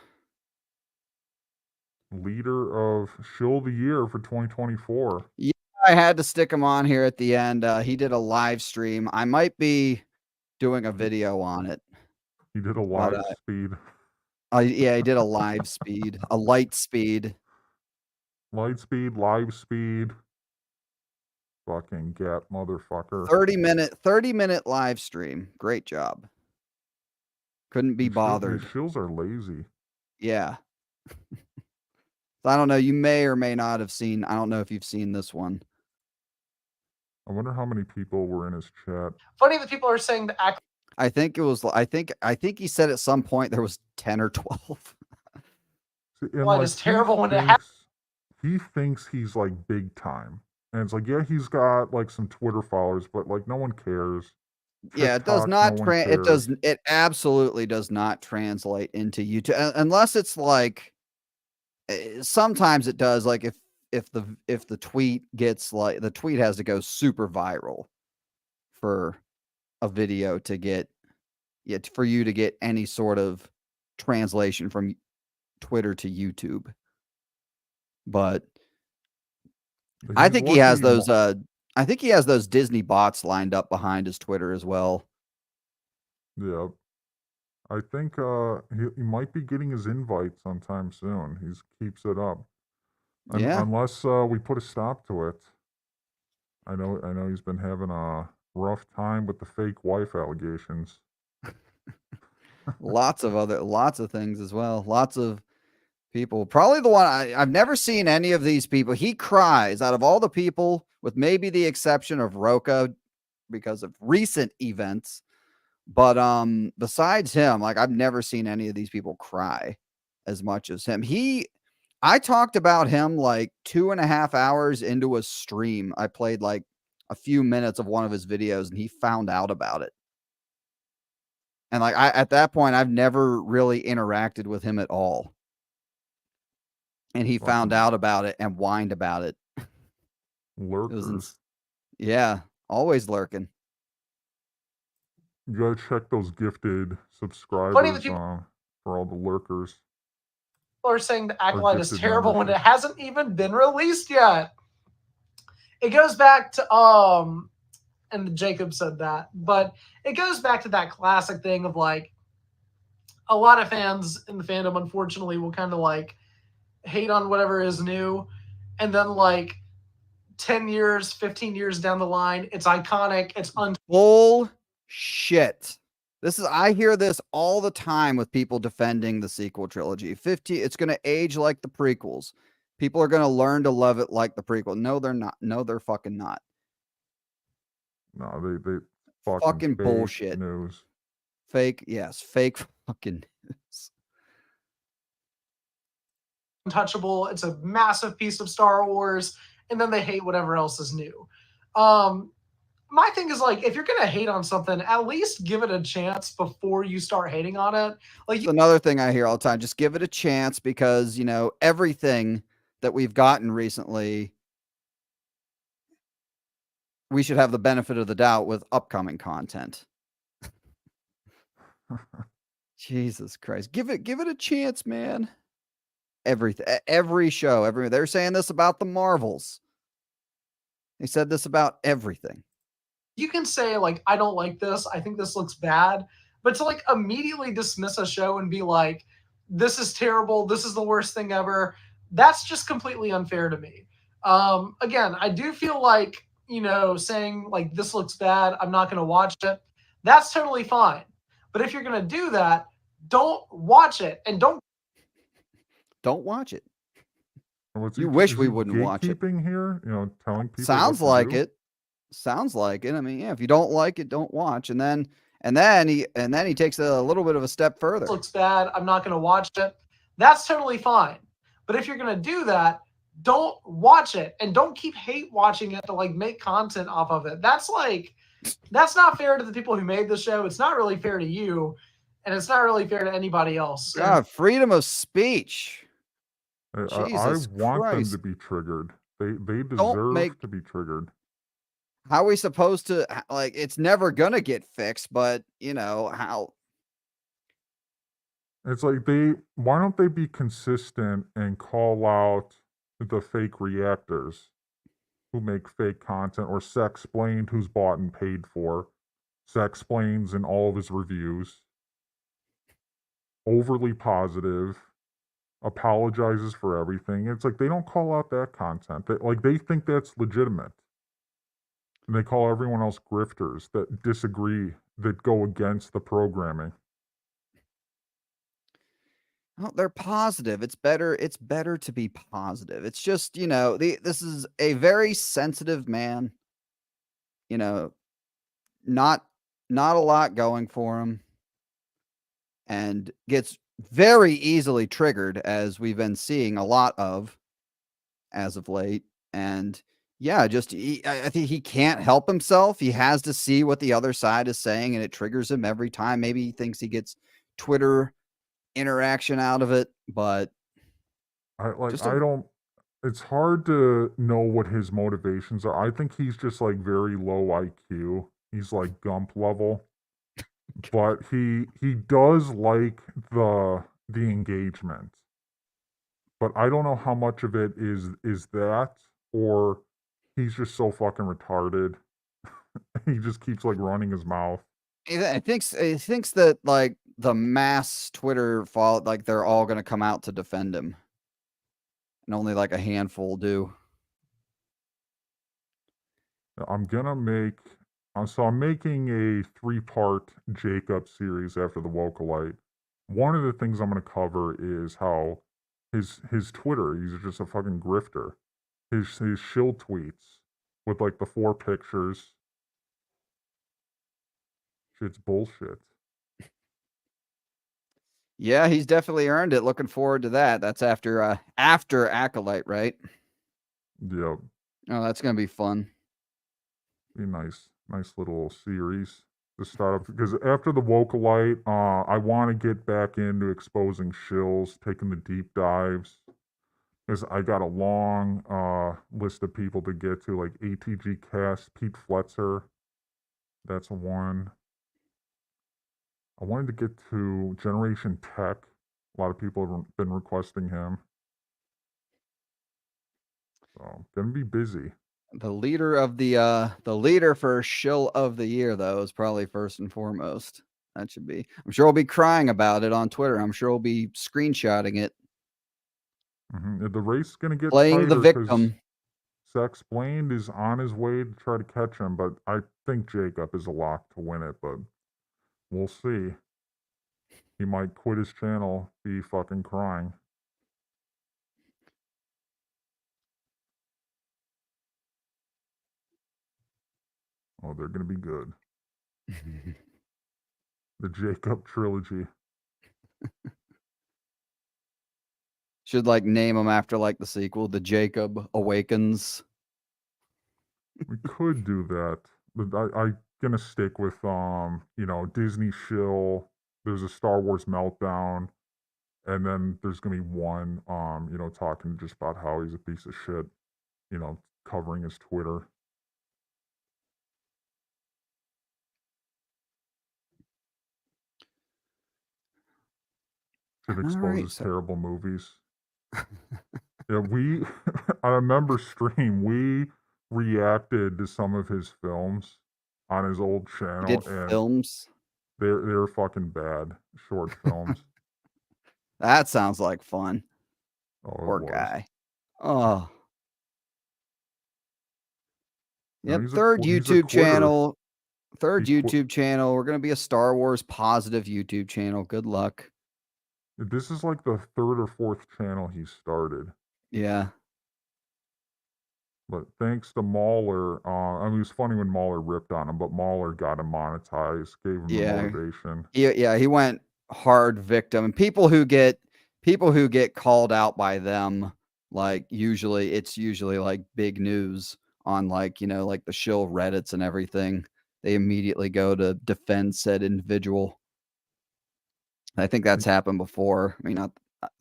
Leader of Shill the Year for 2024. Yeah, I had to stick him on here at the end. He did a live stream. I might be doing a video on it. He did a live speed. Yeah, he did a live speed. A light speed. Light speed, live speed. Fucking get motherfucker. 30-minute live stream. Great job. Couldn't be bothered. These shills are lazy. Yeah. I don't know. You may or may not have seen. I don't know if you've seen this one. I wonder how many people were in his chat. Funny that people are saying the act. I think it was. I think he said at some point there was 10 or 12. What is terrible when it happens? He thinks he's like big time, and it's like, yeah, he's got like some Twitter followers, but like no one cares. Yeah, it does not. It absolutely does not translate into YouTube unless it's like sometimes it does. Like if the tweet gets like the tweet has to go super viral for a video to get for you to get any sort of translation from Twitter to YouTube. But I think he has those I think he has those Disney bots lined up behind his Twitter as well. Yeah. I think he might be getting his invite sometime soon. He keeps it up. Yeah. Unless we put a stop to it. I know he's been having a rough time with the fake wife allegations. lots of things as well. Lots of people. Probably the one I've never seen any of these people. He cries out of all the people, with maybe the exception of Roka because of recent events. But besides him, like I've never seen any of these people cry as much as him. I talked about him like 2.5 hours into a stream. I played like a few minutes of one of his videos and he found out about it. And like at that point, I've never really interacted with him at all. And he found out about it and whined about it. Lurkers. Yeah, always lurking. You gotta check those gifted subscribers for all the lurkers. People are saying the Acolyte is gifted terrible when it membership. hasn't even been released yet. It goes back to and Jacob said that, but it goes back to that classic thing of like a lot of fans in the fandom unfortunately will kind of like hate on whatever is new, and then like 10 years, 15 years down the line, it's iconic, it's Bullshit. I hear this all the time with people defending the sequel trilogy. It's going to age like the prequels. People are going to learn to love it like the prequel. No, they're not. No, they're fucking not. No, they fucking fake bullshit. News. Fake, yes, fake fucking news. untouchable. It's a massive piece of Star Wars, and then they hate whatever else is new. My thing is like, if you're gonna hate on something, at least give it a chance before you start hating on it. Like It's another thing I hear all the time. Just give it a chance because, you know, everything that we've gotten recently, we should have the benefit of the doubt with upcoming content. Jesus Christ. Give it a chance, man. Every show, they're saying this about the Marvels. They said this about everything. you can say like, I don't like this, I think this looks bad, but to like immediately dismiss a show and be like, this is terrible, this is the worst thing ever, that's just completely unfair to me. Again, I do feel like, you know, saying like, this looks bad, I'm not going to watch it, that's totally fine. But if you're going to do that, don't watch it, and don't watch it. You wish we wouldn't watch it. Gatekeeping here, you know, telling people. Sounds what to like do? it. Sounds like it. I mean, yeah, if you don't like it, don't watch. And then he takes a little bit of a step further. looks bad, I'm not going to watch it, that's totally fine. But if you're going to do that, don't watch it, and don't keep hate watching it to like make content off of it. That's not fair to the people who made the show. It's not really fair to you, and it's not really fair to anybody else. God, freedom of speech. I Jesus want Christ. them to be triggered. They deserve to be triggered. How are we supposed to, like, it's never gonna get fixed, but you know how. It's like why don't they be consistent and call out the fake reactors who make fake content, or Sexplained, who's bought and paid for. Sexplains in all of his reviews. Overly positive. Apologizes for everything. It's like they don't call out that content. They think that's legitimate. And they call everyone else grifters that disagree, that go against the programming. Oh, they're positive. It's better to be positive. It's just, you know, this is a very sensitive man. You know, not a lot going for him. And gets very easily triggered, as we've been seeing a lot of as of late. And yeah, I think he can't help himself. He has to see what the other side is saying, and it triggers him every time. Maybe he thinks he gets Twitter interaction out of it, but I don't. It's hard to know what his motivations are. I think he's just like very low IQ. He's like Gump level, but he does like the engagement. But I don't know how much of it is that, or he's just so fucking retarded. He just keeps like running his mouth. He thinks that like the mass Twitter follow, like they're all gonna come out to defend him, and only like a handful do. I'm gonna make. So I'm making a 3-part Jacob series after the Wokalite. One of the things I'm gonna cover is how his Twitter. He's just a fucking grifter. His shill tweets with like the 4 pictures. Shit's bullshit. Yeah, he's definitely earned it. Looking forward to that. That's after Acolyte, right? Yep. Oh, that's gonna be fun. Be nice little series to start up, because after the Wokalite, I want to get back into exposing shills, taking the deep dives. Because I got a long list of people to get to, like ATG Cast, Pete Fletzer. That's one. I wanted to get to Generation Tech. A lot of people have been requesting him. So, gonna be busy. The leader for shill of the year, though, is probably first and foremost. That should be. I'm sure he'll be crying about it on Twitter. I'm sure he'll be screenshotting it. The race is gonna get Playing the tighter 'cause victim. Sex Blaine is on his way to try to catch him, but I think Jacob is a lock to win it, but we'll see. He might quit his channel, be fucking crying. Oh, they're gonna be good. The Jacob trilogy. Should like name him after like the sequel, The Jacob Awakens. We could do that, but I'm gonna stick with Disney shill. There's a Star Wars meltdown, and then there's gonna be one talking just about how he's a piece of shit, covering his Twitter. Should expose his terrible movies. Yeah, I remember stream, we reacted to some of his films on his old channel. He did and films? They're fucking bad. Short films. That sounds like fun. Oh, Poor guy. Oh. No, Yep, third he's a YouTube quitter. channel. Third He YouTube channel. We're gonna be a Star Wars positive YouTube channel. Good luck. This is like the 3rd or 4th channel he started. Yeah. But thanks to Mauler, I mean, it was funny when Mauler ripped on him, but Mauler got him monetized, gave him the Yeah. motivation. He went hard victim. And people who get called out by them, like it's usually like big news on like the shill Reddits and everything. They immediately go to defend said individual. I think that's happened before. I mean, I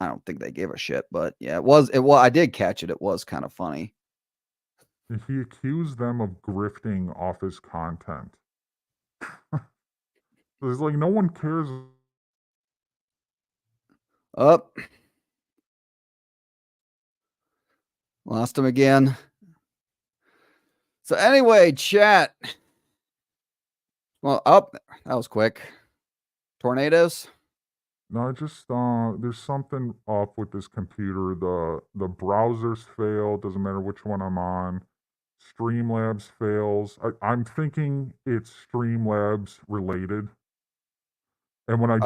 don't think they gave a shit, but yeah, it was. I did catch it. It was kind of funny. He accused them of grifting off his content. It's like no one cares. Up. Lost him again. So anyway, chat. Well, up. That was quick. Tornadoes. No, I just there's something up with this computer. The browsers fail. Doesn't matter which one I'm on. Streamlabs fails. I'm thinking it's Streamlabs related. And when I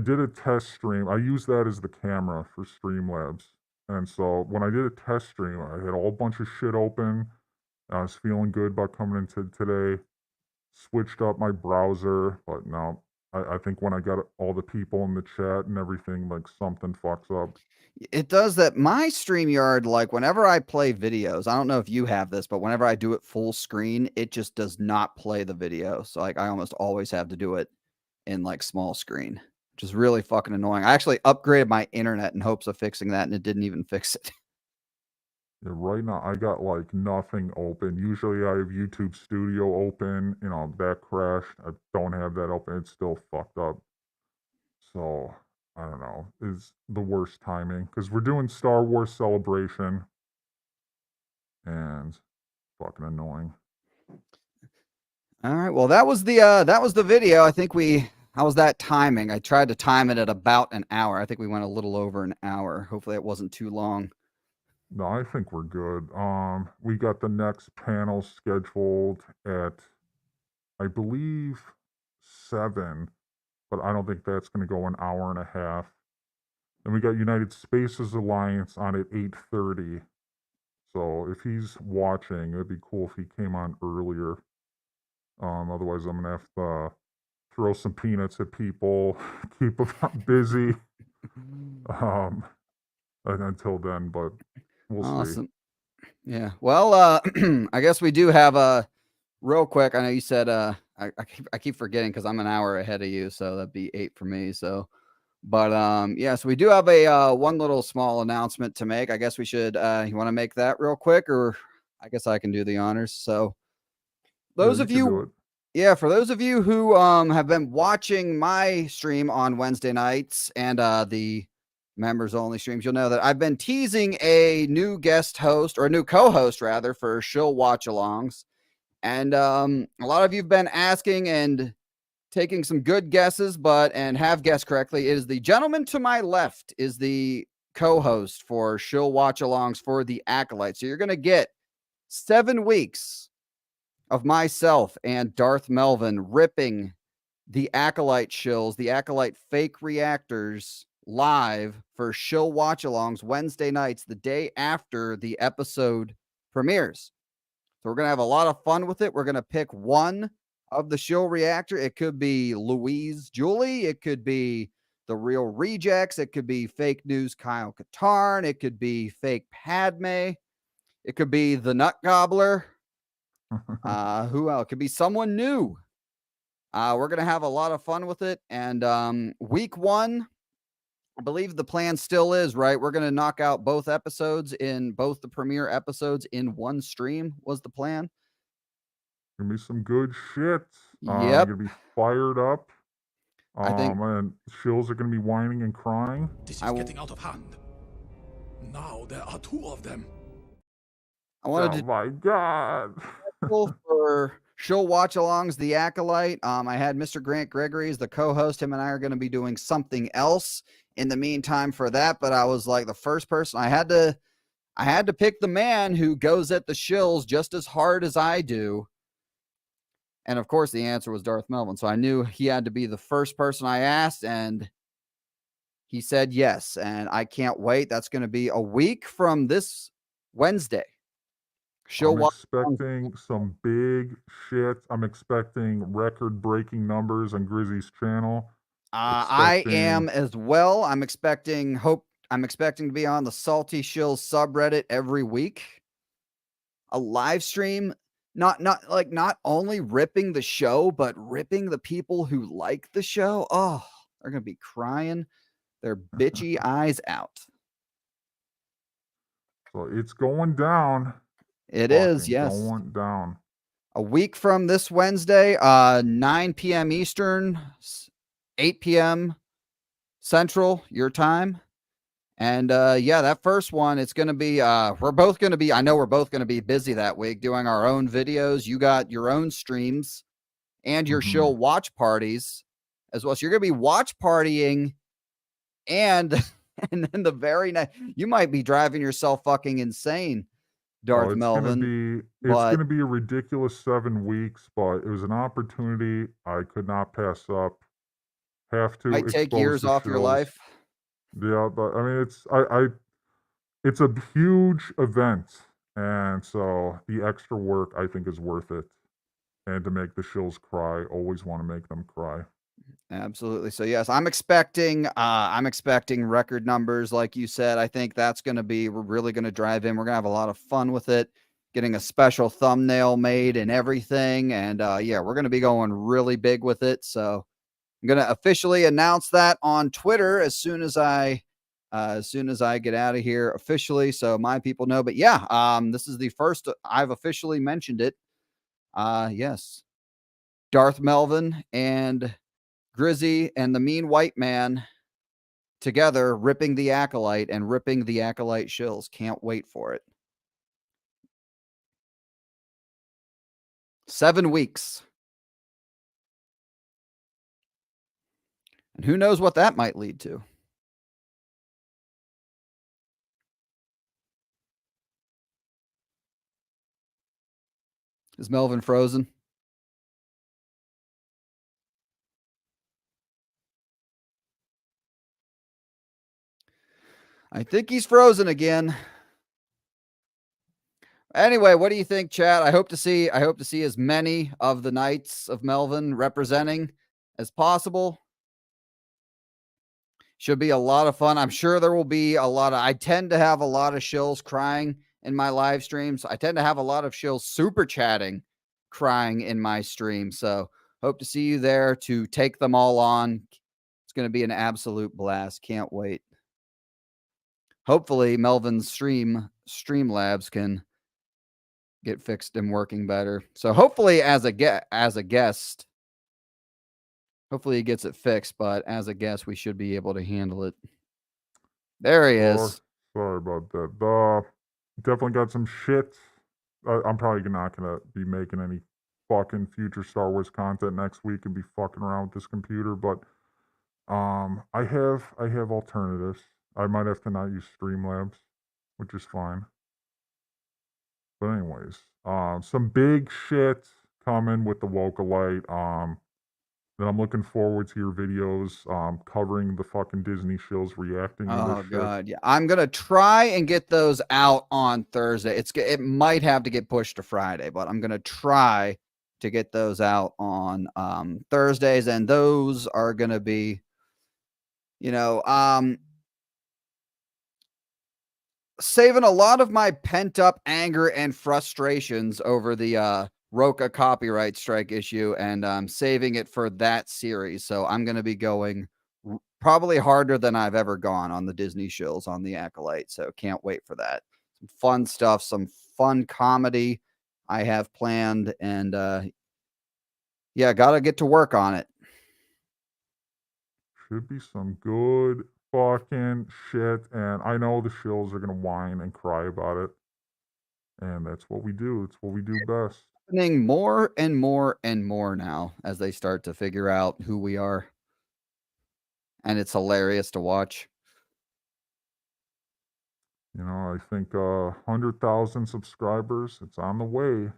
did a test stream, I used that as the camera for Streamlabs. And so when I did a test stream, I had a whole bunch of shit open. I was feeling good about coming into today. Switched up my browser, but no. I think when I got all the people in the chat and everything, like something fucks up. It does that. My StreamYard, like whenever I play videos, I don't know if you have this, but whenever I do it full screen, it just does not play the video. So like I almost always have to do it in like small screen, which is really fucking annoying. I actually upgraded my internet in hopes of fixing that, and it didn't even fix it. Yeah, right now I got like nothing open. Usually I have YouTube Studio open. You know, that crashed. I don't have that open. It's still fucked up. So I don't know. Is the worst timing because we're doing Star Wars Celebration, and fucking annoying. All right. Well, that was the video. I think how was that timing? I tried to time it at about an hour. I think we went a little over an hour. Hopefully it wasn't too long. No, I think we're good. We got the next panel scheduled at, I believe, 7, but I don't think that's going to go an hour and a half. Then we got United Spaces Alliance on at 8:30. So if he's watching, it'd be cool if he came on earlier. Otherwise, I'm gonna have to throw some peanuts at people, keep them busy. Until then, but we'll see. Awesome. Yeah. Well, I guess we do have a real quick. I know you said I keep forgetting because I'm an hour ahead of you, so that'd be 8 for me. So, but yeah, so we do have a one little small announcement to make. I guess we should. You want to make that real quick, or I guess I can do the honors. So, those Yeah, of you can do you, it. yeah, for those of you who have been watching my stream on Wednesday nights and the members only streams, you'll know that I've been teasing a new guest host, or a new co-host rather, for Shill Watch Alongs. And a lot of you've been asking and taking some good guesses, and have guessed correctly. It is the gentleman to my left is the co-host for Shill Watch Alongs for the Acolyte. So you're going to get 7 weeks of myself and Darth Melvin ripping the Acolyte shills, the Acolyte fake reactors, live for Shill Watch Alongs Wednesday nights, the day after the episode premieres. So we're going to have a lot of fun with it. We're going to pick one of the Shill reactor. It could be Louise Julie. It could be the Real Rejects. It could be Fake News Kyle Katarn. It could be Fake Padme. It could be the Nut Gobbler. Who else? It could be someone new. We're going to have a lot of fun with it. And week 1, I believe the plan still is, right? We're going to knock out both episodes both the premiere episodes in one stream was the plan. Gonna be some good shit. Yep. Gonna be fired up. I think- And shills are gonna be whining and crying. This is getting out of hand. Now there are 2 of them. I wanted to. My God. For Shill Watch Alongs, the Acolyte. I had Mr. Grant Gregory as the co-host. Him and I are going to be doing something else in the meantime for that. But I was like the first person. I had to pick the man who goes at the shills just as hard as I do. And of course, the answer was Darth Melvin. So I knew he had to be the first person I asked, and he said yes. And I can't wait. That's going to be a week from this Wednesday. I'm expecting some big shit. I'm expecting record-breaking numbers on Grizzy's channel. I am as well. I'm expecting to be on the Salty Shills subreddit every week. A live stream, not only ripping the show, but ripping the people who like the show. Oh, they're gonna be crying their bitchy eyes out. So it's going down. It is, yes. Going down. A week from this Wednesday, 9 p.m. Eastern, 8 p.m. Central, your time. And yeah, that first one, it's going to be, I know we're both going to be busy that week doing our own videos. You got your own streams and your Shill watch parties as well. So you're going to be watch partying and then the very night, you might be driving yourself fucking insane, Darth Melvin. It's gonna be a ridiculous 7 weeks, but it was an opportunity I could not pass up. Have to might take expose years the off your shills. life. Yeah, but I mean it's a huge event, and so the extra work I think is worth it. And to make the shills cry, always want to make them cry. Absolutely. So yes, I'm expecting record numbers, like you said. I think we're really going to drive in. We're going to have a lot of fun with it, getting a special thumbnail made and everything. And yeah, we're going to be going really big with it. So I'm gonna officially announce that on Twitter as soon as I get out of here officially, so my people know. But yeah, this is the first I've officially mentioned it. Yes, Darth Melvin and Grizzy and the Mean White Man together, ripping the Acolyte and ripping the Acolyte shills. Can't wait for it. 7 weeks. And who knows what that might lead to. Is Melvin frozen? I think he's frozen again. Anyway, what do you think, chat? I hope to see as many of the Knights of Melvin representing as possible. Should be a lot of fun. I'm sure there will be a lot of, I tend to have a lot of shills crying in my live streams. I tend to have a lot of shills super chatting, crying in my stream. So hope to see you there to take them all on. It's going to be an absolute blast. Can't wait. Hopefully Melvin's Streamlabs can get fixed and working better. So hopefully as a guest, hopefully he gets it fixed, but as a guest, we should be able to handle it. There he is. Sorry about that. Definitely got some shit. I'm probably not going to be making any fucking future Star Wars content next week and be fucking around with this computer, but I have alternatives. I might have to not use Streamlabs, which is fine. But anyways, some big shit coming with the Wokalite. Then I'm looking forward to your videos covering the fucking Disney shills, reacting to Oh this shit. God, yeah. I'm gonna try and get those out on Thursday. It might have to get pushed to Friday, but I'm gonna try to get those out on Thursdays, and those are gonna be, saving a lot of my pent up anger and frustrations over the Roka copyright strike issue, and saving it for that series. So I'm going to be going probably harder than I've ever gone on the Disney shills on the Acolyte. So can't wait for that. Some fun stuff, some fun comedy I have planned, and yeah, got to get to work on it. Should be some good fucking shit, and I know the shills are gonna whine and cry about it, and that's what we do. It's what we do best. Happening more and more and more now as they start to figure out who we are, and it's hilarious to watch. I think 100,000 subscribers. It's on the way.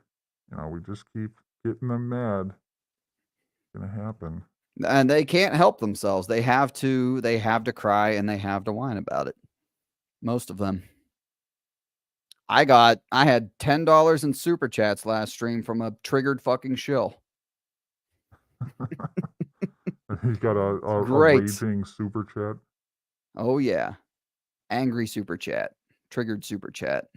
We just keep getting them mad. It's gonna happen. And they can't help themselves. They have to cry and they have to whine about it. Most of them. I had $10 in super chats last stream from a triggered fucking shill. He's got a Great. raging super chat. Oh yeah. Angry super chat. Triggered super chat.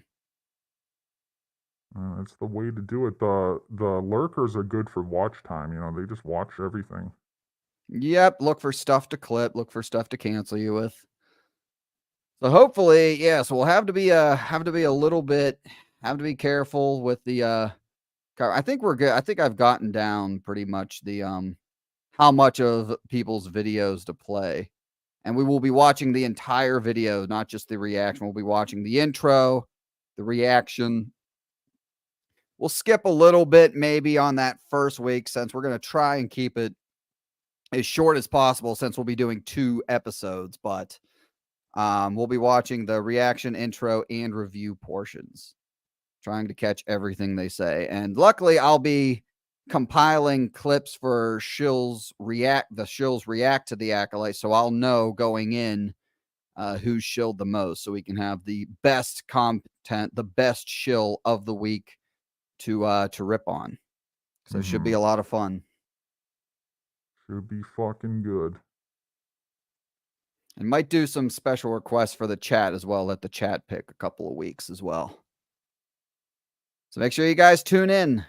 That's the way to do it. The lurkers are good for watch time. They just watch everything. Yep, look for stuff to clip, look for stuff to cancel you with. So hopefully, yes, we'll have to be a little bit, have to be careful with the I think we're good. I think I've gotten down pretty much the how much of people's videos to play. And we will be watching the entire video, not just the reaction. We'll be watching the intro, the reaction. We'll skip a little bit maybe on that first week, since we're going to try and keep it as short as possible, since we'll be doing 2 episodes, but we'll be watching the reaction, intro, and review portions, trying to catch everything they say. And luckily, I'll be compiling clips for the shills react to the Acolyte, so I'll know going in who shilled the most, so we can have the best content, the best shill of the week to rip on. So it should be a lot of fun. Should be fucking good. And might do some special requests for the chat as well. Let the chat pick a couple of weeks as well. So make sure you guys tune in.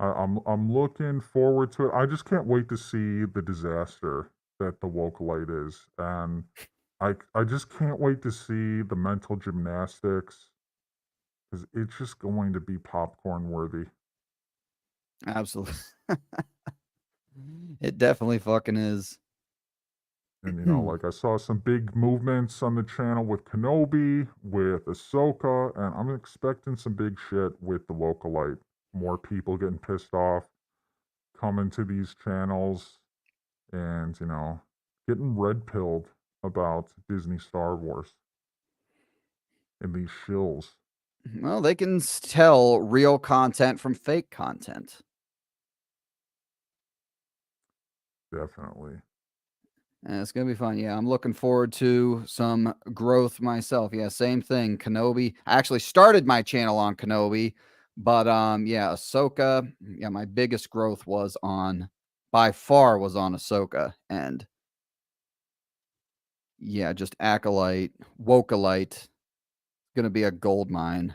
I'm looking forward to it. I just can't wait to see the disaster that the woke light is, and I just can't wait to see the mental gymnastics because it's just going to be popcorn worthy. Absolutely. It definitely fucking is. And like I saw some big movements on the channel with Kenobi, with Ahsoka, and I'm expecting some big shit with the local light. More people getting pissed off, coming to these channels, and getting red pilled about Disney Star Wars and these shills. Well, they can tell real content from fake content. Definitely. And it's gonna be fun. Yeah, I'm looking forward to some growth myself. Yeah, same thing. Kenobi. I actually started my channel on Kenobi, but yeah, Ahsoka. Yeah, my biggest growth was by far was on Ahsoka, and yeah, just Acolyte, Wokalite, gonna be a gold mine.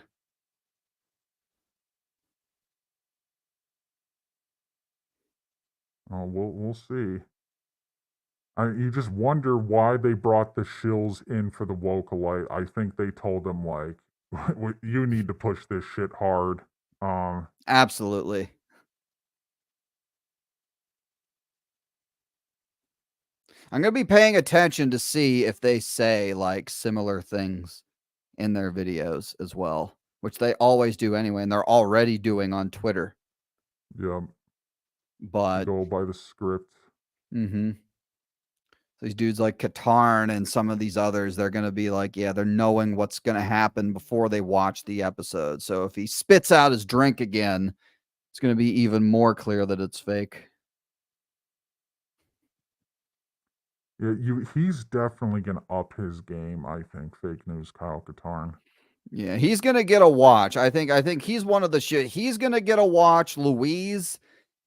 Oh, we'll see. You just wonder why they brought the shills in for the Wokalite. I think they told them like, you need to push this shit hard. Absolutely. I'm gonna be paying attention to see if they say like similar things in their videos as well, which they always do anyway, and they're already doing on Twitter. Yeah. But go by the script. Mm-hmm. So these dudes like Katarn and some of these others, they're gonna be like, yeah, they're knowing what's gonna happen before they watch the episode. So if he spits out his drink again, it's gonna be even more clear that it's fake. Yeah, he's definitely gonna up his game, I think. Fake news, Kyle Katarn. Yeah, he's gonna get a watch. I think he's one of the shit. He's gonna get a watch. Louise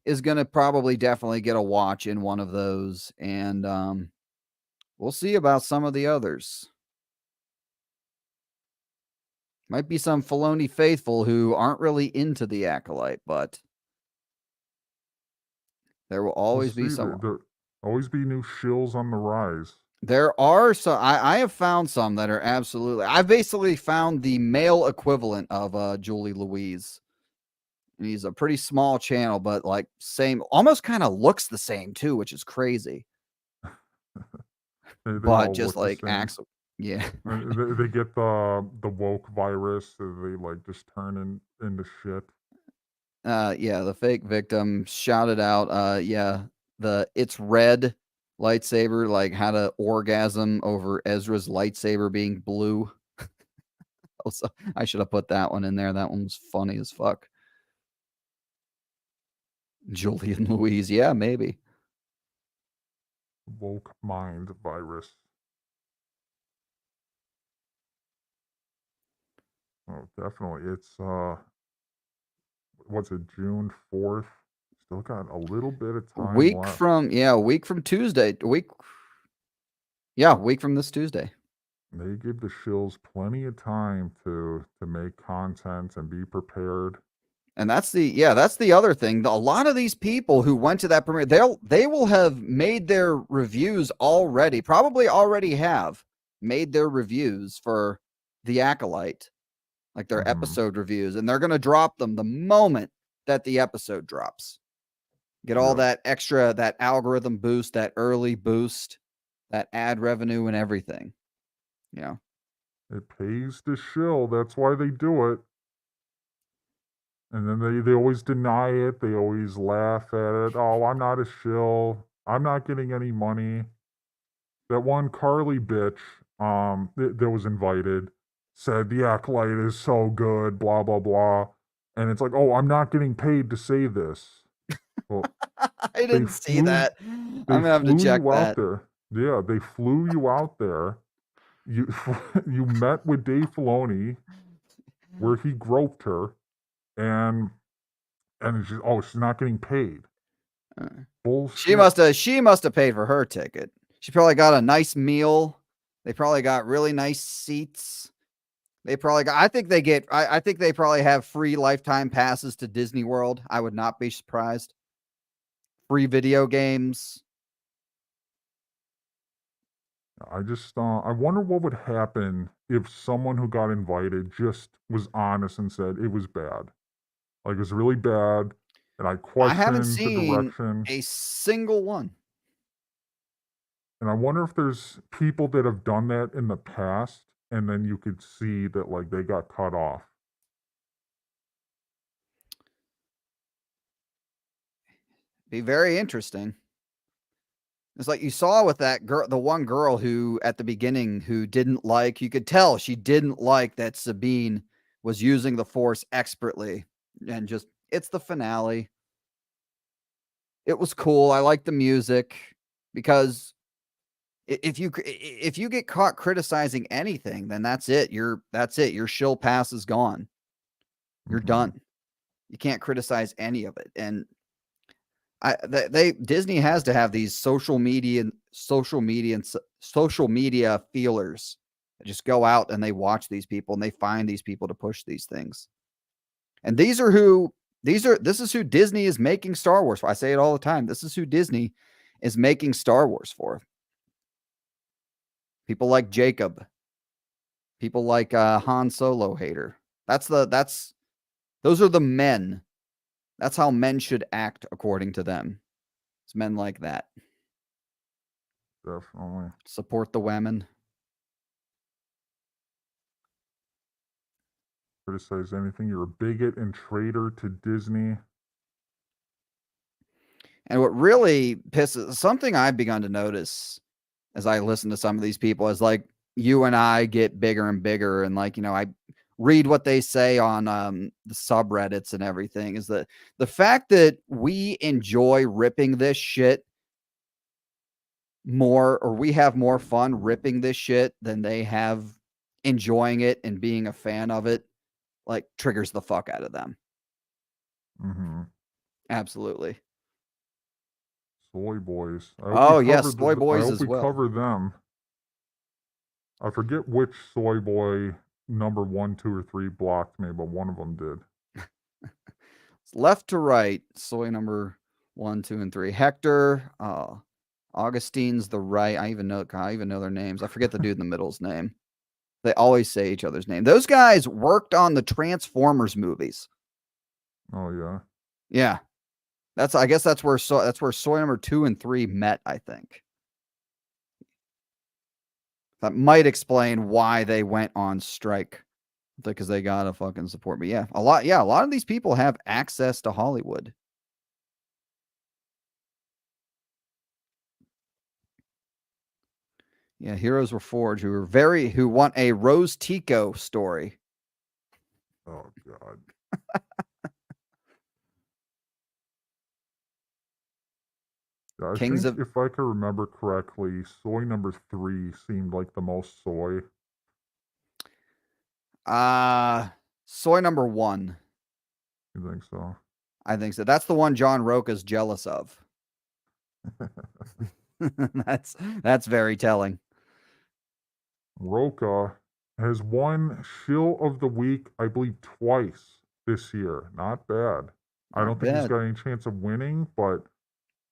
is gonna probably definitely get a watch in one of those, and we'll see about some of the others. Might be some Filoni faithful who aren't really into the Acolyte, but there will always be some. There always be new shills on the rise. There are some. I have found some that are absolutely. I basically found the male equivalent of Julie Louise. And he's a pretty small channel, but like same, almost kind of looks the same too, which is crazy. They but all just look the like same. Axel, yeah. They get the woke virus, so they like just turn into shit. Yeah, the fake victim shouted out, yeah, it's red lightsaber, like how to orgasm over Ezra's lightsaber being blue. Also, I should have put that one in there. That one was funny as fuck. Julian Louise, yeah, maybe. Woke mind virus. Oh, definitely. It's what's it, June 4th? Still got a little bit of time Week left. from Tuesday. Week from this Tuesday. They give the shills plenty of time to make content and be prepared. And that's the other thing. A lot of these people who went to that premiere, they will have made their reviews already, probably already have made their reviews for The Acolyte, like their episode reviews, and they're going to drop them the moment that the episode drops. Get all that extra, that algorithm boost, that early boost, that ad revenue and everything. Yeah. It pays to shill. That's why they do it. And then they always deny it. They always laugh at it. Oh, I'm not a shill. I'm not getting any money. That one Carly bitch that was invited said the Acolyte is so good, blah, blah, blah. And it's like, oh, I'm not getting paid to say this. Well, I didn't see that. I'm going to have to check that. There. Yeah, they flew you out there. You met with Dave Filoni where he groped her. And she's not getting paid. Bullshit. She must have paid for her ticket. She probably got a nice meal. They probably got really nice seats. They probably got, I think they get, I think they probably have free lifetime passes to Disney World. I would not be surprised. Free video games. I just, I wonder what would happen if someone who got invited just was honest and said it was bad. Like, it was really bad, and I I haven't questioned the seen direction. a single one. And I wonder if there's people that have done that in the past, and then you could see that, like, they got cut off. Be very interesting. It's like you saw with that girl, the one girl who at the beginning who didn't like, you could tell she didn't like that Sabine was using the Force expertly, and just, it's the finale. It was cool. I like the music because if you get caught criticizing anything, then that's it. That's it. Your shill pass is gone. You're done. You can't criticize any of it. And Disney has to have these social media feelers that just go out and they watch these people and they find these people to push these things. And this is who Disney is making Star Wars for. I say it all the time. This is who Disney is making Star Wars for. People like Jacob. People like Han Solo hater. Those are the men. That's how men should act according to them. It's men like that. Definitely. Support the women. Criticize anything. You're a bigot and traitor to Disney. And what really pisses, something I've begun to notice as I listen to some of these people is like, you and I get bigger and bigger. And like, I read what they say on the subreddits and everything, is that the fact that we enjoy ripping this shit more, or we have more fun ripping this shit than they have enjoying it and being a fan of it, like, triggers the fuck out of them. Absolutely. Soy Boys. Oh, yes, Soy Boys I hope as we well. cover them. I forget which Soy Boy number 1, 2, or 3 blocked me, but one of them did. Left to right, Soy number 1, 2, and 3. Hector, Augustine's the right. I even know their names. I forget the dude in the middle's name. They always say each other's name. Those guys worked on the Transformers movies. Oh yeah. Yeah. I guess that's where Soy number 2 and 3 met, I think. That might explain why they went on strike. Because they gotta fucking support me. Yeah, a lot of these people have access to Hollywood. Yeah, Heroes Were Forged, who want a Rose Tico story. Oh God. Yeah, I think if I can remember correctly, Soy number 3 seemed like the most soy. Soy number 1. You think so? I think so. That's the one John Roca's jealous of. That's very telling. Roca has won Shill of the Week, I believe, twice this year. Not bad. I don't think he's got any chance of winning, but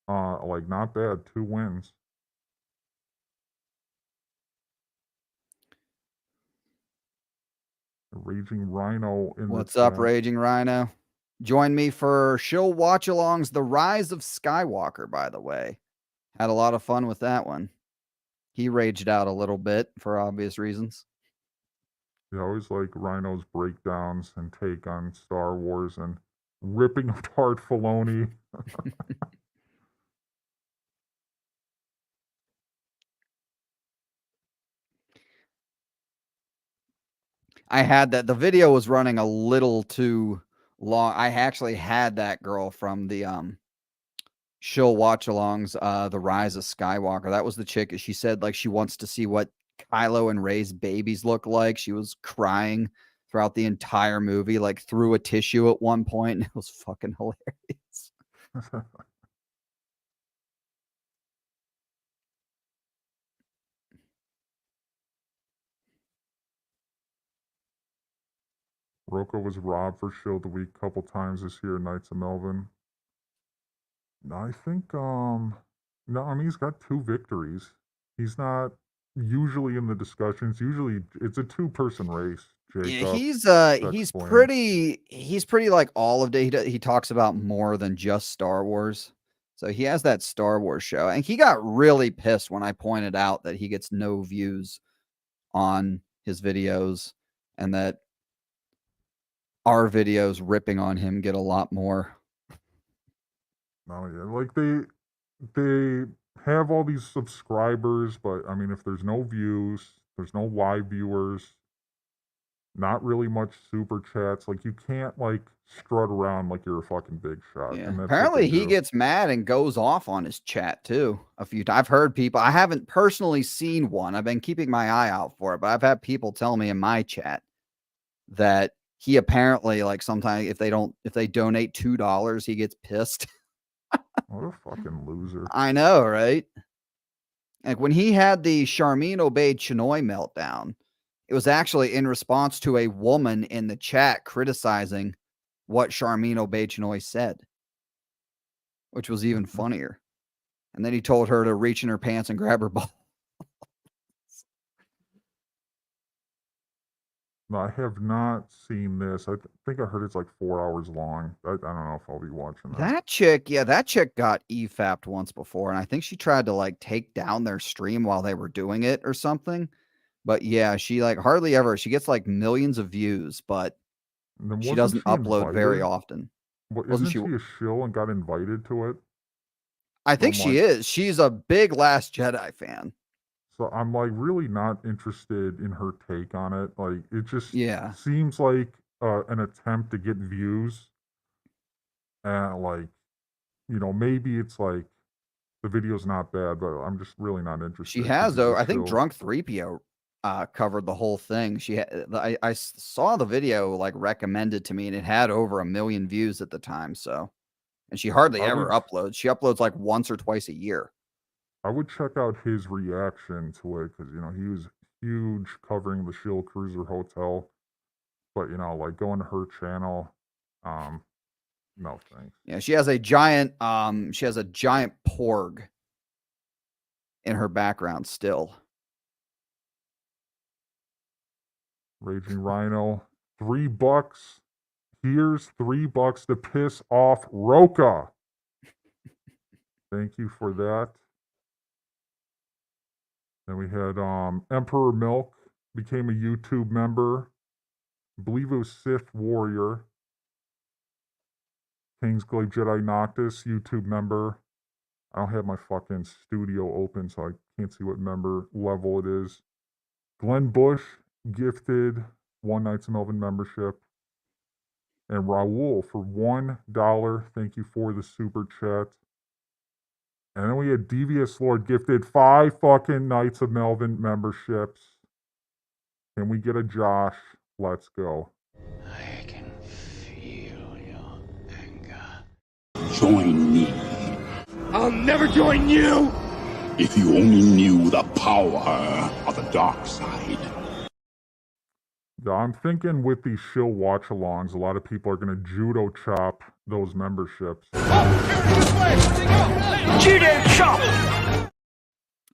not bad. 2 wins. Raging Rhino in What's up, Raging Rhino? Join me for Shill Watch-Alongs The Rise of Skywalker, by the way. Had a lot of fun with that one. He raged out a little bit for obvious reasons. I always like Rhino's breakdowns and take on Star Wars and ripping apart Filoni. I had that. The video was running a little too long. I actually had that girl from the Shill Watch-Alongs, The Rise of Skywalker. That was the chick. She said like she wants to see what Kylo and Rey's babies look like. She was crying throughout the entire movie, like through a tissue at one point, and it was fucking hilarious. Rocco was robbed for Shield the Week a couple times this year, Knights of Melvin. No, I think no, I mean he's got 2 victories. He's not usually in the discussions. Usually it's a 2-person race. Yeah, Jacob, he's Sexplain. pretty like all of it. He talks about more than just Star Wars. So he has that Star Wars show, and he got really pissed when I pointed out that he gets no views on his videos, and that our videos ripping on him get a lot more. No, yeah, like they have all these subscribers, but I mean, if there's no views, there's no live viewers, not really much super chats. Like you can't like strut around like you're a fucking big shot. Yeah. And that's what Apparently they he do. gets mad and goes off on his chat too a few times. I've heard people, I haven't personally seen one. I've been keeping my eye out for it, but I've had people tell me in my chat that he apparently like sometimes if they donate $2, he gets pissed. What a fucking loser. I know, right? Like when he had the Charmin obeyed Chinoy meltdown, it was actually in response to a woman in the chat criticizing what Charmin obeyed Chinoy said, which was even funnier. And then he told her to reach in her pants and grab her ball. No, I have not seen this. I think I heard it's like 4 hours long. I don't know if I'll be watching that. That chick got EFAP'd once before, and I think she tried to like take down their stream while they were doing it or something. But yeah, she like hardly ever, she gets like millions of views, but And then she wasn't doesn't she upload very invited? often. What, Wasn't isn't she a shill and got invited to it? I think I'm she like- is. She's a big Last Jedi fan. So I'm like really not interested in her take on it. Like it just Yeah. seems like an attempt to get views. And like, you know, maybe it's like the video's not bad, but I'm just really not interested. She 'cause has it's though. a I think shill. Drunk 3PO covered the whole thing. I saw the video like recommended to me, and it had over 1 million views at the time. So, and she hardly I ever would- uploads. She uploads like once or twice a year. I would check out his reaction to it because, you know, he was huge covering the Shill Cruiser Hotel. But, you know, like going to her channel, no thanks. Yeah, she has a giant porg in her background still. Raging Rhino, $3. Here's $3 to piss off Roca. Thank you for that. Then we had Emperor Milk became a YouTube member. I believe it was Sith Warrior. Kingsglaive Jedi Noctis, YouTube member. I don't have my fucking studio open, so I can't see what member level it is. Glenn Bush gifted 1 Knights of Melvin membership. And Raul for $1. Thank you for the super chat. And then we had Devious Lord gifted 5 fucking Knights of Melvin memberships. Can we get a Josh? Let's go. Join me. I'll never join you! If you only knew the power of the dark side. Yeah, I'm thinking with these shill watch-alongs, a lot of people are going to judo chop those memberships. Judo chop!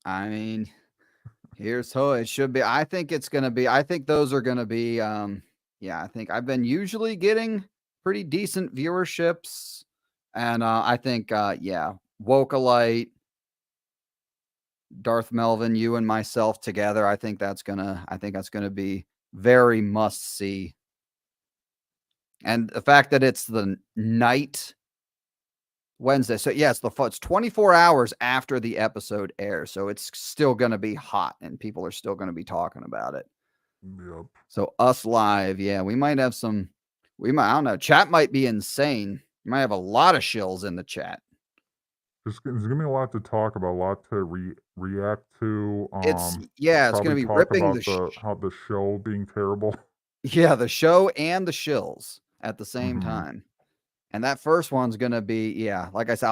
I mean, here's how it should be. I think it's going to be, I think those are going to be, yeah, I think I've been usually getting pretty decent viewerships. And I think, yeah, Wokalite, Darth Melvin, you and myself together, I think that's going to be very must see. And the fact that it's the night Wednesday. So yes, it's 24 hours after the episode airs. So it's still going to be hot and people are still going to be talking about it. Yep. So us live. Yeah, we might have some, I don't know. Chat might be insane. You might have a lot of shills in the chat. There's going to be a lot to talk about, a lot to react to. It's going to be talk ripping about how the show being terrible. Yeah, the show and the shills at the same time. And that first one's going to be, yeah, like I said,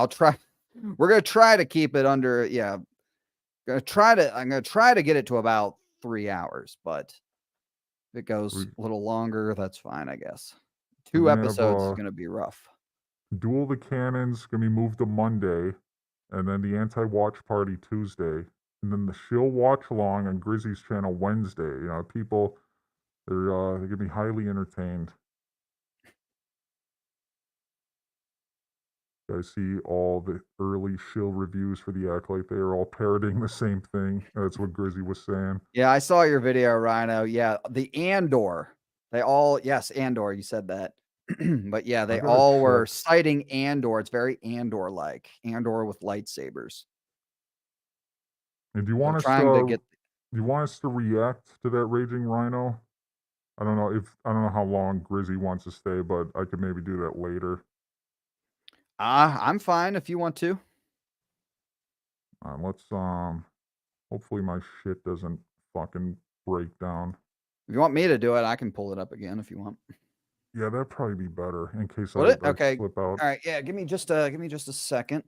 we're going to try to keep it under, yeah. I'm going to try to get it to about 3 hours, but If it goes a little longer, that's fine, I guess. We're 2 gonna have, episodes is going to be rough. Duel of the Cannons going to be moved to Monday, and then the Anti-Watch Party Tuesday, and then the Shill Watch Along on Grizzy's channel Wednesday. You know, people, they're going to be highly entertained. I see all the early Shill reviews for the Acolyte. They are all parroting the same thing. That's what Grizzy was saying. Yeah, I saw your video, Rhino. Yeah, the Andor. They all, yes, Andor, you said that. But yeah, they gotta all were check. citing Andor. It's very Andor-like. Andor with lightsabers. And do you They're want us trying to get. do you want us to react to that Raging Rhino? I don't know how long Grizzy wants to stay, but I could maybe do that later. I'm fine if you want to. Let's hopefully my shit doesn't fucking break down. If you want me to do it, I can pull it up again if you want. Yeah, that'd probably be better in case Would I it? Okay. slip All out. right. Yeah. Give me just a second.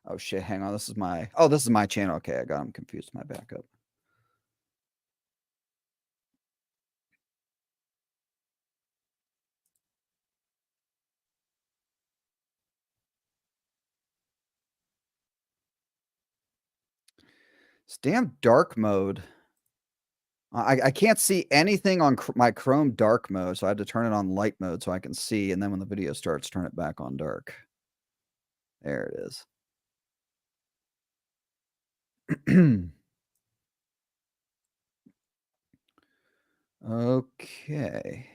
Oh shit. Hang on. This is my channel. Okay. I got him confused. My backup. It's damn dark mode. I can't see anything on my Chrome dark mode, so I had to turn it on light mode so I can see, and then when the video starts, turn it back on dark. There it is. Okay.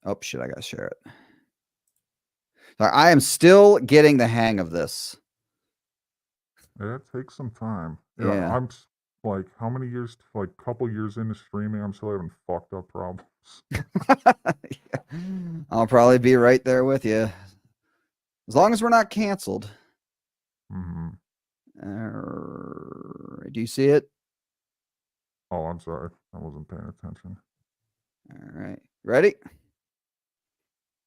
Oh shit, I gotta share it. Sorry, I am still getting the hang of this. Yeah, it takes some time. Yeah. I'm like, how many years? Like, couple years into streaming, I'm still having fucked up problems. I'll probably be right there with you. As long as we're not canceled. Mm-hmm. Do you see it? Oh, I'm sorry. I wasn't paying attention. All right. Ready?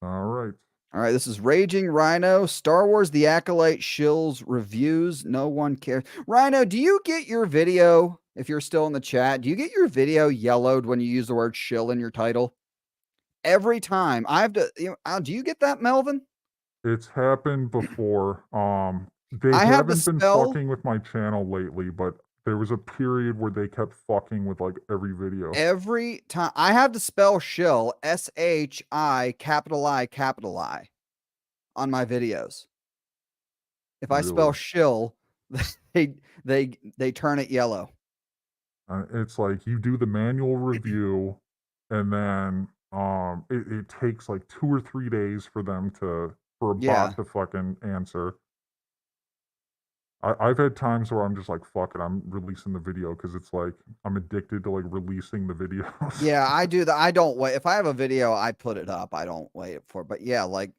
All right. All right. This is Raging Rhino, Star Wars The Acolyte Shills Reviews. No one cares. Rhino, do you get your video, if you're still in the chat, do you get your video yellowed when you use the word shill in your title? Every time. I have to, do you get that, Melvin? It's happened before. They I have to haven't been spell- fucking with my channel lately, but there was a period where they kept fucking with like every video. Every time. I have to spell shill, S-H-I, capital I, on my videos. If I spell Really? shill, they turn it yellow. It's like you do the manual review, and then it takes like 2 or 3 days for a Yeah. bot to fucking answer. I've had times where I'm just like, fuck it, I'm releasing the video because it's like I'm addicted to like releasing the videos. Yeah, I do that. I don't wait. If I have a video, I put it up. I don't wait for it. But yeah, like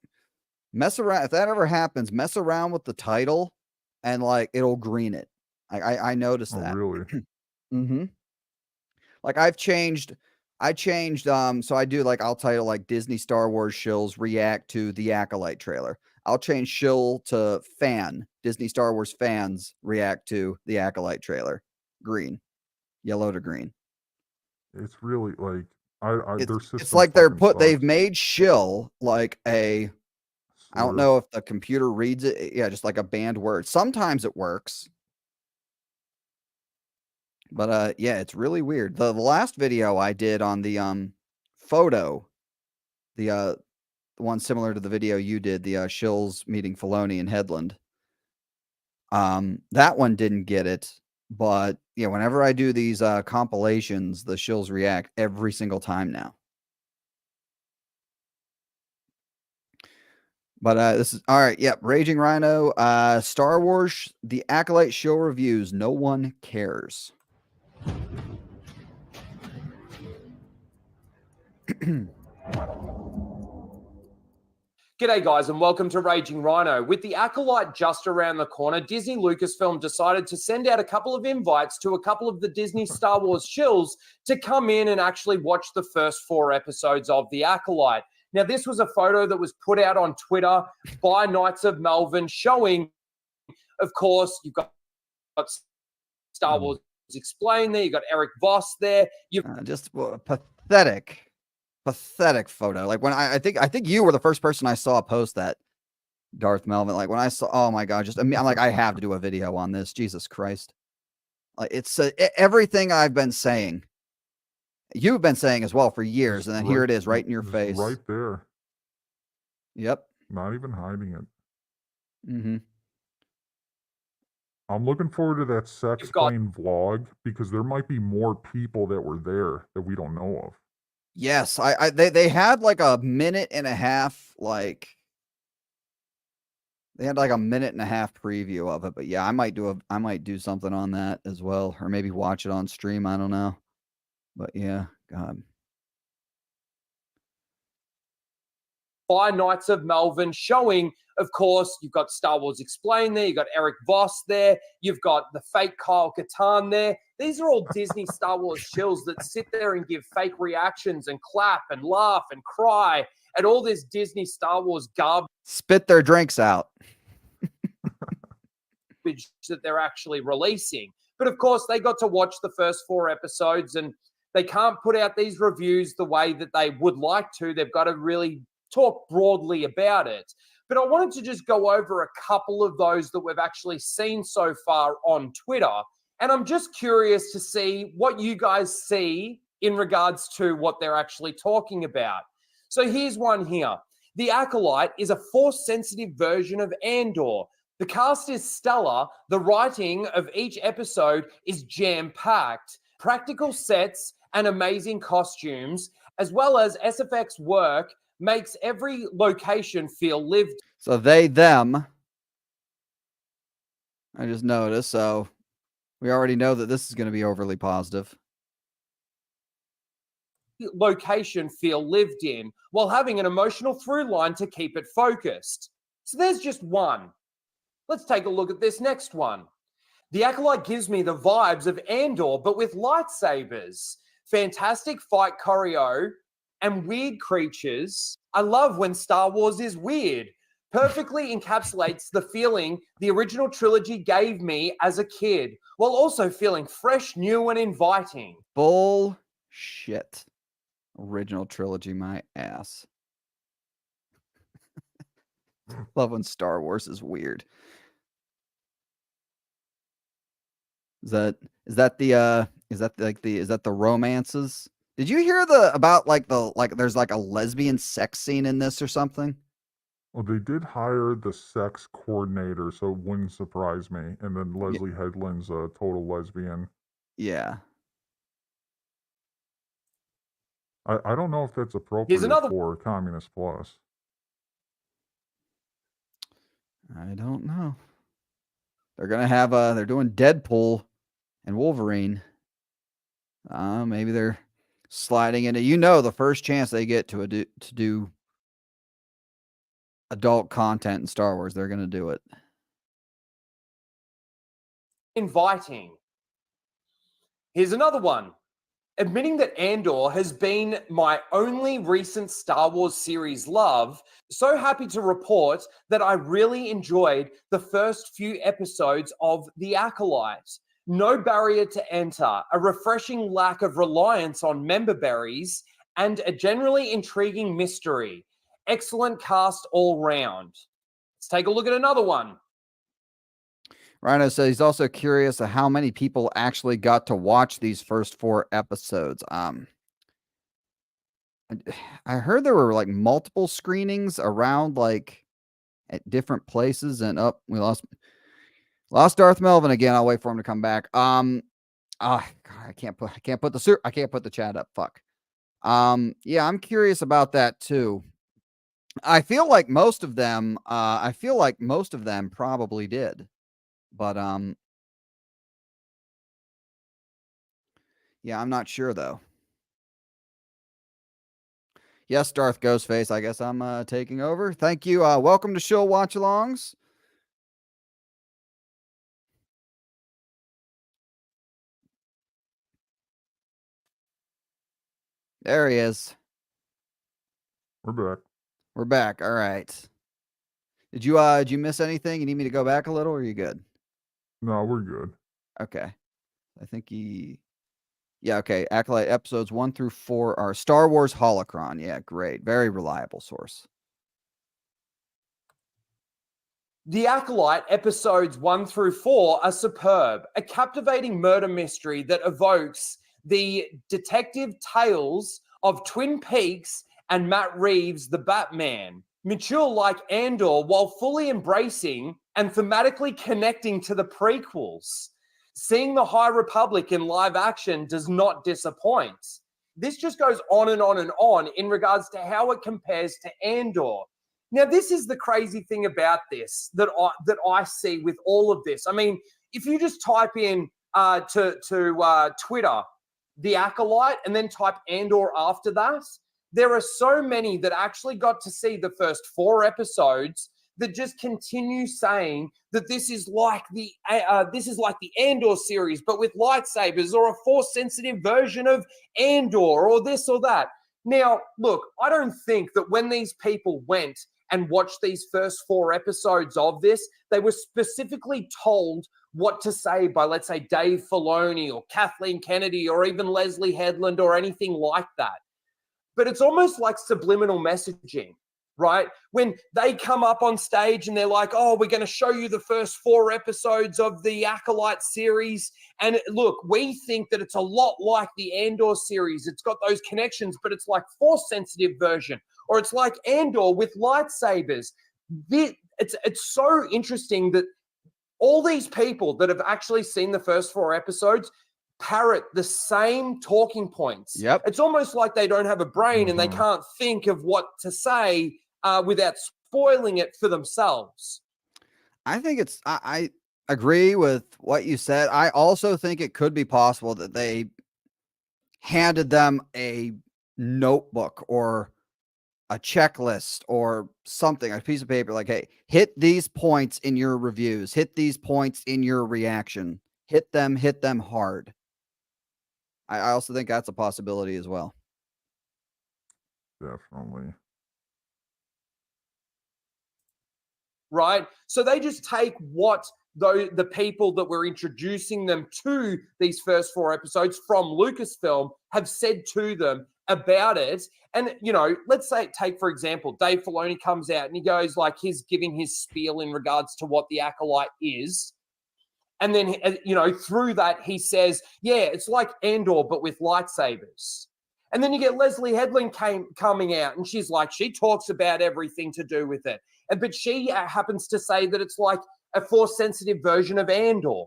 mess around. If that ever happens, mess around with the title and like it'll green it. I noticed Oh, that. really? Mm-hmm. Like I changed, so I do like, I'll title like Disney Star Wars shills react to the Acolyte trailer. I'll change shill to fan. Disney Star Wars fans react to the Acolyte trailer. Green. Yellow to green. It's really like their system. It's like they've made shill like I don't know if the computer reads it. Yeah, just like a banned word. Sometimes it works. But yeah, it's really weird. The last video I did on the photo, the one similar to the video you did, the shills meeting Filoni in Headland. That one didn't get it, but yeah, whenever I do these compilations, the shills react every single time now. But this is all right. Yep, Raging Rhino, Star Wars, the Acolyte shill reviews. No one cares. G'day guys and welcome to Raging Rhino. With the Acolyte just around the corner, Disney Lucasfilm decided to send out a couple of invites to a couple of the Disney Star Wars shills to come in and actually watch the first 4 episodes of the Acolyte. Now this was a photo that was put out on Twitter by Knights of Melvin showing, of course, you've got got Star Wars Explained there. You got Eric Voss there. You've just pathetic photo. Like when I think you were the first person I saw post that, Darth Melvin. Like when I saw, oh my God, I'm like, I have to do a video on this. Jesus Christ. Like it's everything I've been saying. You've been saying as well for years, and then here it is right in your face. Right there. Yep. Not even hiding it. Mm-hmm. I'm looking forward to that sex plane vlog because there might be more people that were there that we don't know of. Yes, they had like a minute and a half, like they had like a minute and a half preview of it. But yeah, I might do something on that as well, or maybe watch it on stream. I don't know. But yeah, God. by Knights of Melvin, showing, of course, you've got Star Wars Explained there, you've got Eric Voss there, you've got the fake Kyle Katarn there. These are all Disney Star Wars shills that sit there and give fake reactions and clap and laugh and cry at all this Disney Star Wars garbage. Spit their drinks out. That they're actually releasing. But of course, they got to watch the first 4 episodes and they can't put out these reviews the way that they would like to. They've got to really talk broadly about it. But I wanted to just go over a couple of those that we've actually seen so far on Twitter. And I'm just curious to see what you guys see in regards to what they're actually talking about. So here's one here. The Acolyte is a Force-sensitive version of Andor. The cast is stellar. The writing of each episode is jam-packed. Practical sets and amazing costumes, as well as SFX work, makes every location feel lived. So they, them. I just noticed. So we already know that this is going to be overly positive. Location feel lived in while having an emotional through line to keep it focused. So there's just one. Let's take a look at this next one. The Acolyte gives me the vibes of Andor, but with lightsabers. Fantastic fight choreo and weird creatures. I love when Star Wars is weird. Perfectly encapsulates the feeling the original trilogy gave me as a kid, while also feeling fresh, new, and inviting. Bullshit. Original trilogy, my ass. Love when Star Wars is weird. Is that the romances? Did you hear about there's like a lesbian sex scene in this or something? Well, they did hire the sex coordinator, so it wouldn't surprise me. And then Leslie Headland's a total lesbian. Yeah. I don't know if that's appropriate for Communist Plus. I don't know. They're gonna have they're doing Deadpool and Wolverine. Maybe they're sliding into, the first chance they get to do adult content in Star Wars, they're gonna do it. Inviting. Here's another one. Admitting that Andor has been my only recent Star Wars series love, so happy to report that I really enjoyed the first few episodes of The Acolyte. No barrier to enter, a refreshing lack of reliance on member berries, and a generally intriguing mystery. Excellent cast all round. Let's take a look at another one. Rhino says he's also curious of how many people actually got to watch these first 4 episodes. I heard there were like multiple screenings around like at different places, and we lost Darth Melvin again. I'll wait for him to come back. God, I can't put the chat up. Fuck. Yeah, I'm curious about that too. I feel like most of them probably did. But yeah, I'm not sure though. Yes, Darth Ghostface. I guess I'm taking over. Thank you. Welcome to Shill Watch-Alongs. There he is. We're back. We're back. All right. Did you miss anything? You need me to go back a little, or are you good? No, we're good. Okay. I think yeah, okay. Acolyte episodes 1 through 4 are Star Wars Holocron. Yeah, great. Very reliable source. The Acolyte episodes 1 through 4 are superb, a captivating murder mystery that evokes the detective tales of Twin Peaks and Matt Reeves' The Batman. Mature like Andor while fully embracing and thematically connecting to the prequels. Seeing the High Republic in live action does not disappoint. This just goes on and on and on in regards to how it compares to Andor. Now, this is the crazy thing about this that I see with all of this. I mean, if you just type in to Twitter, The Acolyte, and then type Andor after that, there are so many that actually got to see the first 4 episodes that just continue saying that this is like the Andor series, but with lightsabers, or a Force-sensitive version of Andor, or this or that. Now, look, I don't think that when these people went and watched these first 4 episodes of this, they were specifically told what to say by, let's say, Dave Filoni or Kathleen Kennedy or even Leslie Headland or anything like that. But it's almost like subliminal messaging, right? When they come up on stage and they're like, oh, we're going to show you the first 4 episodes of the Acolyte series. And look, we think that it's a lot like the Andor series. It's got those connections, but it's like Force-sensitive version. Or it's like Andor with lightsabers. It's so interesting that all these people that have actually seen the first 4 episodes parrot the same talking points. Yep. It's almost like they don't have a brain and they can't think of what to say without spoiling it for themselves. I think I agree with what you said. I also think it could be possible that they handed them a notebook or a checklist or something, a piece of paper, like, hey, hit these points in your reviews, hit these points in your reaction, hit them hard. I also think that's a possibility as well. Definitely. Right? So they just take what the people that were introducing them to these first 4 episodes from Lucasfilm have said to them about it. And, you know, let's say, take, for example, Dave Filoni comes out and he goes, like, he's giving his spiel in regards to what the Acolyte is. And then, you know, through that, he says, yeah, it's like Andor, but with lightsabers. And then you get Leslie Headland coming out, and she's like, she talks about everything to do with it. But she happens to say that it's like a Force-sensitive version of Andor.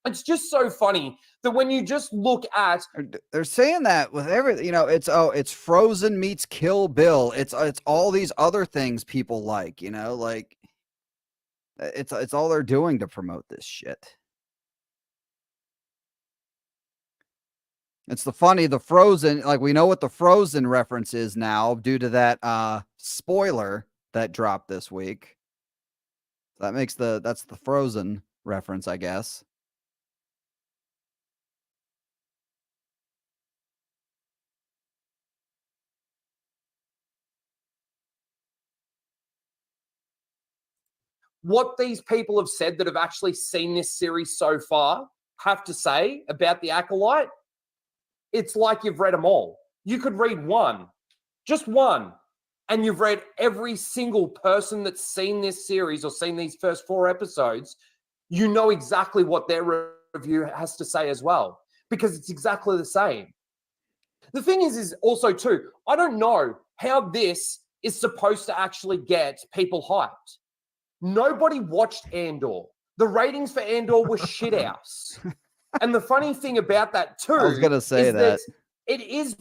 It's just so funny that when you just look at... They're saying that with everything, you know, it's Frozen meets Kill Bill. It's all these other things people like, you know, like... It's all they're doing to promote this shit. It's the Frozen, like, we know what the Frozen reference is now due to that spoiler that dropped this week. That makes that's the Frozen reference, I guess. What these people have said that have actually seen this series so far have to say about the Acolyte, it's like you've read them all. You could read one, just one, and you've read every single person that's seen this series or seen these first 4 episodes. You know exactly what their review has to say as well, because it's exactly the same. The thing is also too, I don't know how this is supposed to actually get people hyped. Nobody watched Andor. The ratings for Andor were shit house. And the funny thing about that too, I was gonna say is that it is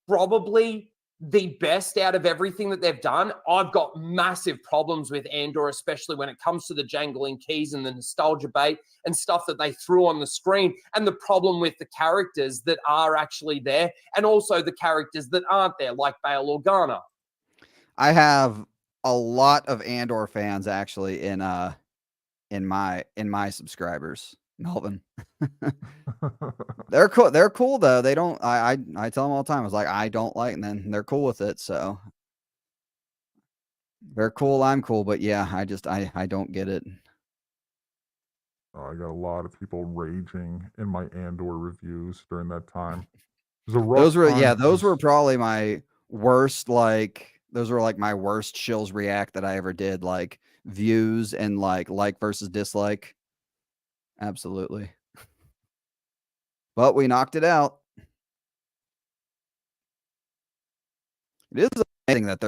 probably the best out of everything that they've done. I've got massive problems with Andor, especially when it comes to the jangling keys and the nostalgia bait and stuff that they threw on the screen, and the problem with the characters that are actually there, and also the characters that aren't there, like Bail Organa. I have a lot of Andor fans actually in my subscribers, Melvin. They're cool. They're cool though. They don't. I tell them all the time. I was like, I don't like, and then they're cool with it. So they're cool. I'm cool. But yeah, I don't get it. I got a lot of people raging in my Andor reviews during that time. It was a rough Those were time those were 'cause- probably my worst. Those were like my worst Chills React that I ever did. Like views and like versus dislike. Absolutely. But we knocked it out. It is amazing that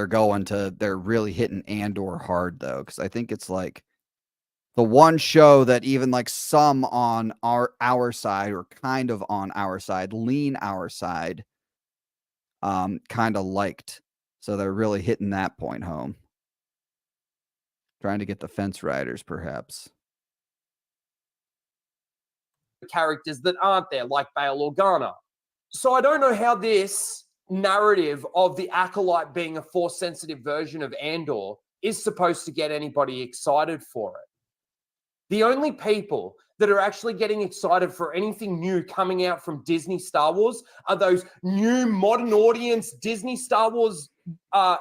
they're really hitting Andor hard though, because I think it's like the one show that even like some on our side or kind of on our side, lean our side, kind of liked. So they're really hitting that point home. Trying to get the fence riders, perhaps. Characters that aren't there, like Bail Organa. So I don't know how this narrative of the Acolyte being a Force-sensitive version of Andor is supposed to get anybody excited for it. The only people that are actually getting excited for anything new coming out from Disney Star Wars are those new modern audience Disney Star Wars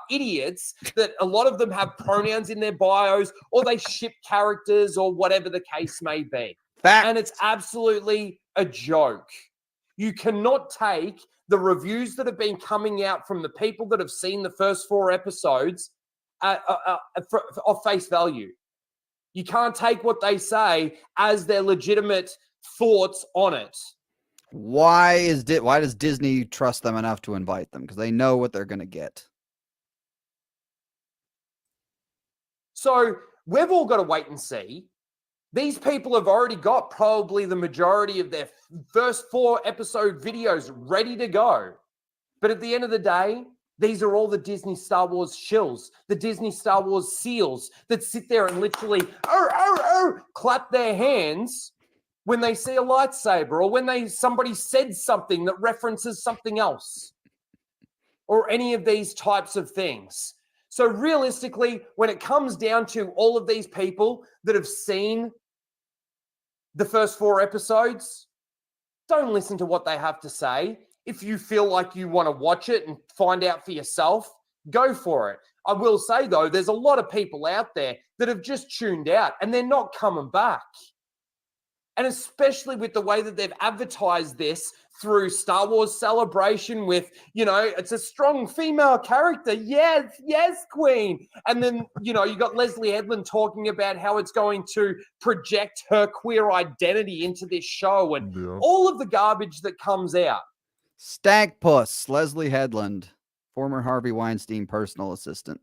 idiots that a lot of them have pronouns in their bios or they ship characters or whatever the case may be. And it's absolutely a joke. You cannot take the reviews that have been coming out from the people that have seen the first 4 episodes of face value. You can't take what they say as their legitimate thoughts on it. Why does Disney trust them enough to invite them? Because they know what they're going to get. So we've all got to wait and see. These people have already got probably the majority of their first 4 episode videos ready to go. But at the end of the day, these are all the Disney Star Wars shills, the Disney Star Wars seals that sit there and literally clap their hands when they see a lightsaber or when somebody said something that references something else or any of these types of things. So realistically, when it comes down to all of these people that have seen the first 4 episodes, don't listen to what they have to say. If you feel like you want to watch it and find out for yourself, go for it. I will say, though, there's a lot of people out there that have just tuned out and they're not coming back. And especially with the way that they've advertised this through Star Wars Celebration with, it's a strong female character. Yes, yes, queen. And then, you got Leslie Edlin talking about how it's going to project her queer identity into this show and all of the garbage that comes out. Stagpuss, Leslie Headland, former Harvey Weinstein personal assistant.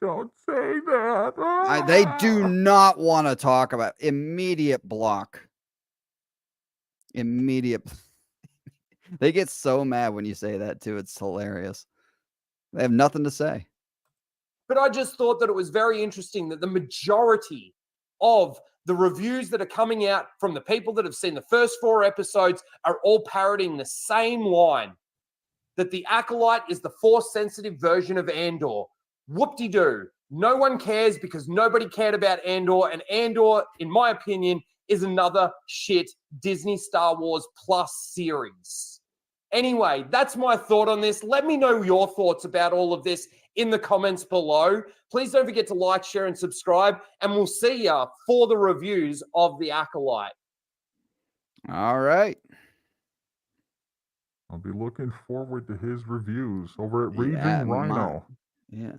Don't say that. They do not want to talk about immediate block. Immediate. They get so mad when you say that too. It's hilarious. They have nothing to say. But I just thought that it was very interesting that the majority of the reviews that are coming out from the people that have seen the first 4 episodes are all parroting the same line, that the Acolyte is the Force-sensitive version of Andor. Whoop-de-doo. No one cares because nobody cared about Andor, and Andor, in my opinion, is another shit Disney Star Wars Plus series. Anyway, that's my thought on this. Let me know your thoughts about all of this in the comments below. Please don't forget to like, share, and subscribe, and we'll see ya for the reviews of The Acolyte. All right. I'll be looking forward to his reviews over at Raging Rhino. Yeah.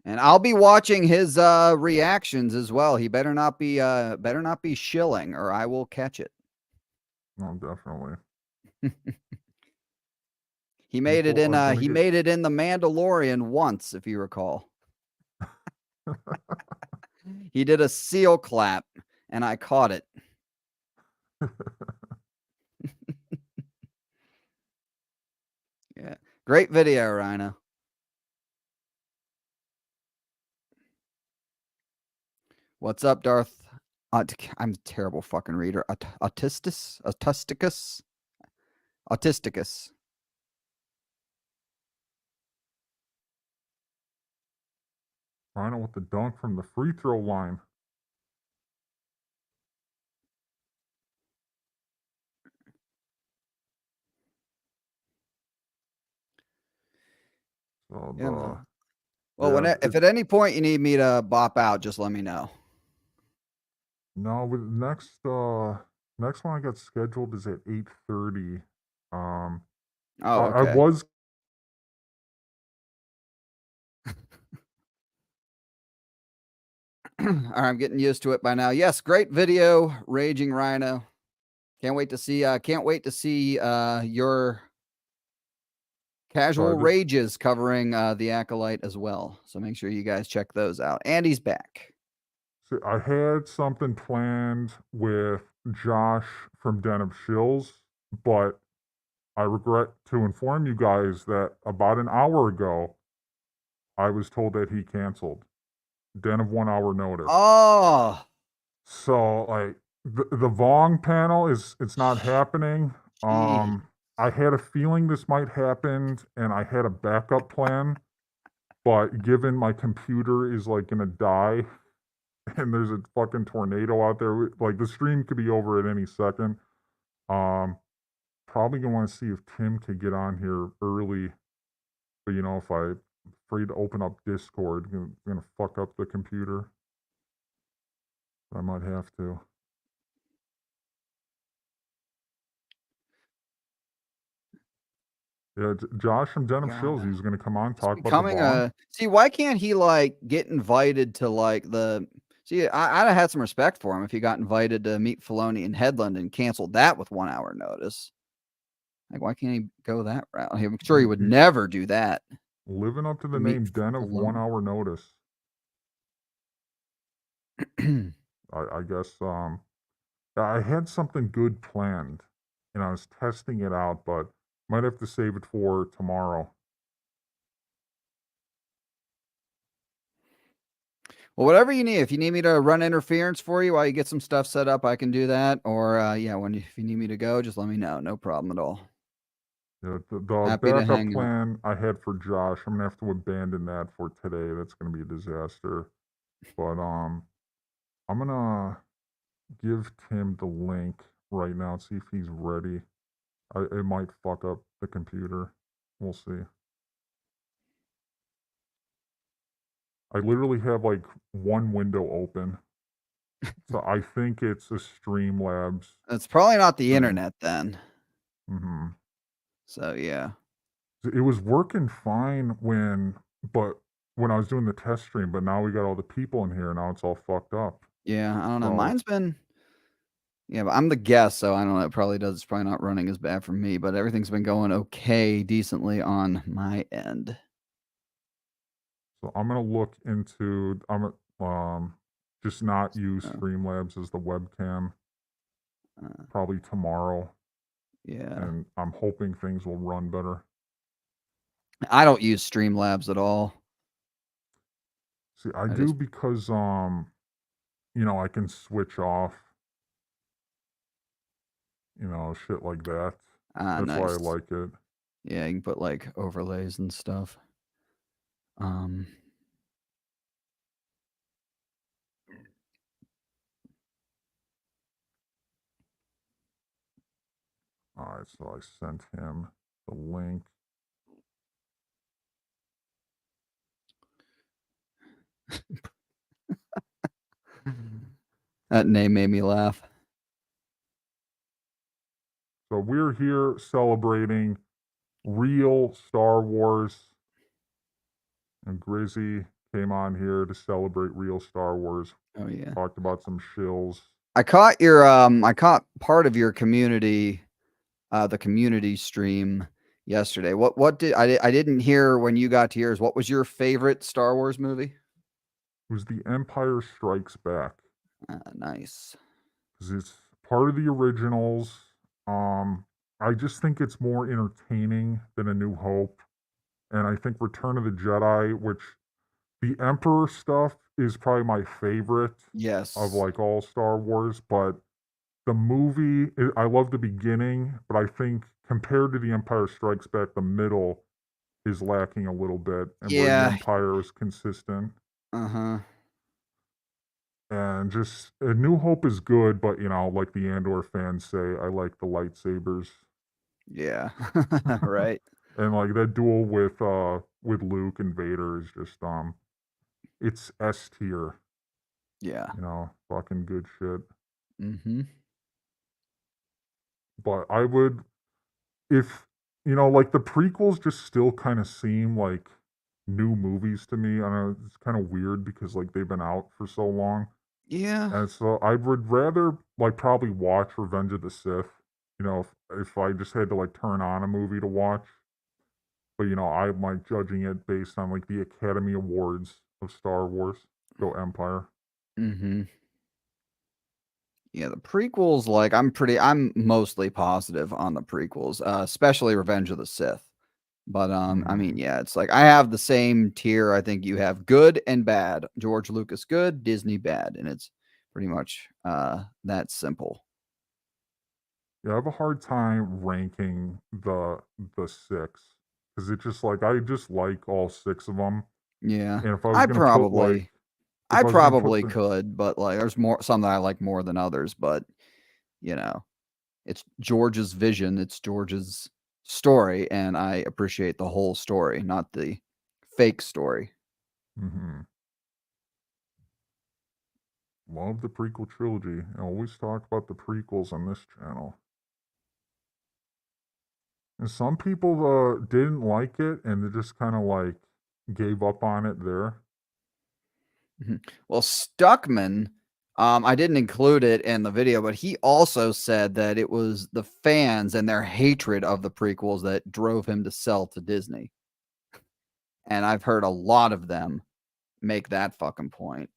And I'll be watching his reactions as well. He better not be shilling, or I will catch it. Oh, definitely. He made it in The Mandalorian once, if you recall. He did a seal clap, and I caught it. Yeah. Great video, Rhino. What's up, Darth? I'm a terrible fucking reader. Autisticus? Rhino with the dunk from the free throw line. So Well, if at any point you need me to bop out, just let me know. No, with next one I got scheduled is at 8:30. Oh, I okay. was All right, I'm getting used to it by now. Yes, great video, Raging Rhino. Can't wait to see your casual Sorry, rages covering the Acolyte as well. So make sure you guys check those out. Andy's back. see, I had something planned with Josh from Den of Shills, but I regret to inform you guys that about an hour ago, I was told that he canceled. Den of 1 hour notice. Oh, So like the Vong panel it's not happening. I had a feeling this might happen and I had a backup plan, but given my computer is like gonna die and there's a fucking tornado out there, like the stream could be over at any second. Probably gonna want to see if Tim could get on here early, but you know, if I'm afraid to open up Discord, gonna fuck up the computer. I might have to. Yeah, Josh from Den of Shills, he's gonna come on, talk about the Vong. see, why can't he like get invited to like the see? I'd have had some respect for him if he got invited to meet Filoni in Headland and canceled that with 1 hour notice. Like, why can't he go that route? I'm sure he would never do that. Living up to the name Den of 1 hour notice. I guess I had something good planned and I was testing it out, but might have to save it for tomorrow. Well, whatever you need. If you need me to run interference for you while you get some stuff set up, I can do that. Or yeah, if you need me to go, just let me know. No problem at all. Yeah, the Happy to backup hang out. plan I had for Josh, I'm gonna have to abandon that for today. That's gonna be a disaster. But I'm gonna give Tim the link right now and see if he's ready. It might fuck up the computer. We'll see. I literally have like one window open. So I think it's a Streamlabs. It's probably not the thing. internet then. Mm-hmm. So yeah. It was working fine when I was doing the test stream, but now we got all the people in here, now it's all fucked up. Yeah, I don't know. So- Mine's been yeah, but I'm the guest, so I don't know. It probably does. It's probably not running as bad for me, but everything's been going okay, decently on my end. So I'm gonna look into just not use Streamlabs as the webcam. Probably tomorrow. Yeah. And I'm hoping things will run better. I don't use Streamlabs at all. See, I do because I can switch off. Shit like that. That's why I Nice. like it. Yeah, you can put like overlays and stuff. All right, so I sent him the link. That name made me laugh. So we're here celebrating real Star Wars. And Grizzy came on here to celebrate real Star Wars. Oh yeah. Talked about some shills. I caught your I caught part of your community the community stream yesterday. What did I didn't hear when you got to yours. What was your favorite Star Wars movie? It was The Empire Strikes Back. Nice. Because it's part of the originals. I just think it's more entertaining than A New Hope. And I think Return of the Jedi, which the Emperor stuff is probably my favorite of like all Star Wars, but the movie, I love the beginning, but I think compared to The Empire Strikes Back, the middle is lacking a little bit, and where the Empire is consistent. Uh-huh. And just A New Hope is good, but like the Andor fans say, I like the lightsabers. Yeah. Right. And like that duel with with Luke and Vader is just it's S tier. Yeah. You know, fucking good shit. Mm-hmm. But I would, if you know, like the prequels just still kind of seem like new movies to me. I don't know, it's kind of weird because like they've been out for so long. Yeah. And so I would rather like probably watch Revenge of the Sith, you know, if I just had to like turn on a movie to watch. But you know, I'm like judging it based on like the Academy Awards of Star Wars. Go Empire. Mm-hmm. Yeah, the prequels, like I'm mostly positive on the prequels, especially Revenge of the Sith. But I mean, yeah, it's like I have the same tier. I think you have good and bad. George Lucas good, Disney bad, and it's pretty much that simple. Yeah, I have a hard time ranking the six because it's just like I just like all six of them. Yeah, And if I was gonna put like, I if I was gonna put probably the, could, but like there's some that I like more than others. But you know, it's George's vision, it's George's story, and I appreciate the whole story, not the fake story. Love the prequel trilogy. I always talk about the prequels on this channel. And some people didn't like it and they just kind of like gave up on it there. Well, Stuckman, I didn't include it in the video, but he also said that it was the fans and their hatred of the prequels that drove him to sell to Disney. And I've heard a lot of them make that fucking point.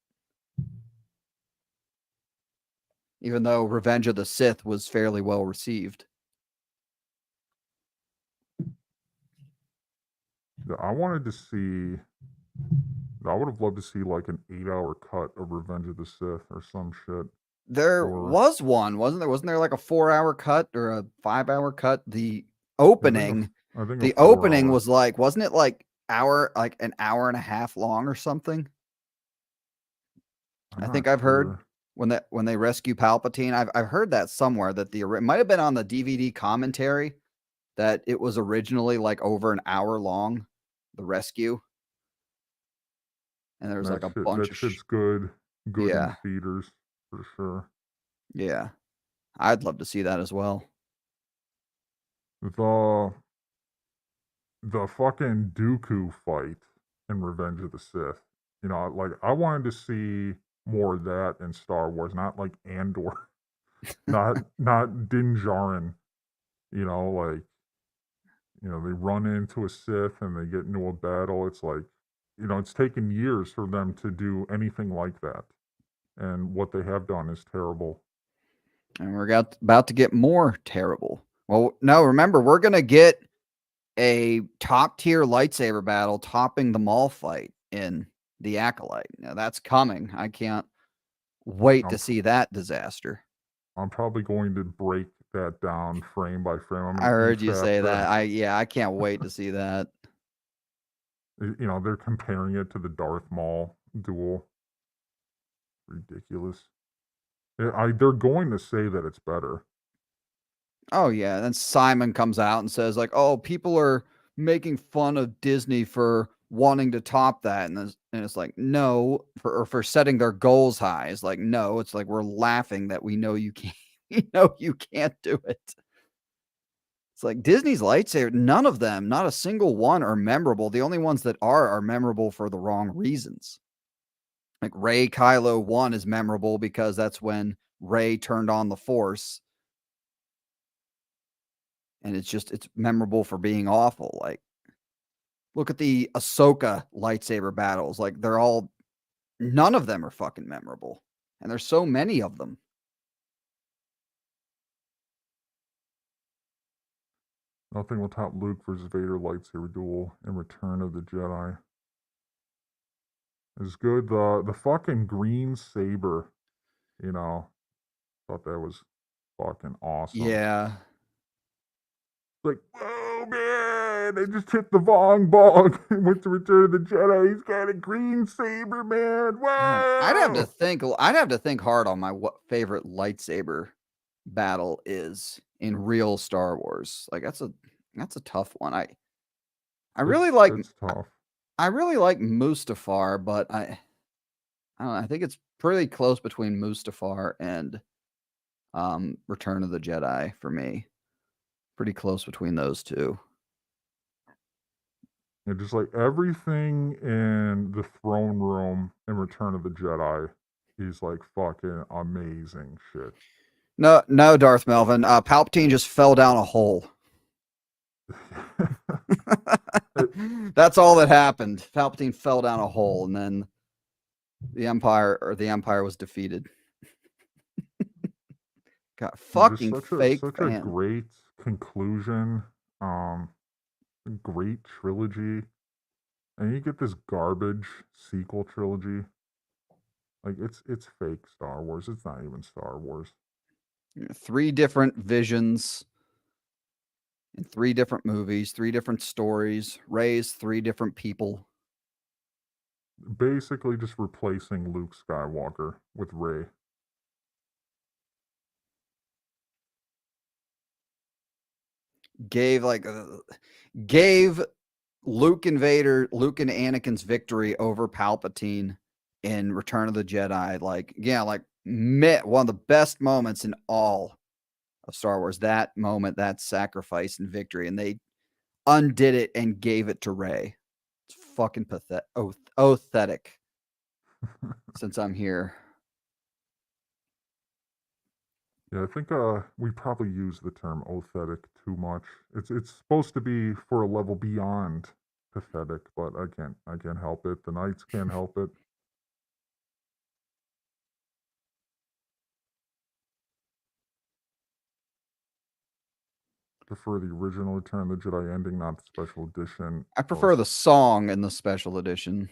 Even though Revenge of the Sith was fairly well received. Yeah, I wanted to see, I would have loved to see like an 8-hour cut of Revenge of the Sith or some shit. There was one, wasn't there? Wasn't there like a 4-hour cut or a 5-hour cut? The opening, I think the a 4 opening hour. was like, wasn't it like an hour and a half long or something? I think I've heard when they rescue Palpatine. I've heard that somewhere that it might have been on the DVD commentary that it was originally like over an hour long, the rescue. And there was like a bunch that of shit's good in Yeah. theaters for sure. Yeah. I'd love to see that as well. The fucking Dooku fight in Revenge of the Sith. You know, like I wanted to see more of that in Star Wars, not like Andor, not Din Djarin. You know, like they run into a Sith and they get into a battle. It's like, it's taken years for them to do anything like that, and what they have done is terrible. And we're about to get more terrible. Well, no, remember, we're going to get a top tier lightsaber battle topping the Maul fight in The Acolyte. Now that's coming. I can't wait to see that disaster. I'm probably going to break that down frame by frame. I heard you say that. I can't wait to see that. They're comparing it to the Darth Maul duel. Ridiculous. They're going to say that it's better. Oh yeah, and then Simon comes out and says like, "Oh, people are making fun of Disney for wanting to top that," and it's like, no, for setting their goals high. It's like, no, it's like we're laughing that we know you can't, you can't do it. It's like Disney's lightsaber, none of them, not a single one are memorable. The only ones that are memorable for the wrong reasons. Like Rey Kylo 1 is memorable because that's when Rey turned on the Force. And it's memorable for being awful. Like, look at the Ahsoka lightsaber battles. Like, none of them are fucking memorable. And there's so many of them. Nothing will top Luke versus Vader lightsaber duel in Return of the Jedi. It's good. The fucking green saber, thought that was fucking awesome. Yeah. Like, oh man, I just hit the Vong Bong with the Return of the Jedi. He's got a green saber, man. Wow. I'd have to think hard on my favorite lightsaber battle is in real Star Wars. Like that's a tough one. I really like it's tough. I really like Mustafar, but I don't know, I think it's pretty close between Mustafar and Return of the Jedi for me. Pretty close between those two. Yeah, just like everything in the throne room in Return of the Jedi is like fucking amazing shit. No, Darth Melvin. Palpatine just fell down a hole. That's all that happened. Palpatine fell down a hole, and then the Empire was defeated. God, fucking Just fake such fan. a great conclusion. Great trilogy. And you get this garbage sequel trilogy. Like it's fake Star Wars. It's not even Star Wars. 3 different visions in 3 different movies, 3 different stories, raised 3 different people. Basically just replacing Luke Skywalker with Rey. Gave Luke and Anakin's victory over Palpatine in Return of the Jedi. One of the best moments in all of Star Wars. That moment, that sacrifice and victory, and they undid it and gave it to Rey. It's fucking pathetic. Pathetic. Since I'm here. Yeah, I think we probably use the term pathetic too much. It's supposed to be for a level beyond pathetic, but I can't help it. The Knights can't help it. Prefer the original Return of the Jedi ending, not the special edition. I prefer the song in the special edition.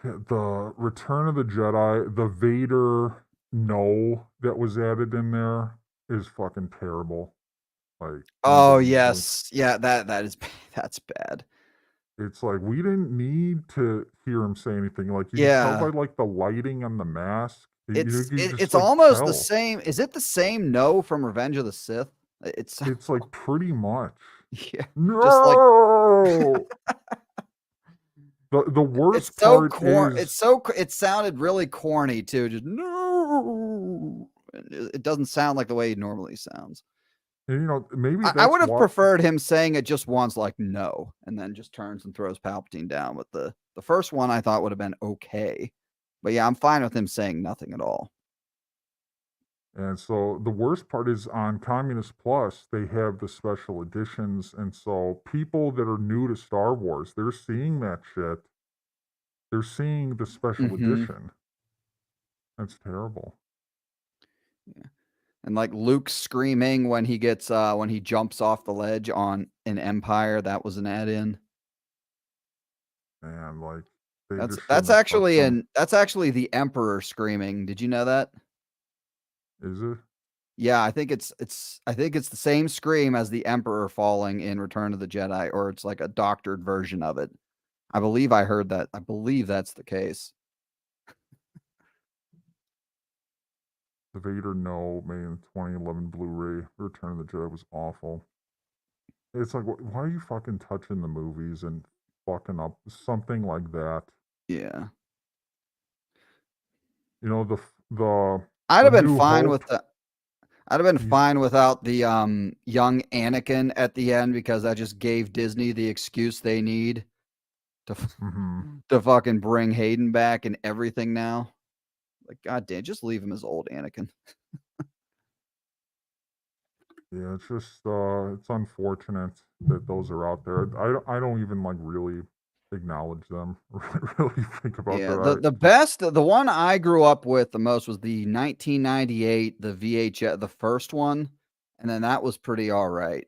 The Return of the Jedi, the Vader no that was added in there is fucking terrible. Like, oh yes, yeah, that's bad. It's like we didn't need to hear him say anything. Like you can Yeah. tell by like the lighting on the mask. It's almost the same. Is it the same no from Revenge of the Sith? It's like pretty much. Yeah. No. The worst part is it sounded really corny too. Just no. It doesn't sound like the way he normally sounds. and, maybe I would have preferred him saying it just once, like no, and then just turns and throws Palpatine down. But the first one I thought would have been okay. But yeah, I'm fine with him saying nothing at all. And so the worst part is on Communist Plus, they have the special editions. And so people that are new to Star Wars, they're seeing that shit. They're seeing the special edition. That's terrible. Yeah. And like Luke screaming when he gets when he jumps off the ledge on an Empire, that was an add-in. And like that's actually the Emperor screaming. Did you know that? Is it? Yeah, I think it's the same scream as the Emperor falling in Return of the Jedi, or it's like a doctored version of it. I believe I heard that. I believe that's the case. The Vader no made in 2011 Blu-ray Return of the Jedi was awful. It's like, why are you fucking touching the movies and fucking up something like that? Yeah. You know, the I'd have been New fine Hope, with that. I'd have been fine without the young Anakin at the end, because that just gave Disney the excuse they need to to fucking bring Hayden back and everything now. Like, god damn, just leave him as old Anakin. Yeah, it's just it's unfortunate that those are out there. I don't even like really acknowledge them, really think about Yeah, that. the one I grew up with the most was the 1998, the VHS, the first one, and then that was pretty all right.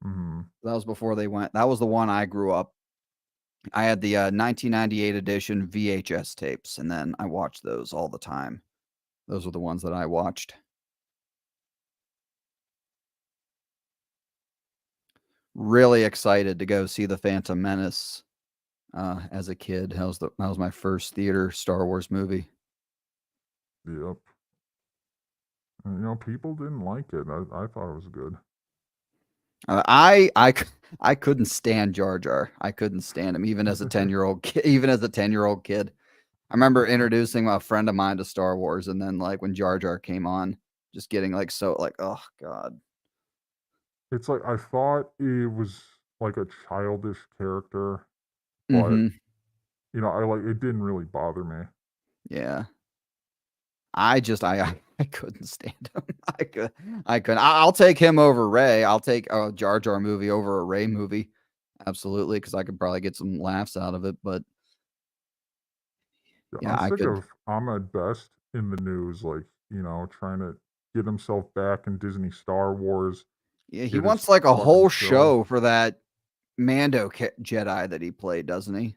That was before they went. That was the one I grew up. I had the 1998 edition VHS tapes, and then I watched those all the time. Those were the ones that I watched. Really excited to go see The Phantom Menace as a kid. That was my first theater Star Wars movie. Yep. And, people didn't like it. I thought it was good. I couldn't stand Jar Jar. I couldn't stand him even as a 10-year-old kid. Even as a 10-year-old kid, I remember introducing a friend of mine to Star Wars, and then like when Jar Jar came on, just getting like so like, oh god. It's like I thought it was like a childish character, but Mm-hmm. you know, I like it didn't really bother me. Yeah. I couldn't stand him. I couldn't. I'll take him over Ray. I'll take a Jar Jar movie over a Ray movie. Absolutely, because I could probably get some laughs out of it. But yeah, I'm I sick could. of Ahmed Best in the news, like, you know, trying to get himself back in Disney Star Wars. Yeah, he get his wants like a fucking whole show for that Mando Jedi that he played, doesn't he?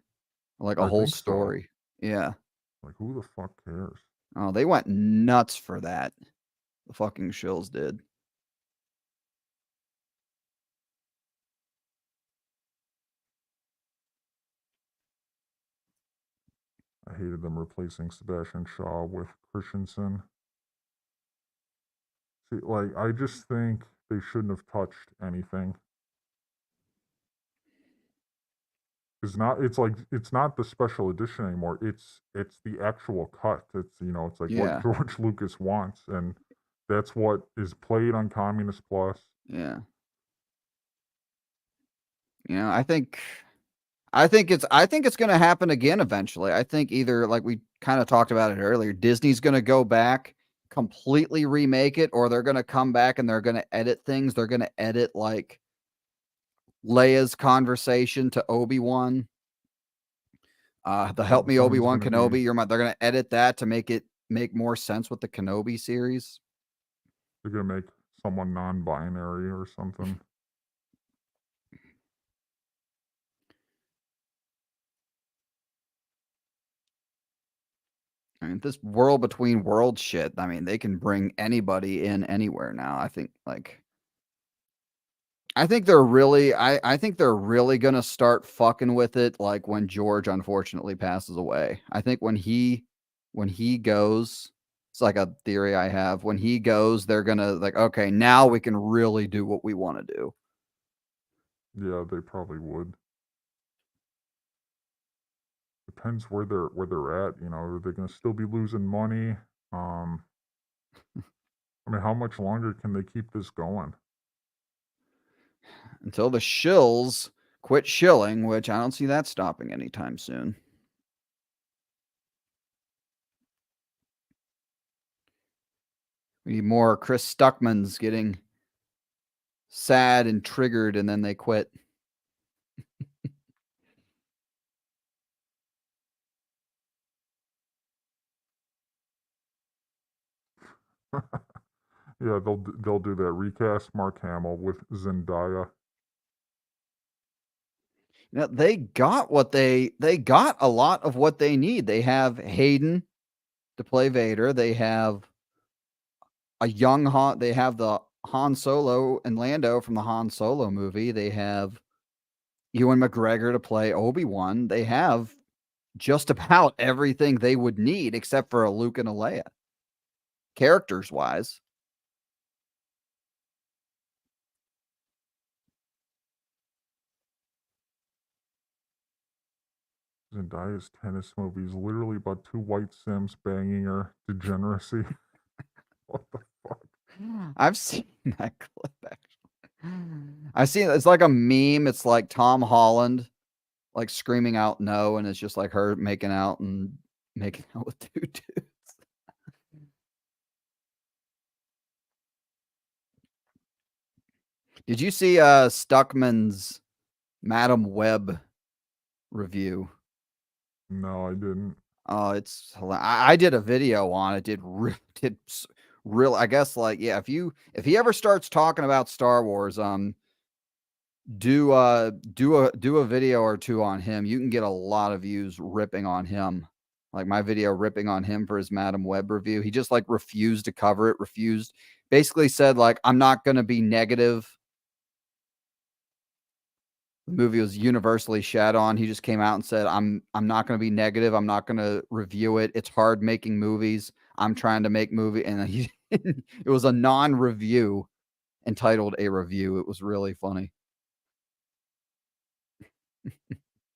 Like a I whole think so. story. Yeah. Like, who the fuck cares? Oh, they went nuts for that. The fucking shills did. I hated them replacing Sebastian Shaw with Christensen. See, like, I just think they shouldn't have touched anything. It's not the special edition anymore. It's the actual cut. It's, you know, it's like Yeah. what George Lucas wants, and that's what is played on Communist Plus. Yeah. You know, I think it's going to happen again eventually. I think either like we kind of talked about it earlier, Disney's going to go back, completely remake it, or they're going to come back and they're going to edit things. They're going to edit like Leia's conversation to Obi-Wan. The Help Me Obi-Wan Kenobi. They're going to edit that to make more sense with the Kenobi series. They're going to make someone non-binary or something. I mean, this world between worlds shit, I mean, they can bring anybody in anywhere now. I think they're really gonna start fucking with it like when George unfortunately passes away. I think when he goes, it's like a theory I have. When he goes, they're gonna like, okay, now we can really do what we want to do. Yeah, they probably would. Depends where they're at. You know, are they going to still be losing money? I mean, how much longer can they keep this going? Until the shills quit shilling, which I don't see that stopping anytime soon. We need more Chris Stuckmans getting sad and triggered and then they quit. Yeah, they'll do that. Recast Mark Hamill with Zendaya. You know, they got a lot of what they need. They have Hayden to play Vader. They have a young Han. They have the Han Solo and Lando from the Han Solo movie. They have Ewan McGregor to play Obi-Wan. They have just about everything they would need except for a Luke and a Leia. Characters wise. Zendaya's tennis movie is literally about two white Sims banging her degeneracy. What the fuck? I've seen that clip actually. I've seen it's like a meme. It's like Tom Holland like screaming out no, and it's just like her making out with two dudes. Did you see Stuckman's Madam Web review? No, I didn't. Oh, it's hilarious. I did a video on it. Did real? I guess like yeah. If he ever starts talking about Star Wars, do a video or two on him. You can get a lot of views ripping on him. Like my video ripping on him for his Madam Web review. He just like refused to cover it. Basically said like I'm not going to be negative. The movie was universally shat on. He just came out and said, I'm not going to be negative. I'm not going to review it. It's hard making movies. I'm trying to make movie. And it was a non-review. entitled a review. It was really funny.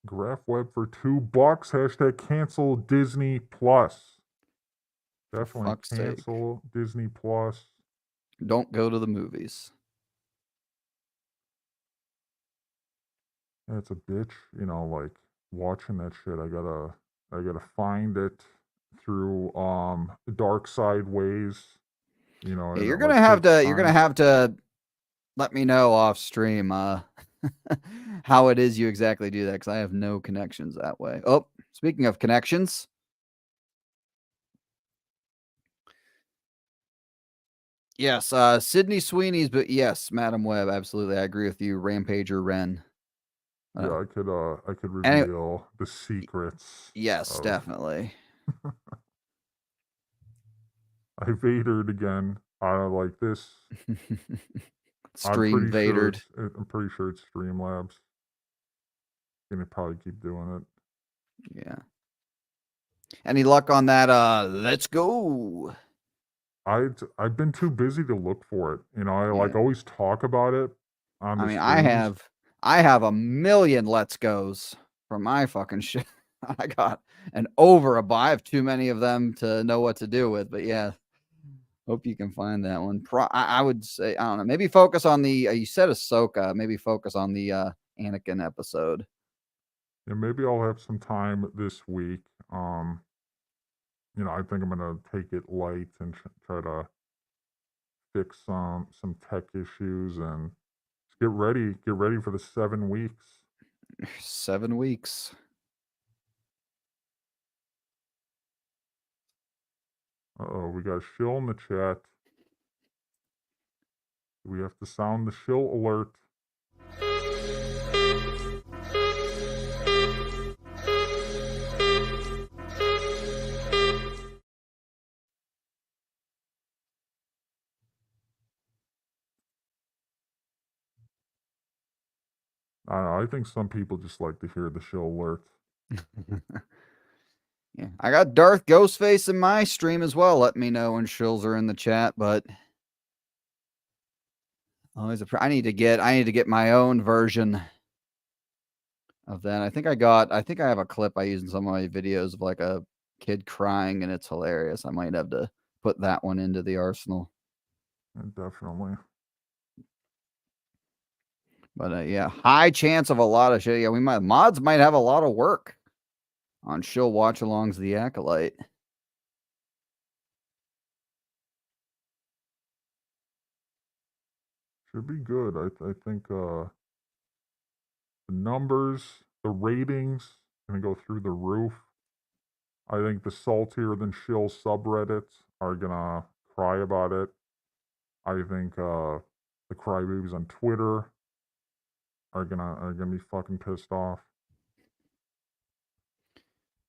Graph Web for $2. Hashtag cancel Disney Plus. Definitely fuck's sake. cancel Disney Plus. Don't go to the movies. It's a bitch, you know, like watching that shit. I gotta find it through dark side ways. You know, Yeah, and you're it, gonna like, have takes to. You're gonna time. have to let me know off stream how it is you exactly do that, because I have no connections that way. Oh, speaking of connections. Yes, Sydney Sweeney's, but yes, Madam Web, absolutely. I agree with you. Rampager Ren. Yeah, I could Any- reveal the secrets. Yes, of- definitely. I vadered again. I don't like this. Stream vadered. I'm pretty sure it's Streamlabs. Gonna probably keep doing it. Yeah. Any luck on that? Let's go. I've been too busy to look for it. You know, I like always talk about it on the I mean, streams. I have a million let's goes from my fucking shit. I got an over a buy. I have too many of them to know what to do with, but yeah. Hope you can find that one. I would say, I don't know, maybe focus on the, you said Ahsoka, maybe focus on the Anakin episode. Yeah, maybe I'll have some time this week. You know, I think I'm gonna take it light and try to fix some tech issues and just get ready for the 7 weeks. 7 weeks. Uh-oh, we got a shill in the chat. We have to sound the shill alert. I don't know, I think some people just like to hear the shill alert. Yeah, I got Darth Ghostface in my stream as well. Let me know when shills are in the chat, but always I need to get my own version of that. I think I have a clip I use in some of my videos of like a kid crying, and it's hilarious. I might have to put that one into the arsenal. Definitely. But yeah, high chance of a lot of shit. Yeah, mods might have a lot of work on shill watch alongs the Acolyte. Should be good. I think the numbers, the ratings, gonna go through the roof. I think the saltier than shill subreddits are gonna cry about it. I think the crybabies on Twitter are gonna be fucking pissed off.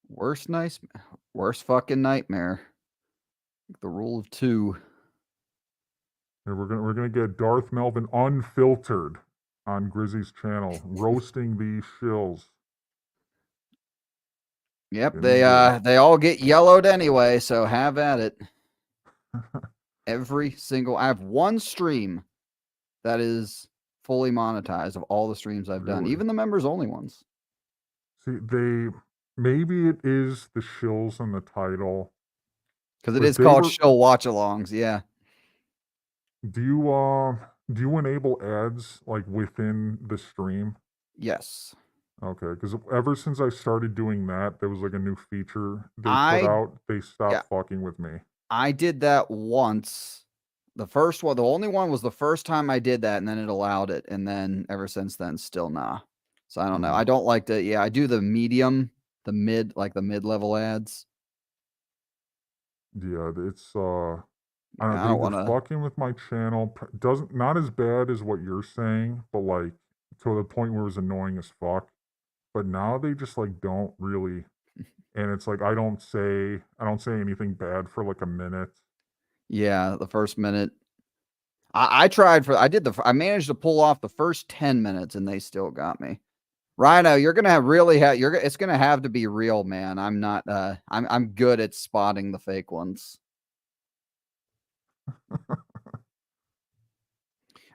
Worst fucking nightmare. The rule of 2. And we're gonna get Darth Melvin unfiltered on Grizzy's channel, roasting these shills. Yep, they all get yellowed anyway, so have at it. Every single, I have one stream that is fully monetized of all the streams I've done, Really? even the members only ones. See, maybe it is the shills in the title. Because it but is they called were- shill watch alongs, yeah. Do you enable ads like within the stream? Yes. Okay, because ever since I started doing that, there was like a new feature they I- put out. They stopped yeah. fucking with me. I did that once. The first one, the only one was the first time I did that, and then it allowed it. And then ever since then, still nah. So I don't know. I don't like to, I do the medium, the mid-level ads. Yeah, it's I don't I know, don't they're wanna- fucking with my channel. Doesn't not as bad as what you're saying, but like to the point where it was annoying as fuck. But now they just like don't really, and it's like I don't say anything bad for like a minute. Yeah, the first minute. I managed to pull off the first 10 minutes, and they still got me. Rhino, you're gonna have it's gonna have to be real, man. I'm not I'm good at spotting the fake ones.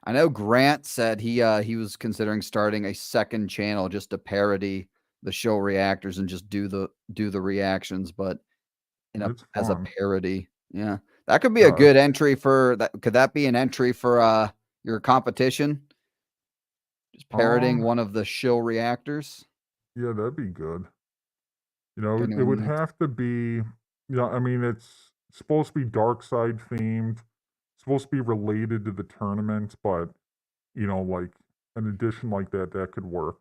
I know Grant said he was considering starting a second channel just to parody the show reactors and just do the reactions, but as a parody. Yeah. That could be a good entry for that. Could that be an entry for your competition? Just parodying one of the show reactors? Yeah, that'd be good. You know, it would have to be, I mean, it's supposed to be dark side themed, supposed to be related to the tournament, but, like an addition like that could work.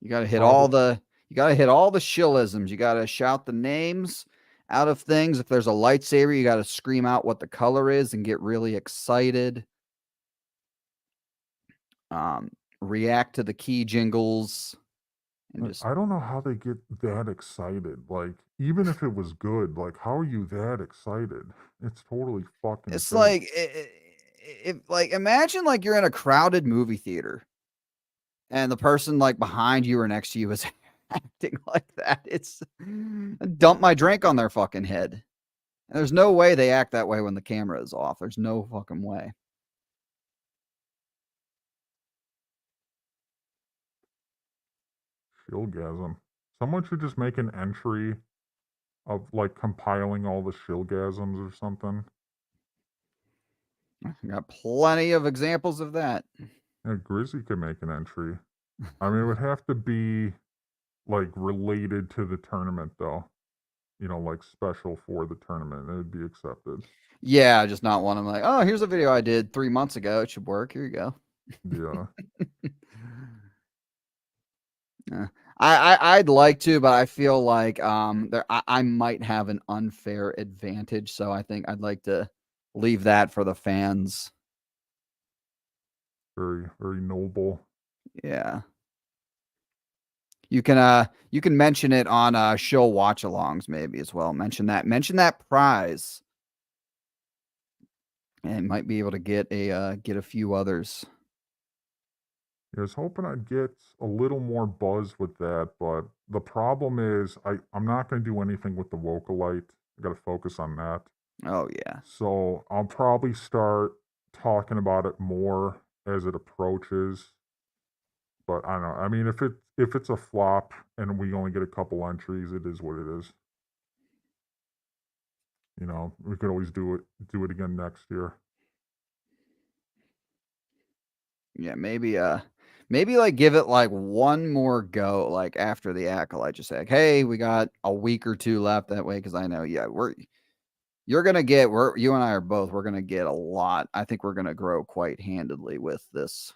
You got to hit all the shillisms. You got to shout the names out of things. If there's a lightsaber, you got to scream out what the color is and get really excited. React to the key jingles. And just, I don't know how they get that excited. Like, even if it was good, like, how are you that excited? It's totally fucking. It's fake. like imagine like you're in a crowded movie theater, and the person like behind you or next to you is acting like that. It's dump my drink on their fucking head. And there's no way they act that way when the camera is off. There's no fucking way. Shilgasm. Someone should just make an entry of like compiling all the shilgasms or something. I got plenty of examples of that. Yeah, Grizzy could make an entry. I mean, it would have to be like related to the tournament though. Like special for the tournament. It would be accepted. Yeah, just not one. I'm like, oh, here's a video I did 3 months ago. It should work. Here you go. Yeah. I'd like to, but I feel like I might have an unfair advantage, so I think I'd like to leave that for the fans. Very, very noble. Yeah. You can mention it on show watch-alongs maybe as well. Mention that prize, and might be able to get a few others. I was hoping I'd get a little more buzz with that, but the problem is I'm not going to do anything with the Wokalite. I got to focus on that. Oh, yeah. So I'll probably start talking about it more as it approaches. But I don't know. I mean, if it's a flop and we only get a couple entries, it is what it is. We could always do it again next year. Yeah, maybe like give it like one more go, like after the Acolyte. Just say, like, hey, we got a week or two left that way, because I know, you and I are both, we're gonna get a lot. I think we're gonna grow quite handedly with this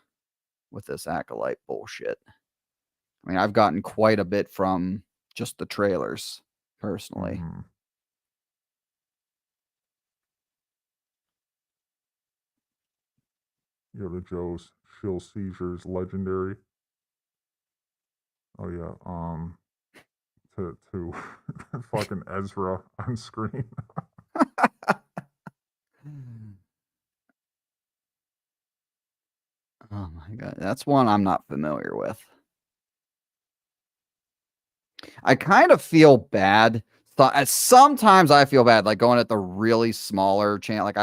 Acolyte bullshit. I mean, I've gotten quite a bit from just the trailers, personally. Mm-hmm. The Joe's Shill Seizures legendary. Oh yeah, to fucking Ezra on screen. Oh my god, that's one I'm not familiar with. I kind of feel bad. Sometimes I feel bad, like going at the really smaller channel. Like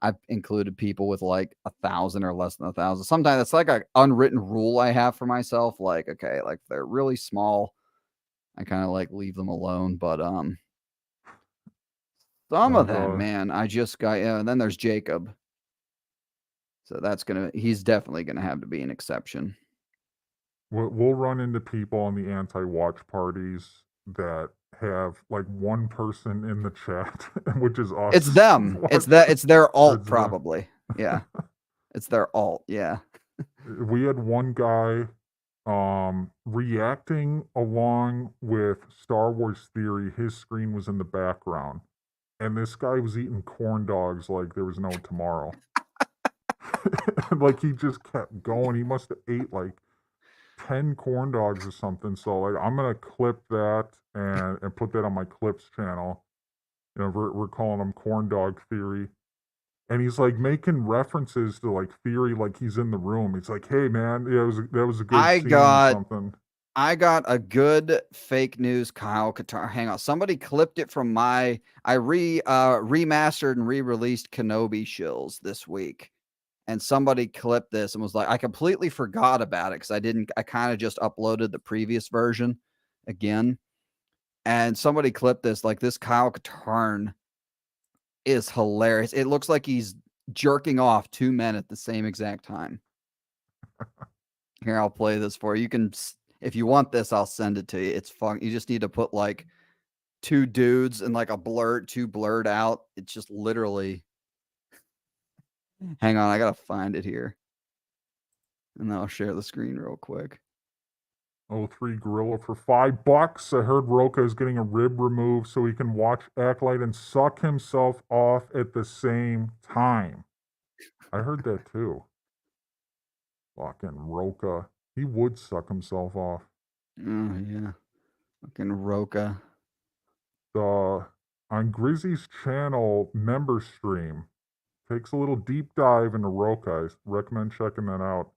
I've included people with like 1,000 or less than 1,000. Sometimes it's like an unwritten rule I have for myself. Like, okay, like if they're really small, I kind of like leave them alone. But some of them, man, I just got. Yeah, and then there's Jacob. So he's definitely gonna have to be an exception. We'll run into people on the anti-watch parties that have like one person in the chat, which is us. It's them. It's their alt, probably. Yeah. It's their alt. Yeah. We had one guy reacting along with Star Wars Theory. His screen was in the background, and this guy was eating corn dogs like there was no tomorrow. Like he just kept going. He must have ate like 10 corn dogs or something. So like I'm gonna clip that and put that on my clips channel. We're calling him Corn Dog Theory. And he's like making references to like Theory like he's in the room. He's like, hey man, yeah, that was a good scene or something. I got a good fake news Kyle Katarn. Hang on. Somebody clipped it from I remastered and re-released Kenobi shills this week. And somebody clipped this and was like, I completely forgot about it because I kind of just uploaded the previous version again. And somebody clipped this, like, this Kyle Katarn is hilarious. It looks like he's jerking off 2 men at the same exact time. Here, I'll play this for you. You can, if you want this, I'll send it to you. It's fun. You just need to put like 2 dudes and like two blurred out. It's just literally. Hang on, I gotta find it here. And then I'll share the screen real quick. 03 Gorilla for $5. I heard Roka is getting a rib removed so he can watch Acolyte and suck himself off at the same time. I heard that too. Fucking Roka. He would suck himself off. Oh, yeah. Fucking Roka. On Grizzy's channel member stream, takes a little deep dive into Roka. I recommend checking that out.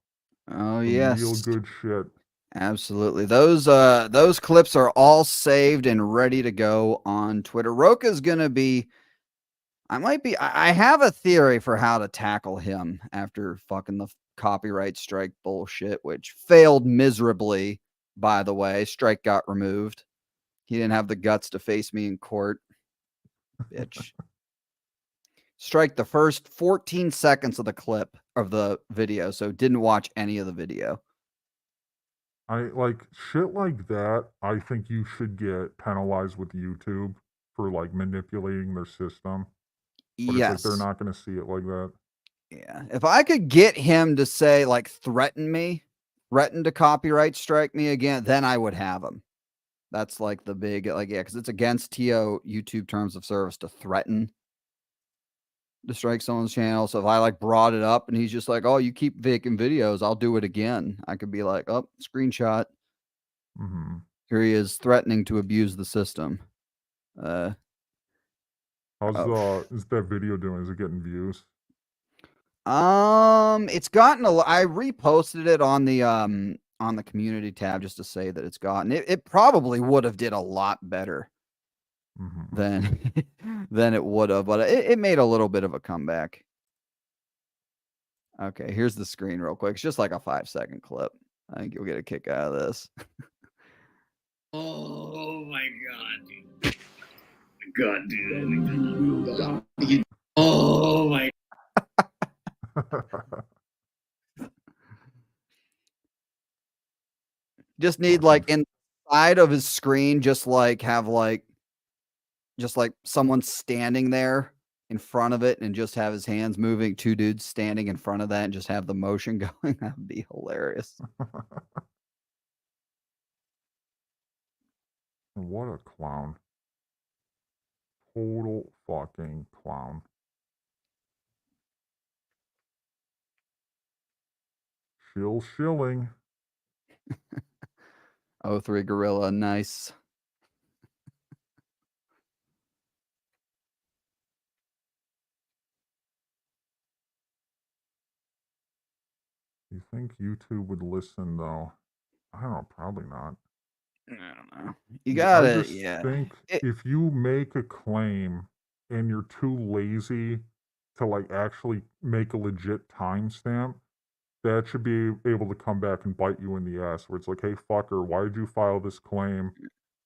Oh, Some yes. real good shit. Absolutely. Those clips are all saved and ready to go on Twitter. Roka's gonna be. I have a theory for how to tackle him after fucking the copyright strike bullshit, which failed miserably, by the way. Strike got removed. He didn't have the guts to face me in court. Bitch. Strike the first 14 seconds of the clip of the video, so didn't watch any of the video. I like shit like that. I think you should get penalized with YouTube for like manipulating their system. But Yes. it's like they're not going to see it like that. Yeah. If I could get him to say, like, threaten to copyright strike me again, then I would have him. That's like the big, like, yeah, because it's against YouTube terms of service to threaten to strike someone's channel. So if I like brought it up and he's just like, oh, you keep making videos, I'll do it again. I could be like, oh, screenshot. Mm-hmm. Here he is threatening to abuse the system. How's is that video doing? Is it getting views? It's gotten I reposted it on the community tab just to say that it's gotten it probably would have did a lot better than it would have, but it made a little bit of a comeback. Okay, here's the screen real quick. It's just like a 5-second clip. I think you'll get a kick out of this. Oh my god, dude. God, dude. Oh my. Just need like inside of his screen, just like someone standing there in front of it and just have his hands moving, 2 dudes standing in front of that and just have the motion going. That would be hilarious. What a clown. Total fucking clown. Shilling. 03 Gorilla, nice. You think YouTube would listen though? I don't know, probably not. I don't know. You gotta, I just think if you make a claim and you're too lazy to like actually make a legit timestamp, that should be able to come back and bite you in the ass. Where it's like, hey fucker, why did you file this claim?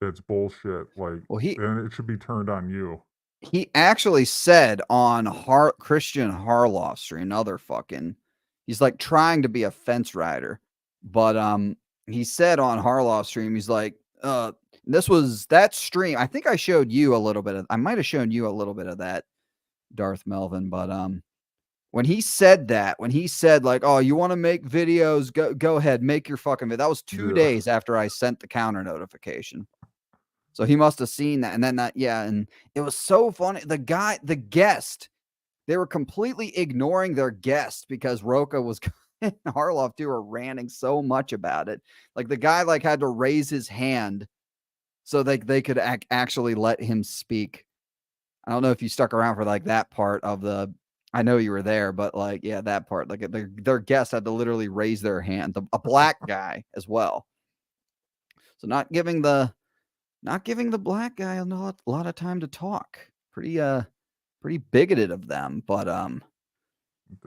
That's bullshit. Like, and it should be turned on you. He actually said on Christian Harloff's stream, another fucking, he's like trying to be a fence rider, but he said on Harloff's stream, he's like, this was that stream. I think I showed you a little bit of, I might have shown you a little bit of that, Darth Melvin, but when he said like, oh, you want to make videos, go ahead, make your fucking video. That was 2 days after I sent the counter notification. So he must have seen that. And then and it was so funny. The guest, they were completely ignoring their guest because Roka was and Harloff too were ranting so much about it. Like the guy like had to raise his hand so they could actually let him speak. I don't know if you stuck around for like that part of the, I know you were there, but like, yeah, that part, like their guest had to literally raise their hand, a black guy as well. So not giving the black guy a lot of time to talk. Pretty bigoted of them, but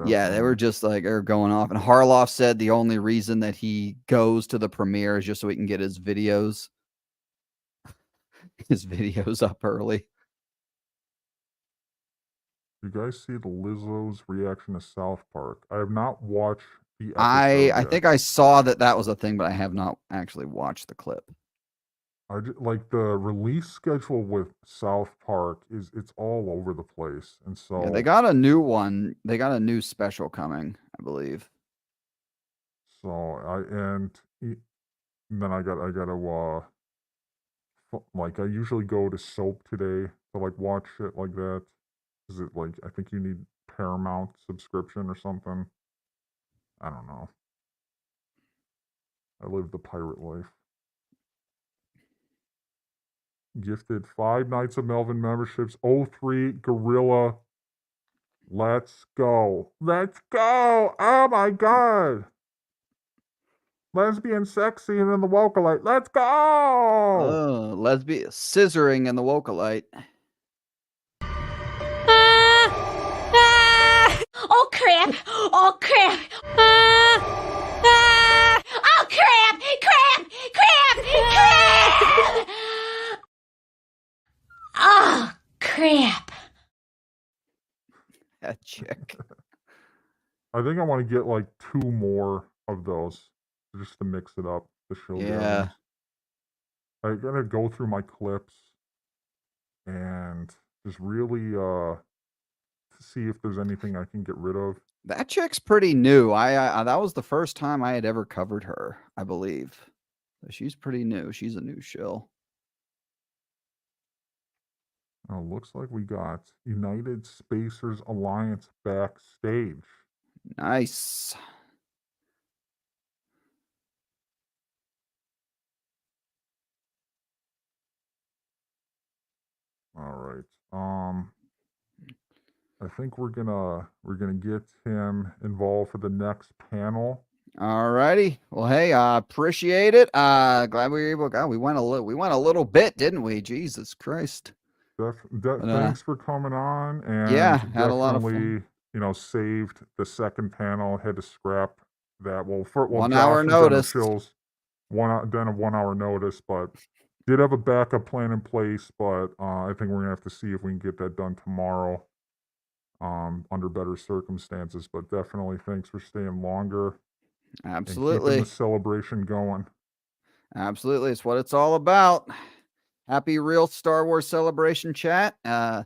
yeah, they were just like they're going off. And Harloff said the only reason that he goes to the premiere is just so he can get his videos up early. You guys see the Lizzo's reaction to South Park? I have not watched the episode I yet. think I saw that was a thing, but I have not actually watched the clip. Like the release schedule with South Park it's all over the place, and so Yeah, they got a new one. They got a new special coming, I believe. then I gotta like I usually go to Soap Today to like watch shit like that. Is it like I think you need Paramount subscription or something? I don't know. I live the pirate life. Gifted 5 Nights of Melvin memberships. 03 Gorilla. Let's go. Let's go. Oh my god. Lesbian sex scene in the Wokalite. Let's go. Lesbian scissoring in the Wokalite. Oh crap! Oh crap! Oh crap! Crap! Crap! Crap! Oh crap! That chick. I think I want to get like 2 more of those just to mix it up. The show. Yeah. I gotta go through my clips and just really see if there's anything I can get rid of. That chick's pretty new. I that was the first time I had ever covered her, I believe. So she's pretty new. She's a new shill. Oh, looks like we got United Spacers Alliance backstage. Nice. All right. I think we're gonna get him involved for the next panel. All righty. Well, hey, I appreciate it. Glad we were able. God, we went a little bit, didn't we? Jesus Christ. Thanks for coming on, and yeah, had a lot of fun. Saved the second panel. Had to scrap that. Well, 1 hour notice. Then a 1 hour notice, but did have a backup plan in place. But I think we're gonna have to see if we can get that done tomorrow, under better circumstances. But definitely, thanks for staying longer. Absolutely. And keeping the celebration going. Absolutely, it's what it's all about. Happy real Star Wars celebration chat. Happy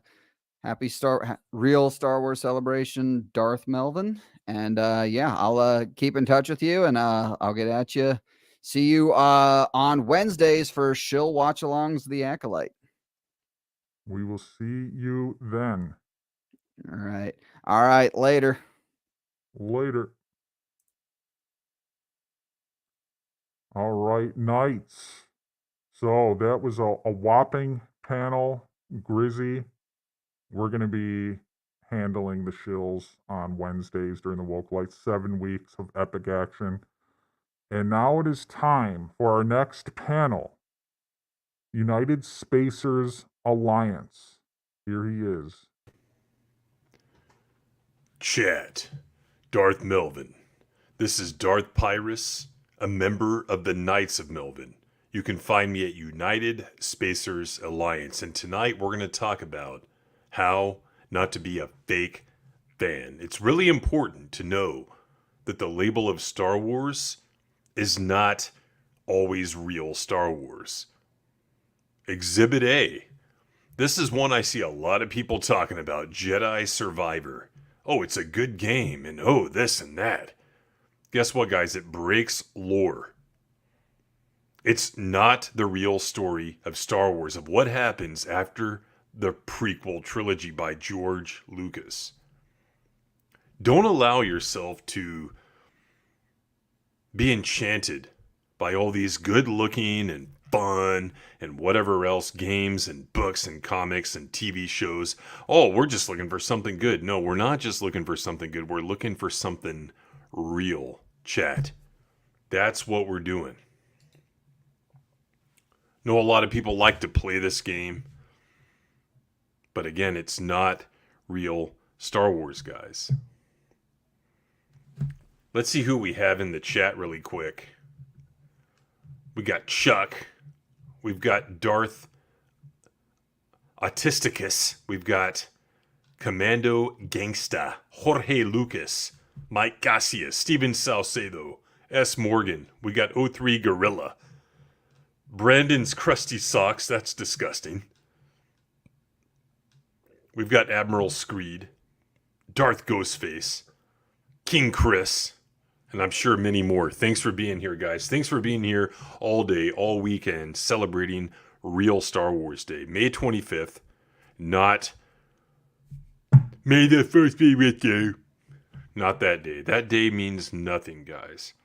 real Star Wars celebration, Darth Melvin. And yeah, I'll keep in touch with you, and I'll get at you. See you on Wednesdays for Shill Watch Alongs The Acolyte. We will see you then. All right. All right. Later. Later. All right, Knights. So that was a whopping panel. Grizzy. We're going to be handling the shills on Wednesdays during the Woke Light. 7 weeks of epic action. And now it is time for our next panel. United Spacers Alliance. Here he is. Chat. Darth Melvin. This is Darth Pyrus, a member of the Knights of Melvin. You can find me at United Spacers Alliance. And tonight we're going to talk about how not to be a fake fan. It's really important to know that the label of Star Wars is not always real Star Wars. Exhibit A. This is one I see a lot of people talking about. Jedi Survivor. Oh, it's a good game, and oh, this and that. Guess what, guys? It breaks lore. It's not the real story of Star Wars, of what happens after the prequel trilogy by George Lucas. Don't allow yourself to be enchanted by all these good-looking and fun and whatever else games and books and comics and TV shows. Oh, we're just looking for something good. No, we're not just looking for something good. We're looking for something real, chat. That's what we're doing. Know a lot of people like to play this game. But again, it's not real Star Wars, guys. Let's see who we have in the chat really quick. We got Chuck. We've got Darth Autisticus. We've got Commando Gangsta. Jorge Lucas. Mike Garcia. Steven Salcedo. S. Morgan. We got O3 Gorilla. Brandon's Crusty Socks. That's disgusting. We've got Admiral Screed. Darth Ghostface. King Chris. And I'm sure many more. Thanks for being here, guys. Thanks for being here all day, all weekend, celebrating real Star Wars Day. May 25th, not May the 1st be with you. Not that day. That day means nothing, guys.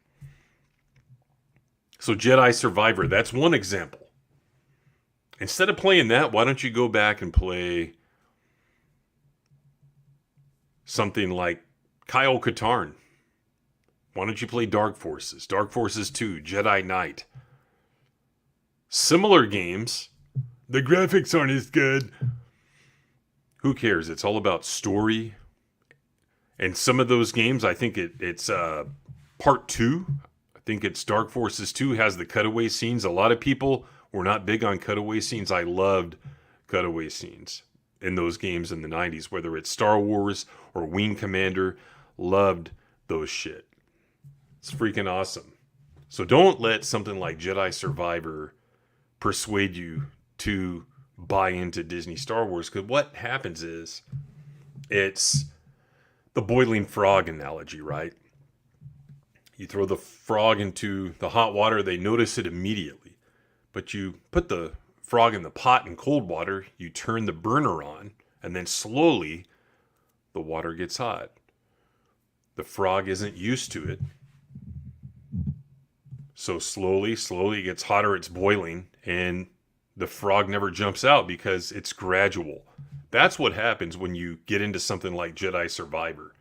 So Jedi Survivor, that's one example. Instead of playing that, why don't you go back and play something like Kyle Katarn? Why don't you play Dark Forces? Dark Forces 2, Jedi Knight. Similar games. The graphics aren't as good. Who cares? It's all about story. And some of those games, I think it's part 2. I think it's Dark Forces 2 has the cutaway scenes. A lot of people were not big on cutaway scenes. I loved cutaway scenes in those games in the 90s. Whether it's Star Wars or Wing Commander, loved those shit. It's freaking awesome. So don't let something like Jedi Survivor persuade you to buy into Disney Star Wars. Because what happens is, it's the boiling frog analogy, right? You throw the frog into the hot water, they notice it immediately. But you put the frog in the pot in cold water, you turn the burner on, and then slowly the water gets hot. The frog isn't used to it. So slowly it gets hotter, it's boiling, and the frog never jumps out because it's gradual. That's what happens when you get into something like Jedi Survivor.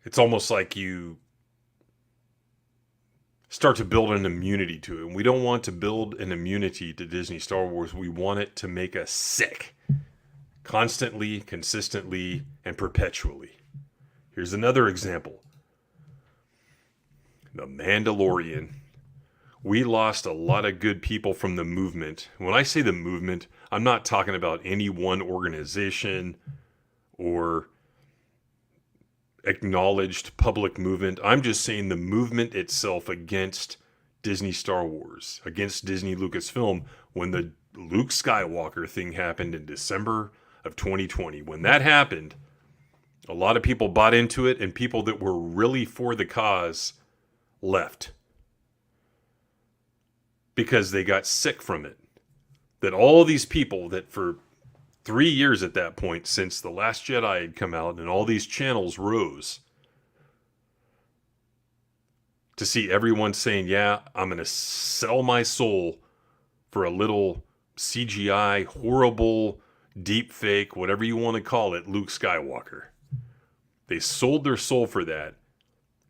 It's almost like you start to build an immunity to it. And we don't want to build an immunity to Disney Star Wars. We want it to make us sick. Constantly, consistently, and perpetually. Here's another example. The Mandalorian. We lost a lot of good people from the movement. When I say the movement, I'm not talking about any one organization or acknowledged public movement. I'm just saying the movement itself against Disney Star Wars, against Disney Lucasfilm, when the Luke Skywalker thing happened in December of 2020. When that happened, a lot of people bought into it, and people that were really for the cause left because they got sick from it. That all these people that for 3 years at that point, since The Last Jedi had come out and all these channels rose, to see everyone saying, yeah, I'm going to sell my soul for a little CGI, horrible, deep fake, whatever you want to call it, Luke Skywalker. They sold their soul for that.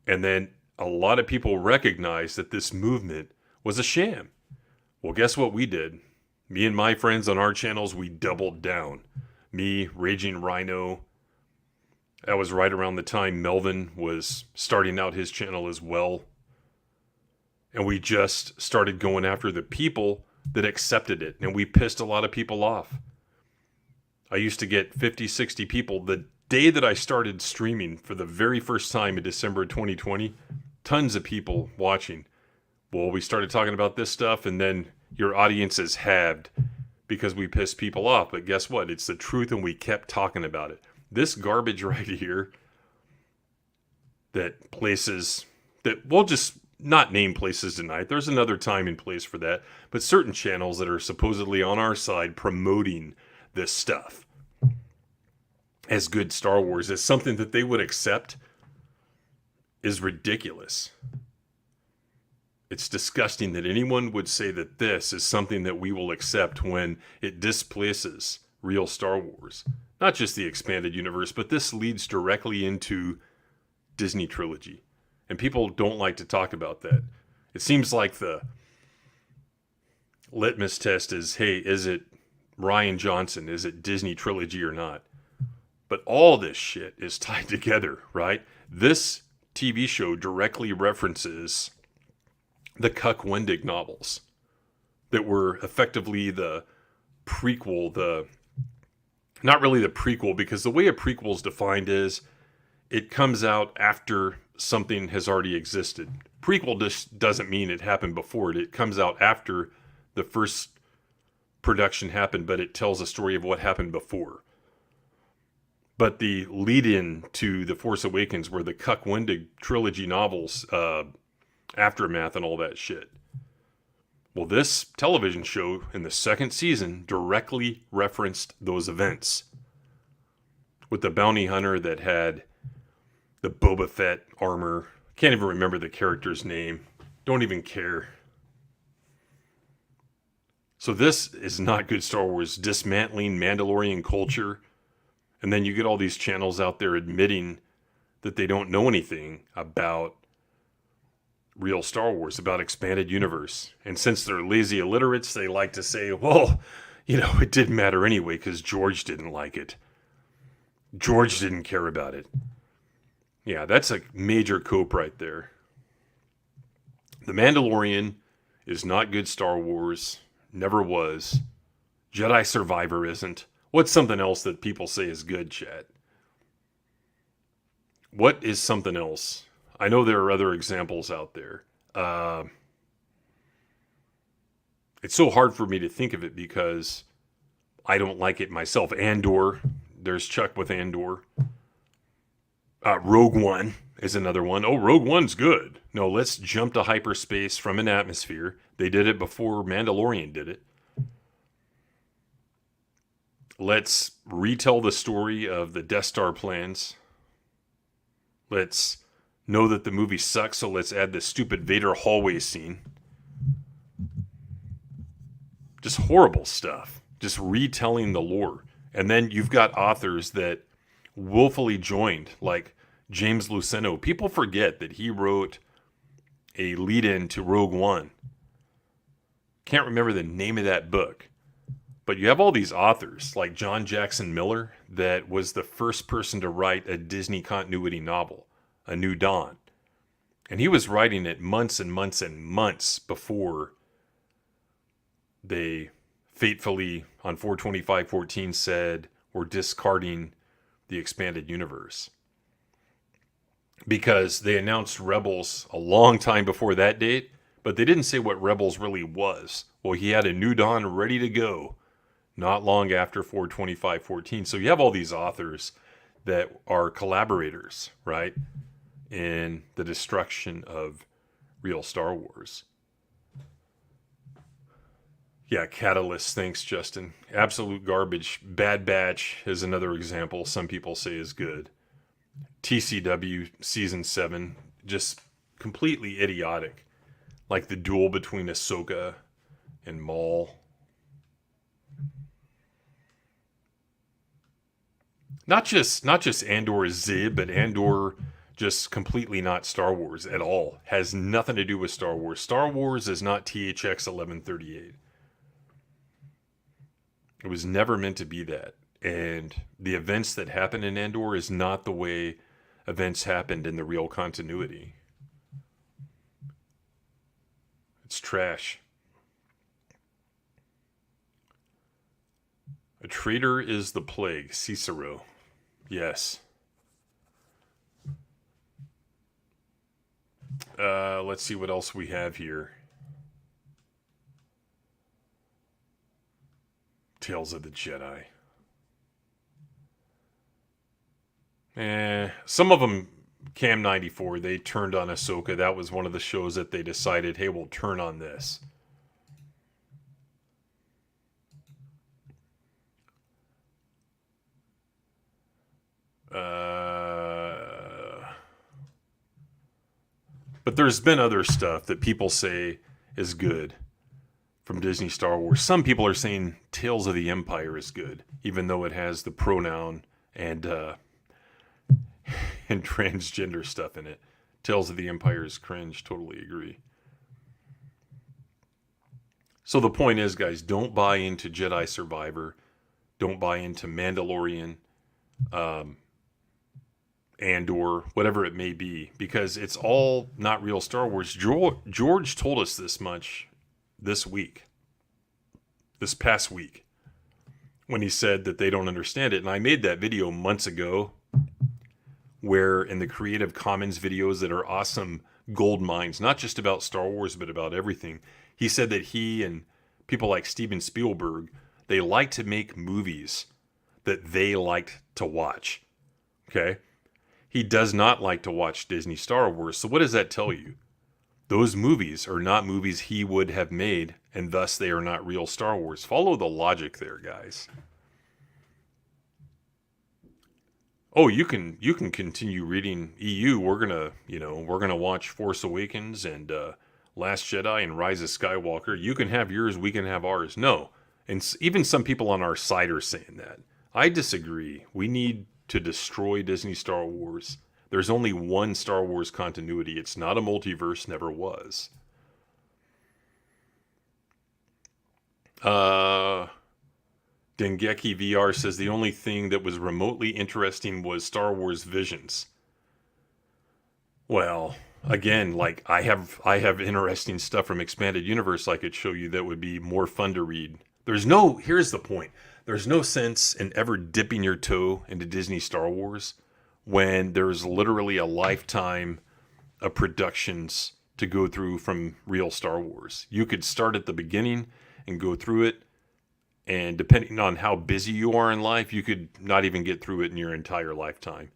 And then a lot of people recognized that this movement was a sham. Well, guess what we did? Me and my friends on our channels, we doubled down. Me, Raging Rhino. That was right around the time Melvin was starting out his channel as well. And we just started going after the people that accepted it. And we pissed a lot of people off. I used to get 50, 60 people. The day that I started streaming for the very first time in December 2020, tons of people watching. Well, we started talking about this stuff, and then your audience is halved because we pissed people off. But guess what? It's the truth, and we kept talking about it. This garbage right here, that places, that we'll just not name places tonight. There's another time and place for that. But certain channels that are supposedly on our side promoting this stuff as good Star Wars, as something that they would accept, is ridiculous. It's disgusting that anyone would say that this is something that we will accept when it displaces real Star Wars. Not just the expanded universe, but this leads directly into Disney trilogy. And people don't like to talk about that. It seems like the litmus test is, hey, is it Rian Johnson? Is it Disney trilogy or not? But all this shit is tied together, right? This TV show directly references the Cuck Wendig novels that were effectively the prequel, not really the prequel, because the way a prequel is defined is it comes out after something has already existed. Prequel just doesn't mean it happened before it. It comes out after the first production happened, but it tells a story of what happened before. But the lead-in to The Force Awakens were the Cuck Wendig trilogy novels, Aftermath and all that shit. Well, this television show in the second season directly referenced those events. With the bounty hunter that had the Boba Fett armor. Can't even remember the character's name. Don't even care. So this is not good Star Wars, dismantling Mandalorian culture. And then you get all these channels out there admitting that they don't know anything about real Star Wars, about expanded universe. And since they're lazy illiterates, they like to say, well, it didn't matter anyway because George didn't like it. George didn't care about it. Yeah, that's a major cope right there. The Mandalorian is not good Star Wars. Never was. Jedi Survivor isn't. What's something else that people say is good, chat? What is something else? I know there are other examples out there. It's so hard for me to think of it because I don't like it myself. Andor. There's Chuck with Andor. Rogue One is another one. Oh, Rogue One's good. No, let's jump to hyperspace from an atmosphere. They did it before Mandalorian did it. Let's retell the story of the Death Star plans. Let's know that the movie sucks, so let's add this stupid Vader hallway scene. Just horrible stuff. Just retelling the lore. And then you've got authors that willfully joined, like James Luceno. People forget that he wrote a lead-in to Rogue One. Can't remember the name of that book. But you have all these authors, like John Jackson Miller, that was the first person to write a Disney continuity novel, A New Dawn. And he was writing it months and months and months before they fatefully, on 4/25/14, said we're discarding the expanded universe. Because they announced Rebels a long time before that date, but they didn't say what Rebels really was. Well, he had A New Dawn ready to go not long after 4/25/14. So you have all these authors that are collaborators, right, in the destruction of real Star Wars. Yeah, Catalyst. Thanks, Justin. Absolute garbage. Bad Batch is another example some people say is good. TCW Season 7, just completely idiotic. Like the duel between Ahsoka and Maul. Not just Andor Zib, but Andor just completely not Star Wars at all. Has nothing to do with Star Wars. Star Wars is not THX 1138. It was never meant to be that. And the events that happen in Andor is not the way events happened in the real continuity. It's trash. A traitor is the plague. Cicero. Yes. Let's see what else we have here. Tales of the Jedi. Some of them, Cam 94, they turned on Ahsoka. That was one of the shows that they decided, hey, we'll turn on this. But there's been other stuff that people say is good from Disney Star Wars. Some people are saying Tales of the Empire is good, even though it has the pronoun and and transgender stuff in it. Tales of the Empire's cringe. Totally agree. So the point is, guys, don't buy into Jedi Survivor. Don't buy into Mandalorian, Andor, whatever it may be, because it's all not real Star Wars. George told us this much this past week, when he said that they don't understand it. And I made that video months ago, where in the Creative Commons videos that are awesome gold mines, not just about Star Wars, but about everything, he said that he and people like Steven Spielberg, they like to make movies that they like to watch. Okay? He does not like to watch Disney Star Wars. So what does that tell you? Those movies are not movies he would have made, and thus they are not real Star Wars. Follow the logic there, guys. Oh, you can continue reading EU. We're gonna watch Force Awakens and Last Jedi and Rise of Skywalker. You can have yours, we can have ours. No, and even some people on our side are saying that. I disagree. We need to destroy Disney Star Wars. There's only one Star Wars continuity. It's not a multiverse, never was. Dengeki VR says the only thing that was remotely interesting was Star Wars Visions. Well, again, like I have interesting stuff from Expanded Universe I could show you that would be more fun to read. Here's the point. There's no sense in ever dipping your toe into Disney Star Wars when there's literally a lifetime of productions to go through from real Star Wars. You could start at the beginning and go through it, and depending on how busy you are in life, you could not even get through it in your entire lifetime.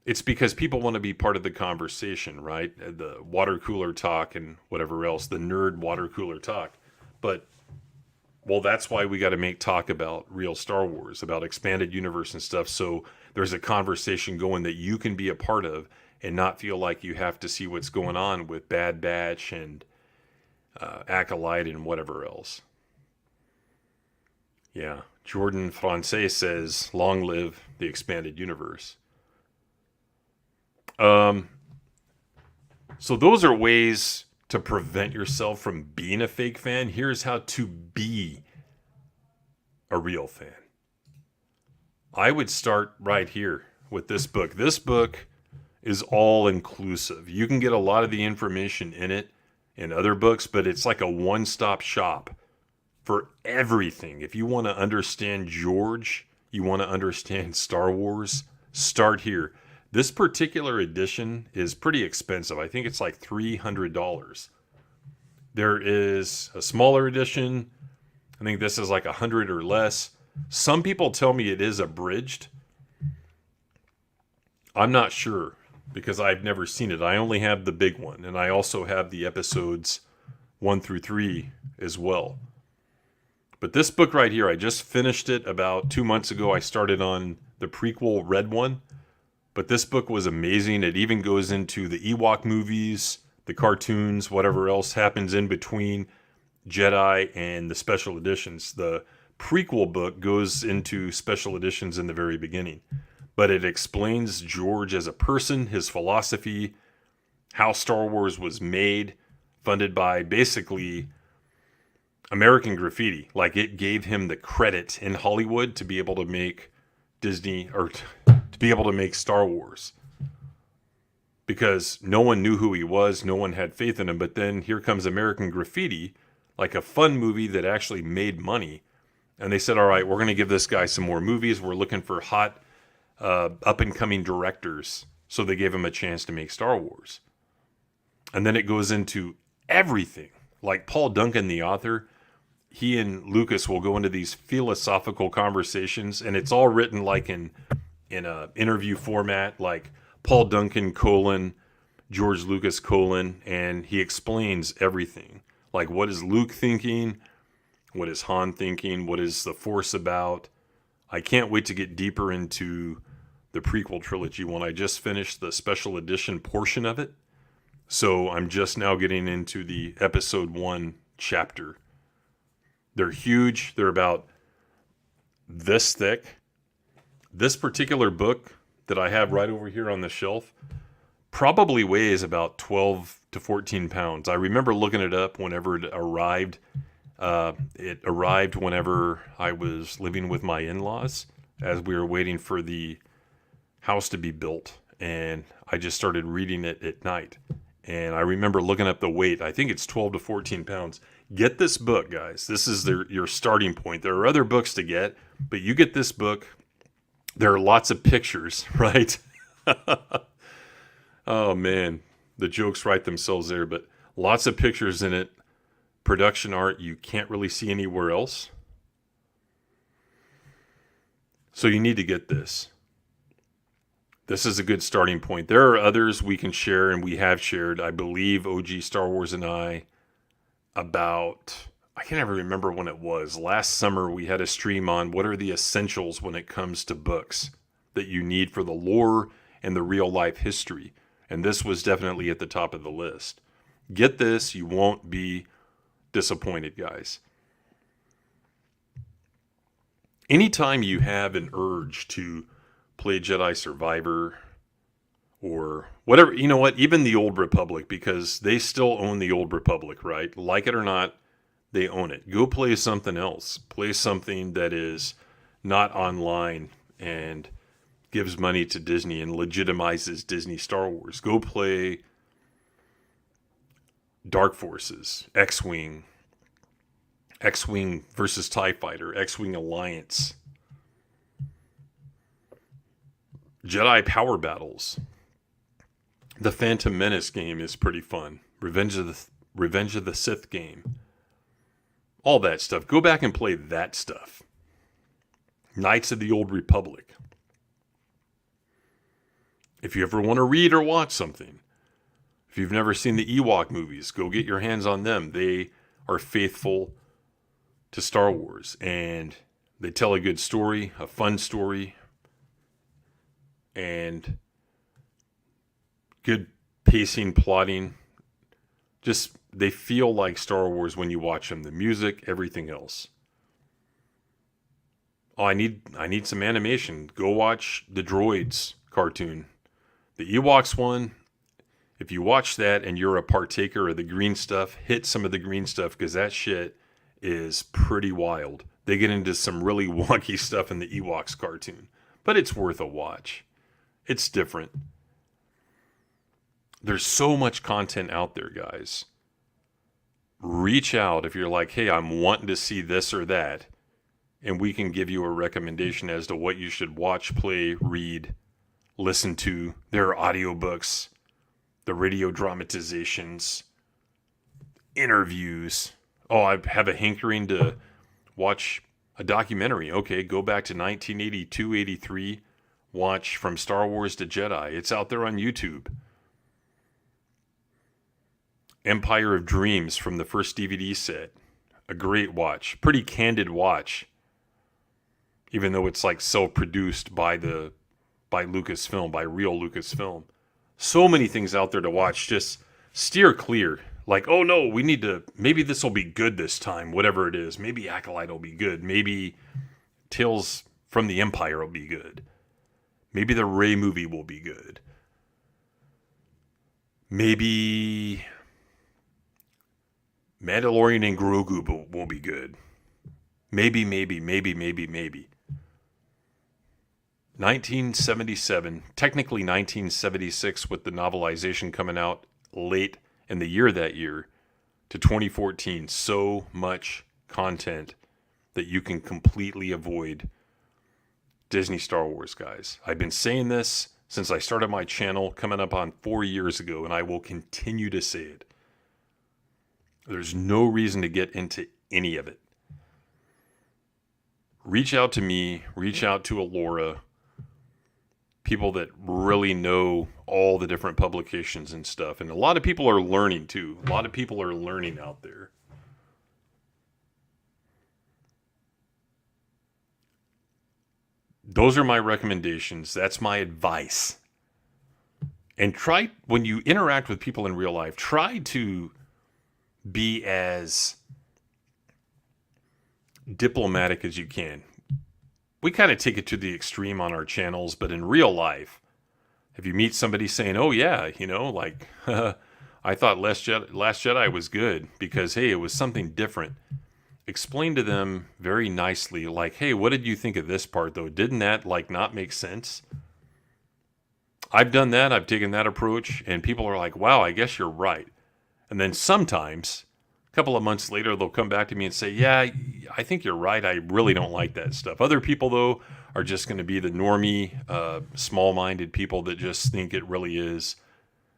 It's because people want to be part of the conversation, right? The water cooler talk and whatever else, the nerd water cooler talk. But, well, that's why we got to make talk about real Star Wars, about Expanded Universe and stuff, so there's a conversation going that you can be a part of and not feel like you have to see what's going on with Bad Batch and Acolyte and whatever else. Yeah, Jordan Francais says, long live the Expanded Universe. So those are ways to prevent yourself from being a fake fan. Here's how to be a real fan. I would start right here with this book. This book is all inclusive. You can get a lot of the information in it in other books, but it's like a one-stop shop for everything. If you want to understand George, you want to understand Star Wars, start here. This particular edition is pretty expensive. I think it's like $300. There is a smaller edition. I think this is like $100 or less. Some people tell me it is abridged. I'm not sure because I've never seen it. I only have the big one, and I also have the episodes 1 through 3 as well. But this book right here, I just finished it about 2 months ago. I started on the prequel red one. But this book was amazing. It even goes into the Ewok movies, the cartoons, whatever else happens in between Jedi and the special editions. The prequel book goes into special editions in the very beginning. But it explains George as a person, his philosophy, how Star Wars was made, funded by basically American Graffiti. Like, it gave him the credit in Hollywood to be able to make Disney, or to be able to make Star Wars. Because no one knew who he was, no one had faith in him. But then here comes American Graffiti, like a fun movie that actually made money. And they said, all right, we're going to give this guy some more movies. We're looking for hot, up-and-coming directors. So they gave him a chance to make Star Wars. And then it goes into everything. Like Paul Duncan, the author, he and Lucas will go into these philosophical conversations. And it's all written like in a interview format, like Paul Duncan, George Lucas, and he explains everything. Like, what is Luke thinking? What is Han thinking? What is the Force about? I can't wait to get deeper into the prequel trilogy when I just finished the special edition portion of it. So I'm just now getting into the episode 1 chapter. They're huge. They're about this thick. This particular book that I have right over here on the shelf probably weighs about 12 to 14 pounds. I remember looking it up whenever it arrived. It arrived whenever I was living with my in-laws as we were waiting for the house to be built. And I just started reading it at night. And I remember looking up the weight. I think it's 12 to 14 pounds. Get this book, guys. This is your starting point. There are other books to get, but you get this book. There are lots of pictures, right? Oh, man. The jokes write themselves there, but lots of pictures in it. Production art you can't really see anywhere else. So you need to get this. This is a good starting point. There are others we can share, and we have shared, I believe, OG Star Wars and I, about, I can never remember when it was. Last summer, we had a stream on what are the essentials when it comes to books that you need for the lore and the real life history. And this was definitely at the top of the list. Get this, you won't be disappointed, guys. Anytime you have an urge to play Jedi Survivor or whatever, you know what, even the Old Republic, because they still own the Old Republic, right? Like it or not, they own it. Go play something else. Play something that is not online and gives money to Disney and legitimizes Disney Star Wars. Go play Dark Forces, X-Wing versus TIE Fighter, X-Wing Alliance, Jedi Power Battles. The Phantom Menace game is pretty fun. Revenge of the Sith game. All that stuff. Go back and play that stuff. Knights of the Old Republic. If you ever want to read or watch something. If you've never seen the Ewok movies, go get your hands on them. They are faithful to Star Wars. And they tell a good story, a fun story. And good pacing, plotting. Just, they feel like Star Wars when you watch them. The music, everything else. Oh, I need some animation. Go watch the Droids cartoon. The Ewoks one, if you watch that and you're a partaker of the green stuff, hit some of the green stuff because that shit is pretty wild. They get into some really wonky stuff in the Ewoks cartoon. But it's worth a watch. It's different. There's so much content out there, guys. Reach out if you're like, hey, I'm wanting to see this or that. And we can give you a recommendation as to what you should watch, play, read, listen to. There are audiobooks, the radio dramatizations, interviews. Oh, I have a hankering to watch a documentary. Okay, go back to 1982, 83. Watch From Star Wars to Jedi. It's out there on YouTube. Empire of Dreams from the first DVD set. A great watch. Pretty candid watch. Even though it's like self-produced by Lucasfilm, by real Lucasfilm. So many things out there to watch. Just steer clear. Like, oh no, we need to, maybe this will be good this time, whatever it is. Maybe Acolyte will be good. Maybe Tales from the Empire will be good. Maybe the Rey movie will be good. Maybe Mandalorian and Grogu will be good. Maybe. 1977, technically 1976 with the novelization coming out late in the year that year to 2014. So much content that you can completely avoid Disney Star Wars, guys. I've been saying this since I started my channel coming up on 4 years ago, and I will continue to say it. There's no reason to get into any of it. Reach out to me, reach out to Alora, people that really know all the different publications and stuff. And a lot of people are learning too. A lot of people are learning out there. Those are my recommendations. That's my advice. And try, when you interact with people in real life, try to be as diplomatic as you can. we kind of take it to the extreme on our channels, but in real life, if you meet somebody saying, oh yeah, you know, like, I thought Last Jedi was good because, hey, it was something different. Explain to them very nicely, like, hey, what did you think of this part, though? Didn't that, like, not make sense? I've done that. I've taken that approach, and people are like, wow, I guess you're right. And then sometimes, a couple of months later, they'll come back to me and say, yeah, I think you're right. I really don't like that stuff. Other people, though, are just going to be the normie, small-minded people that just think it really is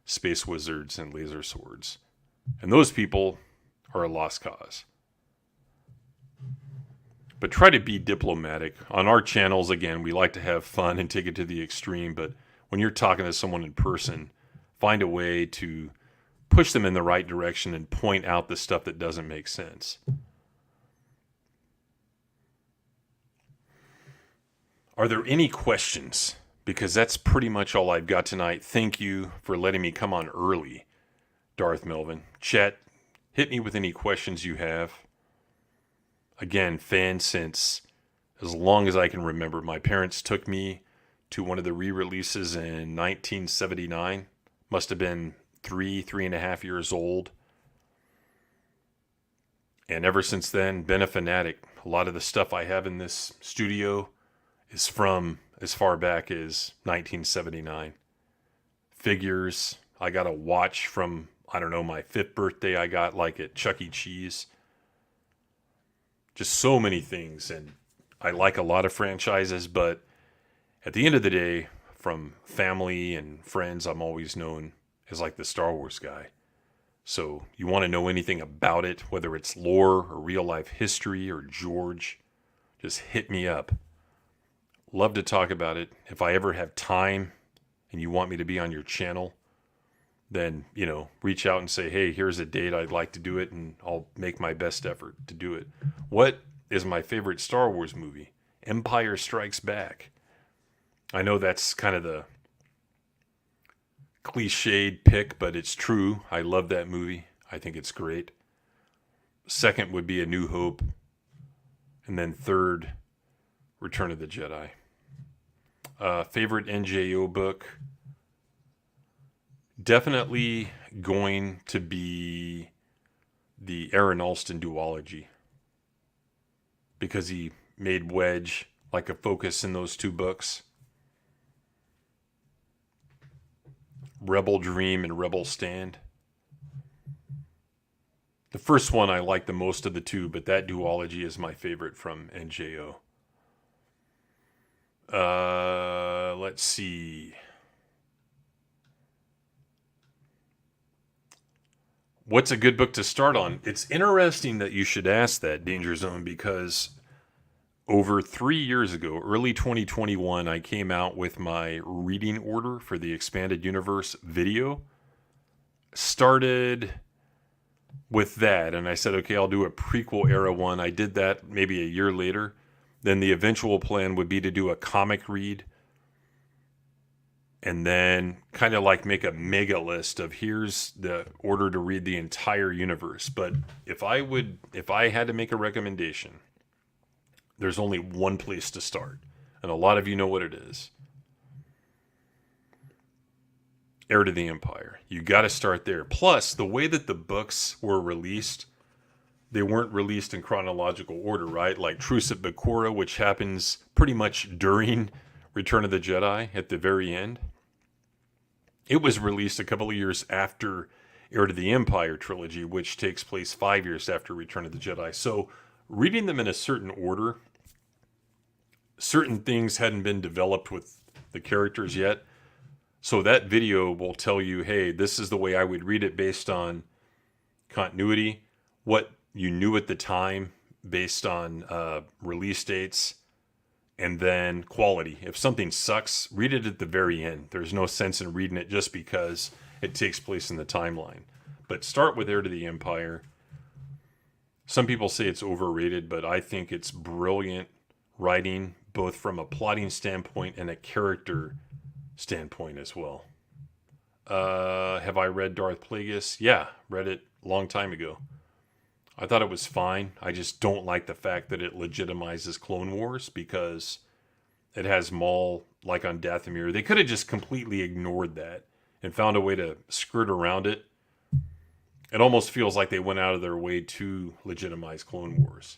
space wizards and laser swords. And those people are a lost cause. But try to be diplomatic. On our channels, again, we like to have fun and take it to the extreme, but when you're talking to someone in person, find a way to push them in the right direction and point out the stuff that doesn't make sense. Are there any questions? Because that's pretty much all I've got tonight. Thank you for letting me come on early, Darth Melvin. Chat, hit me with any questions you have. Again, fan since as long as I can remember. My parents took me to one of the re-releases in 1979. Must have been 3.5 years old. And ever since then, been a fanatic. A lot of the stuff I have in this studio is from as far back as 1979. Figures. I got a watch from, I don't know, my 5th birthday I got like at Chuck E. Cheese. Just so many things. And I like a lot of franchises, but at the end of the day, from family and friends, I'm always known as like the Star Wars guy. So you want to know anything about it, whether it's lore or real life history or George, just hit me up. Love to talk about it. If I ever have time and you want me to be on your channel, then, you know, reach out and say, hey, here's a date I'd like to do it, and I'll make my best effort to do it. What is my favorite Star Wars movie? Empire Strikes Back. I know that's kind of the cliched pick, but it's true. I love that movie. I think it's great. Second would be A New Hope. And then third, Return of the Jedi. Favorite NJO book? Definitely going to be the Aaron Alston duology. Because he made Wedge like a focus in those 2 books. Rebel Dream and Rebel Stand. The first one I like the most of the 2, but that duology is my favorite from NJO. Let's see. What's a good book to start on? It's interesting that you should ask that, Danger Zone, because over 3 years ago, early 2021, I came out with my reading order for the Expanded Universe video. Started with that, and I said, okay, I'll do a prequel era one. I did that maybe a year later. Then the eventual plan would be to do a comic read, and then kind of like make a mega list of here's the order to read the entire universe. But if I had to make a recommendation, there's only one place to start. And a lot of you know what it is. Heir to the Empire. You got to start there. Plus, the way that the books were released, they weren't released in chronological order, right? Like Truce at Bakura, which happens pretty much during Return of the Jedi at the very end. It was released a couple of years after Heir to the Empire trilogy, which takes place 5 years after Return of the Jedi. So reading them in a certain order, certain things hadn't been developed with the characters yet. So that video will tell you, hey, this is the way I would read it based on continuity, what you knew at the time based on release dates, and then quality. If something sucks, read it at the very end. There's no sense in reading it just because it takes place in the timeline. But start with Heir to the Empire. Some people say it's overrated, but I think it's brilliant writing, both from a plotting standpoint and a character standpoint as well. Have I read Darth Plagueis? Yeah, read it a long time ago. I thought it was fine. I just don't like the fact that it legitimizes Clone Wars because It has Maul like on Dathomir. They could have just completely ignored that and found a way to skirt around it. It almost feels like they went out of their way to legitimize Clone Wars.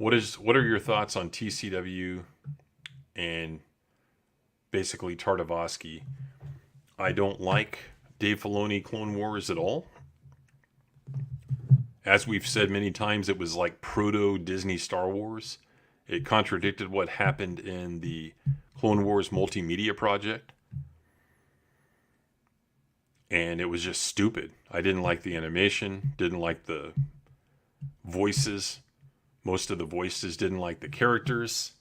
What are your thoughts on TCW and basically Tartakovsky? I don't like Dave Filoni Clone Wars at all. As we've said many times, it was like proto Disney Star Wars. It contradicted what happened in the Clone Wars multimedia project. And it was just stupid. I didn't like the animation, didn't like the voices. Most of the voices didn't like the characters.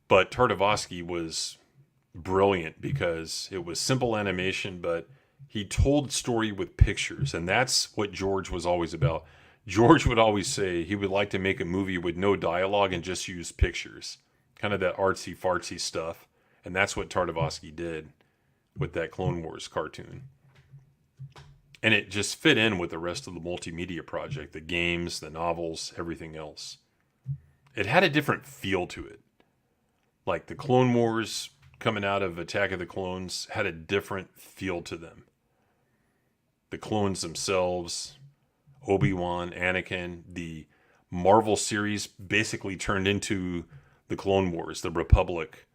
But Tartakovsky was brilliant because it was simple animation, but he told story with pictures. And that's what George was always about. George would always say he would like to make a movie with no dialogue and just use pictures. Kind of that artsy fartsy stuff. And that's what Tartakovsky did with that Clone Wars cartoon. And it just fit in with the rest of the multimedia project, the games, the novels, everything else. It had a different feel to it. Like the Clone Wars coming out of Attack of the Clones had a different feel to them. The clones themselves, Obi-Wan, Anakin, the Marvel series basically turned into the Clone Wars, the Republic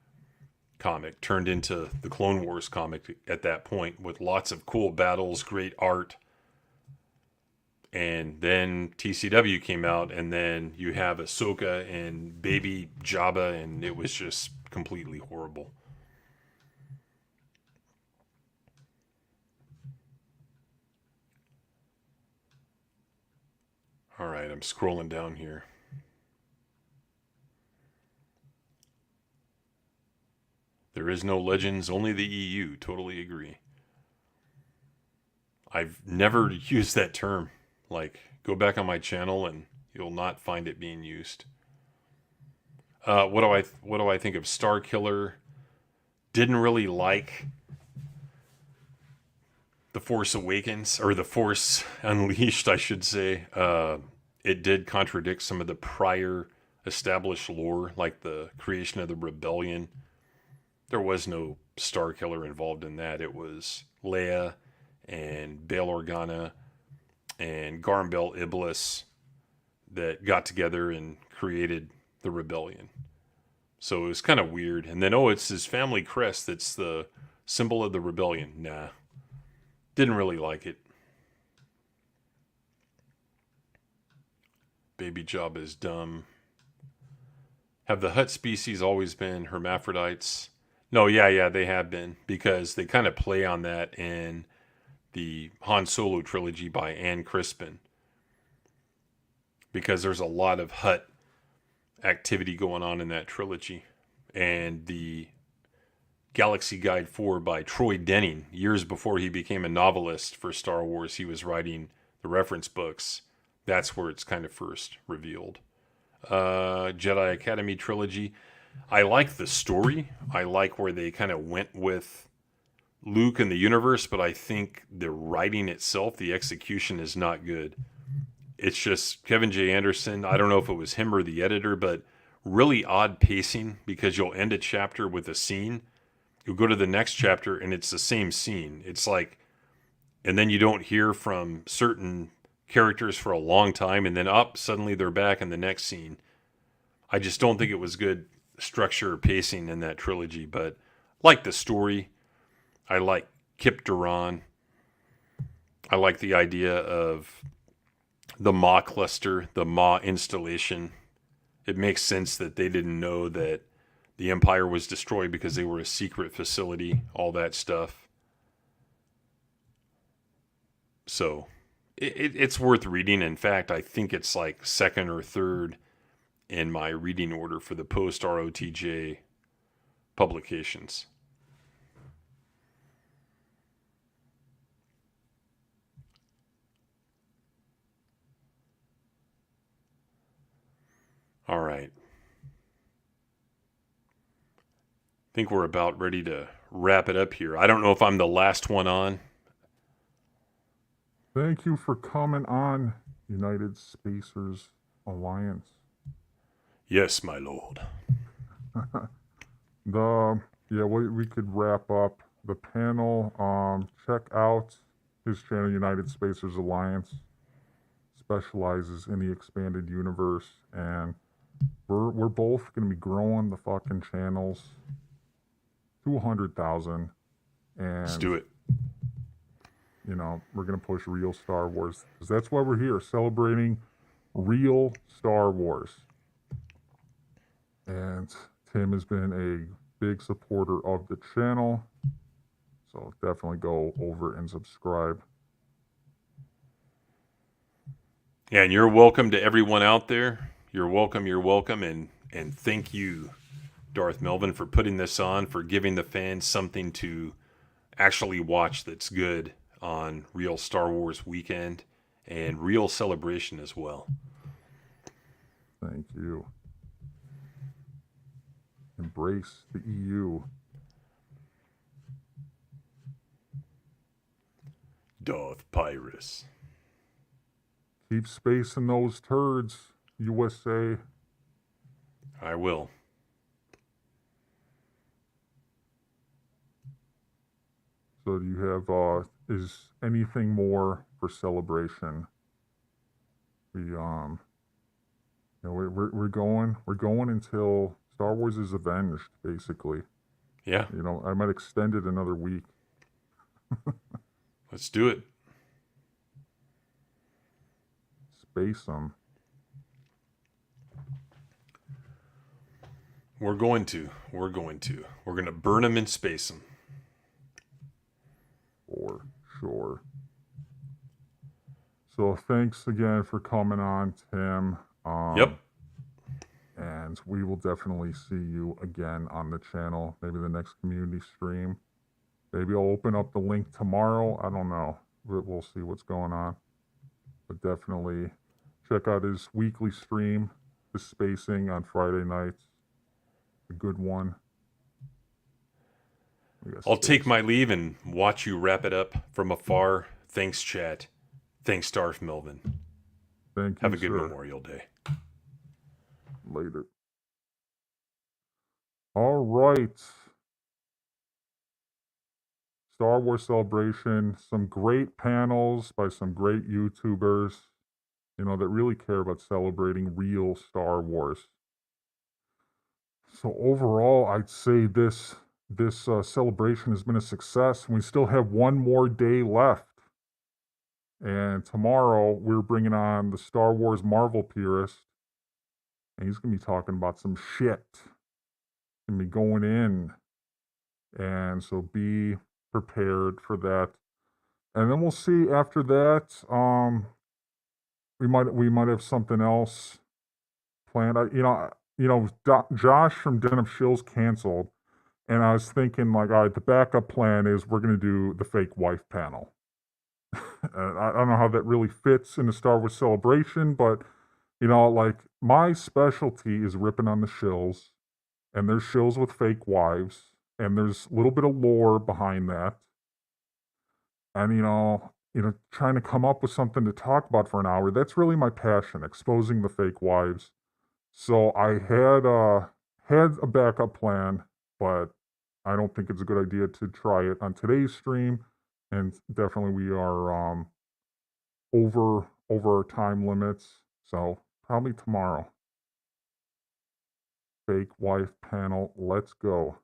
comic turned into the Clone Wars comic at that point, with lots of cool battles, great art. And then TCW came out, and then you have Ahsoka and baby Jabba, and it was just completely horrible. All right, I'm scrolling down here. There is no Legends, only the EU. Totally agree. I've never used that term. Like, go back on my channel and you'll not find it being used. What do I think of Star Killer? Didn't really like The Force Awakens, or The Force Unleashed, I should say. It did contradict some of the prior established lore, like the creation of the rebellion. There was no Star Killer involved in that. It was Leia and Bail Organa and Garm Bel Iblis that got together and created the rebellion. So it was kind of weird. And then, it's his family crest that's the symbol of the rebellion. Nah. Didn't really like it. Baby Jabba is dumb. Have the Hutt species always been hermaphrodites? No, yeah, they have been, because they kind of play on that in the Han Solo trilogy by Anne Crispin. Because there's a lot of Hutt activity going on in that trilogy. And the Galaxy Guide 4 by Troy Denning, years before he became a novelist for Star Wars, he was writing the reference books. That's where it's kind of first revealed. Jedi Academy trilogy. I like the story. I like where they kind of went with Luke and the universe, but I think the writing itself, the execution is not good. It's just Kevin J. Anderson. I don't know if it was him or the editor, but really odd pacing, because you'll end a chapter with a scene. You'll go to the next chapter and it's the same scene. It's like, and then you don't hear from certain characters for a long time, and then suddenly they're back in the next scene. I just don't think it was good structure or pacing in that trilogy, but like the story. I like Kip Duran. I like the idea of the Maw cluster, the Maw installation. It makes sense that they didn't know that the Empire was destroyed because they were a secret facility, all that stuff. So it's worth reading. In fact, I think it's like second or third in my reading order for the post-ROTJ publications. All right. I think we're about ready to wrap it up here. I don't know if I'm the last one on. Thank you for coming on, United Spacers Alliance. Yes, my lord. We could wrap up the panel. Check out his channel, United Spacers Alliance. Specializes in the expanded universe, and we're both gonna be growing the fucking channels to 100,000, and Let's do it. You know, we're gonna push real Star Wars because that's why we're here, celebrating real Star Wars. And Tim has been a big supporter of the channel, so definitely go over and subscribe. Yeah, and you're welcome to everyone out there. You're welcome, and thank you, Darth Melvin, for putting this on, for giving the fans something to actually watch that's good on real Star Wars weekend and real celebration as well. Thank you. Embrace the EU. Darth Pyrus. Keep spacing those turds, USA. I will. So do you have, is anything more for celebration? We're going until Star Wars is avenged, basically. Yeah. You know, I might extend it another week. Let's do it. Space them. We're going to. We're going to burn them and space them. For sure. So thanks again for coming on, Tim. Yep. And we will definitely see you again on the channel. Maybe the next community stream. Maybe I'll open up the link tomorrow. I don't know. We'll see what's going on. But definitely check out his weekly stream, the spacing on Friday nights. A good one. I'll take my leave and watch you wrap it up from afar. Thanks, chat. Thanks, Darth Melvin. Thank you, Have a good sir. Memorial Day. Later. All right. Star Wars Celebration. Some great panels by some great YouTubers, you know, that really care about celebrating real Star Wars. So overall, I'd say this celebration has been a success. We still have one more day left. And tomorrow, we're bringing on the Star Wars Marvel purist. And he's going to be talking about some shit. Going to be going in. And so be prepared for that. And then we'll see after that. We might have something else planned. Josh from Den of Shills canceled. And I was thinking, like, all right, the backup plan is we're going to do the fake wife panel. I don't know how that really fits in the Star Wars Celebration, but, you know, like, my specialty is ripping on the shills. And there's shills with fake wives. And there's a little bit of lore behind that. And, you know, trying to come up with something to talk about for an hour, that's really my passion, exposing the fake wives. So I had a backup plan, but I don't think it's a good idea to try it on today's stream. And definitely we are over our time limits. So probably tomorrow. Fake wife panel, let's go.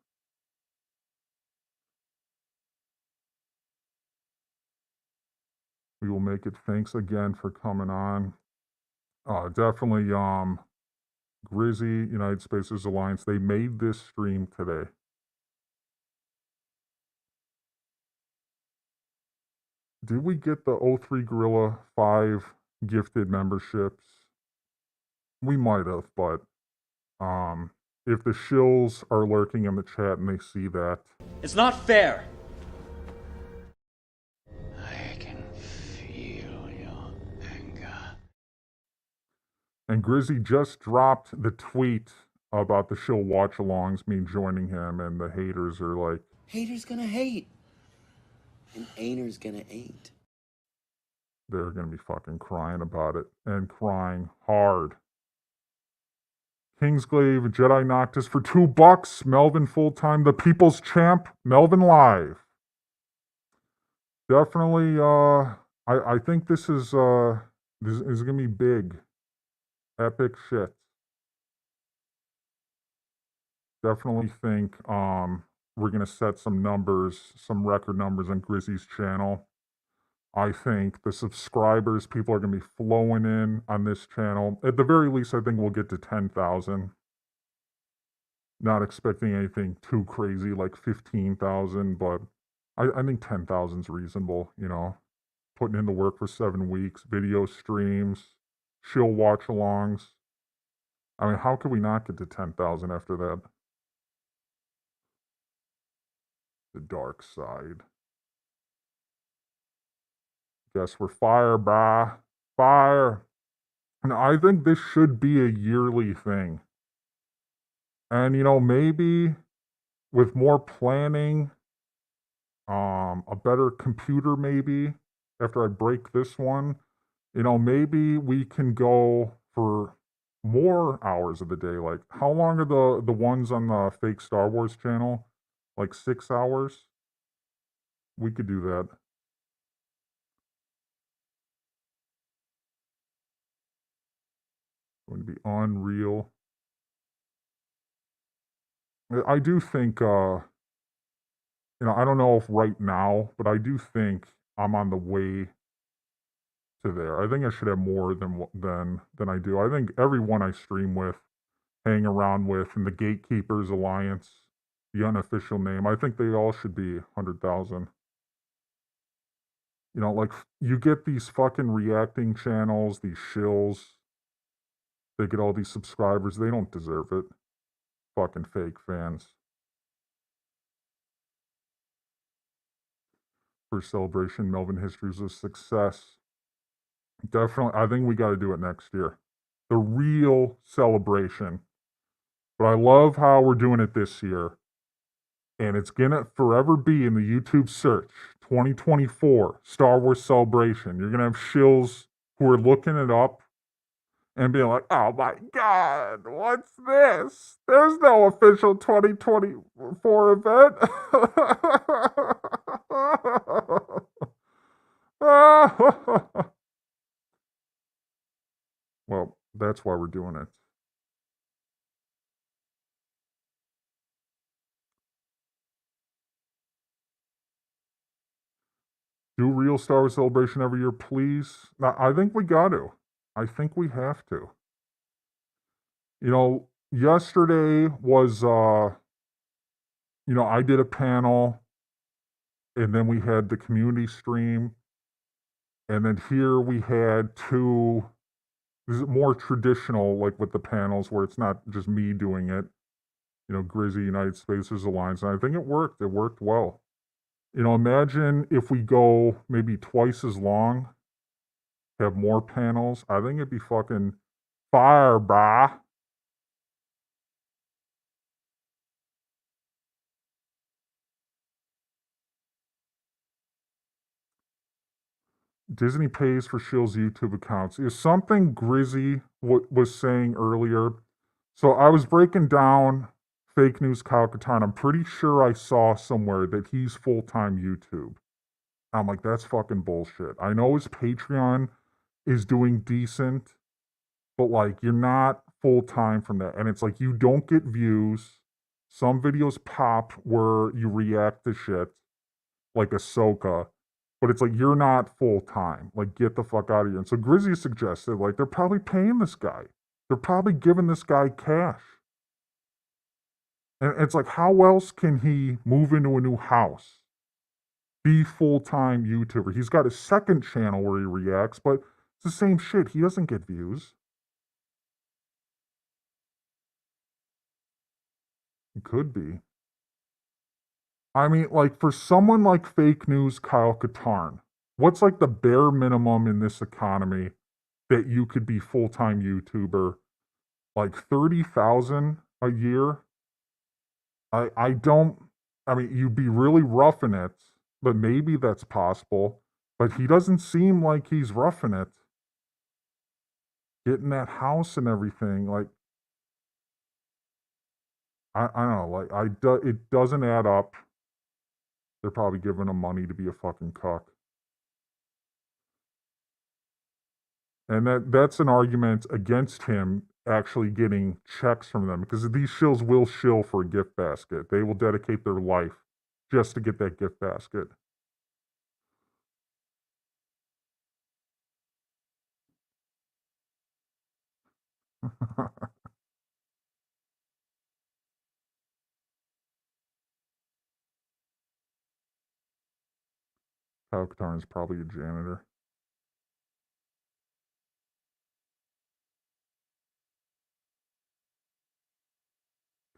We will make it. Thanks again for coming on. Definitely Grizzy, United Spacers Alliance, they made this stream today. Did we get the O3 Gorilla 5 gifted memberships? We might have, but if the shills are lurking in the chat and they see that, It's not fair. and Grizzy just dropped the tweet about the shill watch-alongs, me joining him, and the haters are like, Haters gonna hate. And ain'ters gonna ain't. They're going to be fucking crying about it, and crying hard. Kingsglaive, Jedi Noctis for $2. Melvin full-time, the People's Champ, Melvin live. Definitely, I think this is going to be big. Epic shit. Definitely think we're going to set some numbers, some record numbers on Grizzy's channel. I think the subscribers, people are going to be flowing in on this channel. At the very least, I think we'll get to 10,000. Not expecting anything too crazy like 15,000, but I think 10,000 is reasonable, you know. Putting in the work for 7 weeks, video streams, shill watch-alongs. I mean, how could we not get to 10,000 after that? The dark side. Guess we're fire, brah. Fire. And I think this should be a yearly thing. And, you know, maybe with more planning, a better computer maybe, after I break this one, you know, maybe we can go for more hours of the day. Like, how long are the ones on the fake Star Wars channel? Like 6 hours? We could do that. Going to be unreal. I do think, you know, I don't know if right now, but I do think I'm on the way to there. I think I should have more than I do. I think everyone I stream with, hang around with, and the Gatekeepers Alliance, the unofficial name, I think they all should be 100,000. You know, like, you get these fucking reacting channels, these shills, they get all these subscribers, they don't deserve it. Fucking fake fans. First celebration, Melvin History was a success. Definitely, I think we got to do it next year. The real celebration. But I love how we're doing it this year. And it's going to forever be in the YouTube search. 2024 Star Wars Celebration. You're going to have shills who are looking it up and being like, oh my God, what's this? There's no official 2024 event. Well, that's why we're doing it. Do real Star Wars Celebration every year, please. Now, I think we got to. I think we have to. You know, yesterday was, you know, I did a panel, and then we had the community stream, and then here we had two. This is more traditional, like with the panels, where it's not just me doing it. You know, Grizzy, United Spacers Alliance, and I think it worked. It worked well. You know, imagine if we go maybe twice as long, have more panels. I think it'd be fucking fire, brah. Disney pays for Shill's YouTube accounts. Is something Grizzy was saying earlier. So I was breaking down Fake News Kyle Katarn. I'm pretty sure I saw somewhere that he's full-time YouTube. I'm like, that's fucking bullshit. I know his Patreon is doing decent, but like, you're not full-time from that. And it's like, you don't get views. Some videos pop where you react to shit, like Ahsoka. But it's like, you're not full-time. Like, get the fuck out of here. And so Grizzy suggested, like, they're probably paying this guy. They're probably giving this guy cash. And it's like, how else can he move into a new house? Be full-time YouTuber. He's got a second channel where he reacts, but it's the same shit. He doesn't get views. It could be. I mean, like, for someone like Fake News Kyle Katarn, what's like the bare minimum in this economy that you could be full-time YouTuber? Like 30,000 a year? I don't I mean, you'd be really roughing it, but maybe that's possible. But he doesn't seem like he's roughing it. Getting that house and everything, like, I don't know, like, it doesn't add up. They're probably giving him money to be a fucking cuck. And that's an argument against him actually getting checks from them, because these shills will shill for a gift basket. They will dedicate their life just to get that gift basket. Kyle Katarn is probably a janitor.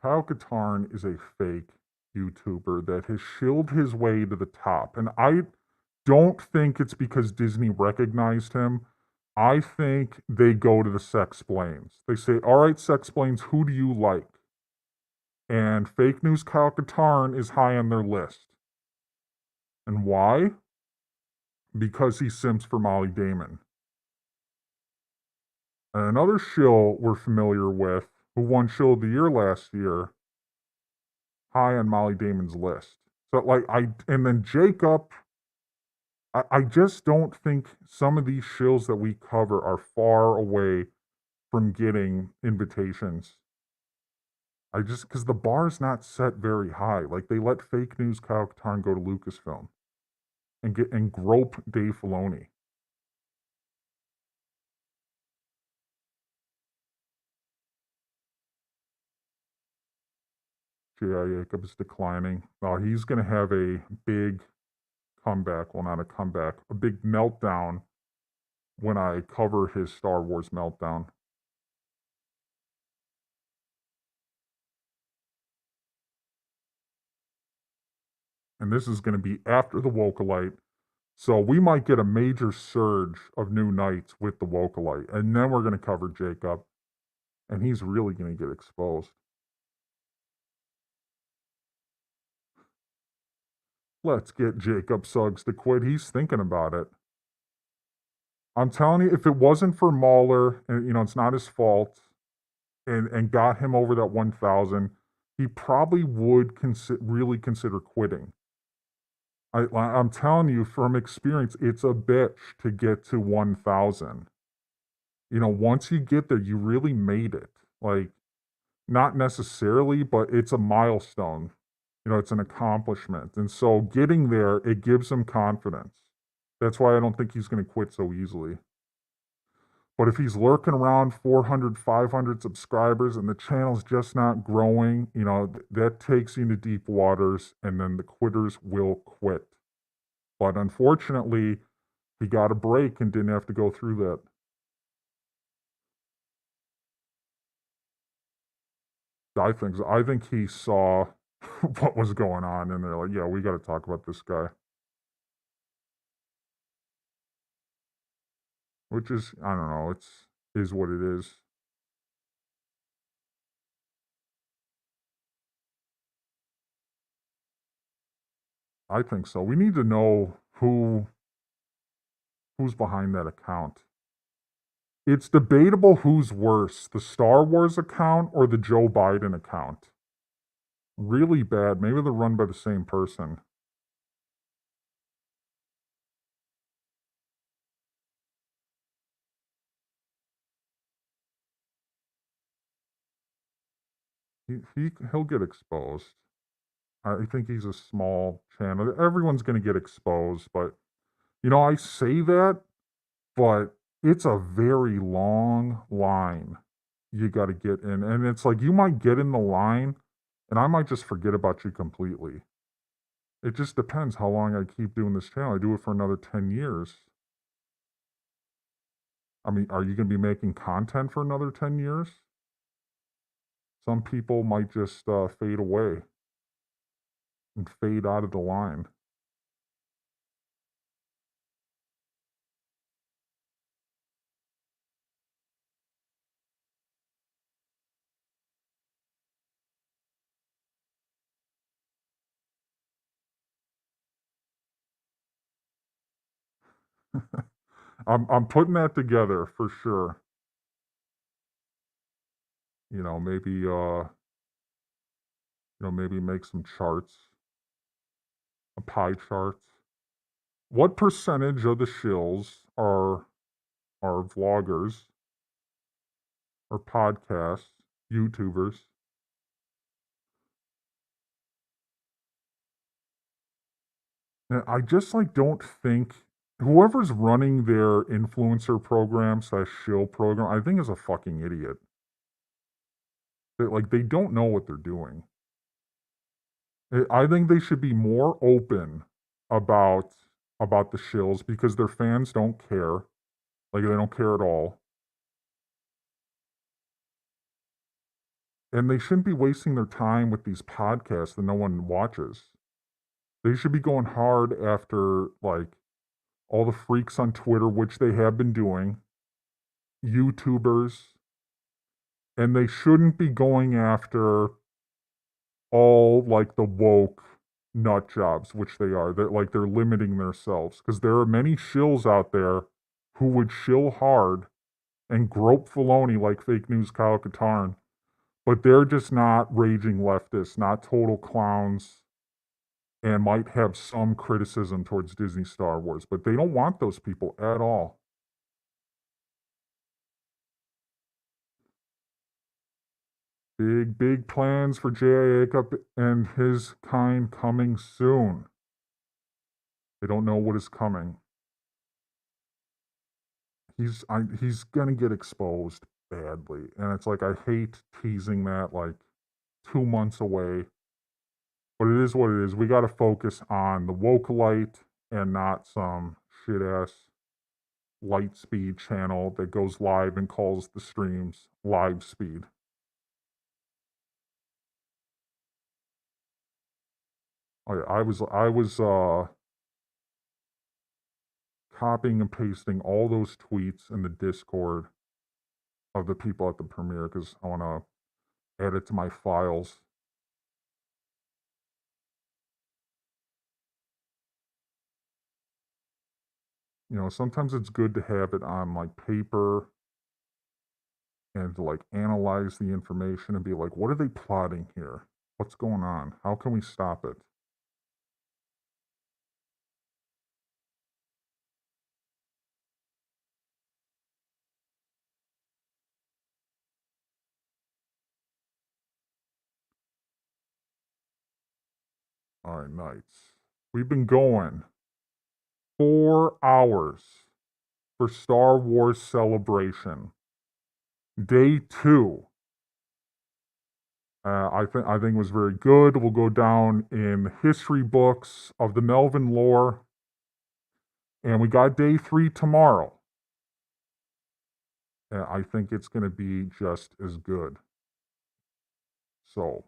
Kyle Katarn is a fake YouTuber that has shilled his way to the top. And I don't think it's because Disney recognized him. I think they go to the Sexplains. They say, all right, Sexplains, who do you like? And Fake News Kyle Katarn is high on their list. And why? Because he simps for Molly Damon. And another shill we're familiar with, who won Shill of the Year last year, high on Molly Damon's list. So, like, and then Jacob, I just don't think some of these shills that we cover are far away from getting invitations. Because the bar's not set very high. Like, they let Fake News Kyle Katarn go to Lucasfilm and grope Dave Filoni. J.I. Jacob is declining. He's going to have a big comeback. Well, not a comeback. A big meltdown when I cover his Star Wars meltdown. And this is going to be after the Wokalite. So we might get a major surge of new nights with the Wokalite. And then we're going to cover Jacob. And he's really going to get exposed. Let's get Jacob Suggs to quit. He's thinking about it. I'm telling you, if it wasn't for Mahler, and it's not his fault, and got him over that 1,000, he probably would really consider quitting. I'm telling you from experience, it's a bitch to get to 1,000. Once you get there, you really made it. Like, not necessarily, but it's a milestone. It's an accomplishment. And so getting there, it gives him confidence. That's why I don't think he's going to quit so easily. But if he's lurking around 400, 500 subscribers and the channel's just not growing, that takes you into deep waters, and then the quitters will quit. But unfortunately, he got a break and didn't have to go through that. I think he saw what was going on, and they're like, yeah, we got to talk about this guy. Which is, I don't know, is what it is. I think so. We need to know who's behind that account. It's debatable who's worse, the Star Wars account or the Joe Biden account. Really bad. Maybe they're run by the same person. He'll get exposed. I think he's a small channel. Everyone's going to get exposed, but I say that, but it's a very long line you got to get in. And it's like, you might get in the line and I might just forget about you completely. It just depends how long I keep doing this channel. I do it for another 10 years. I mean, are you going to be making content for another 10 years? Some people might just fade away and fade out of the line. I'm putting that together for sure. Maybe make some charts, a pie chart. What percentage of the shills are vloggers or podcasts, YouTubers? And I just don't think whoever's running their influencer program / shill program, I think is a fucking idiot. They don't know what they're doing. I think they should be more open about the shills because their fans don't care. They don't care at all. And they shouldn't be wasting their time with these podcasts that no one watches. They should be going hard after all the freaks on Twitter, which they have been doing, YouTubers, and they shouldn't be going after all the woke nut jobs, which they are. They're limiting themselves because there are many shills out there who would shill hard and grope Filoni like fake news Kyle Katarn, but they're just not raging leftists, not total clowns, and might have some criticism towards Disney Star Wars, but they don't want those people at all. Big plans for J.I. Acup and his kind coming soon. They don't know what is coming. He's gonna get exposed badly, and it's I hate teasing that 2 months away, but it is what it is. We got to focus on the woke light and not some shit ass light speed channel that goes live and calls the streams live speed. I was copying and pasting all those tweets in the Discord of the people at the premiere because I want to add it to my files. Sometimes it's good to have it on paper and to analyze the information and be what are they plotting here? What's going on? How can we stop it? All right, Knights. We've been going 4 hours for Star Wars Celebration. Day 2. I think was very good. We'll go down in history books of the Melvin lore. And we got day 3 tomorrow. And I think it's going to be just as good. So,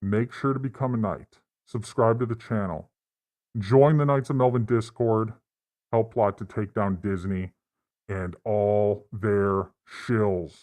make sure to become a Knight. Subscribe to the channel. Join the Knights of Melvin Discord. Help plot to take down Disney and all their shills.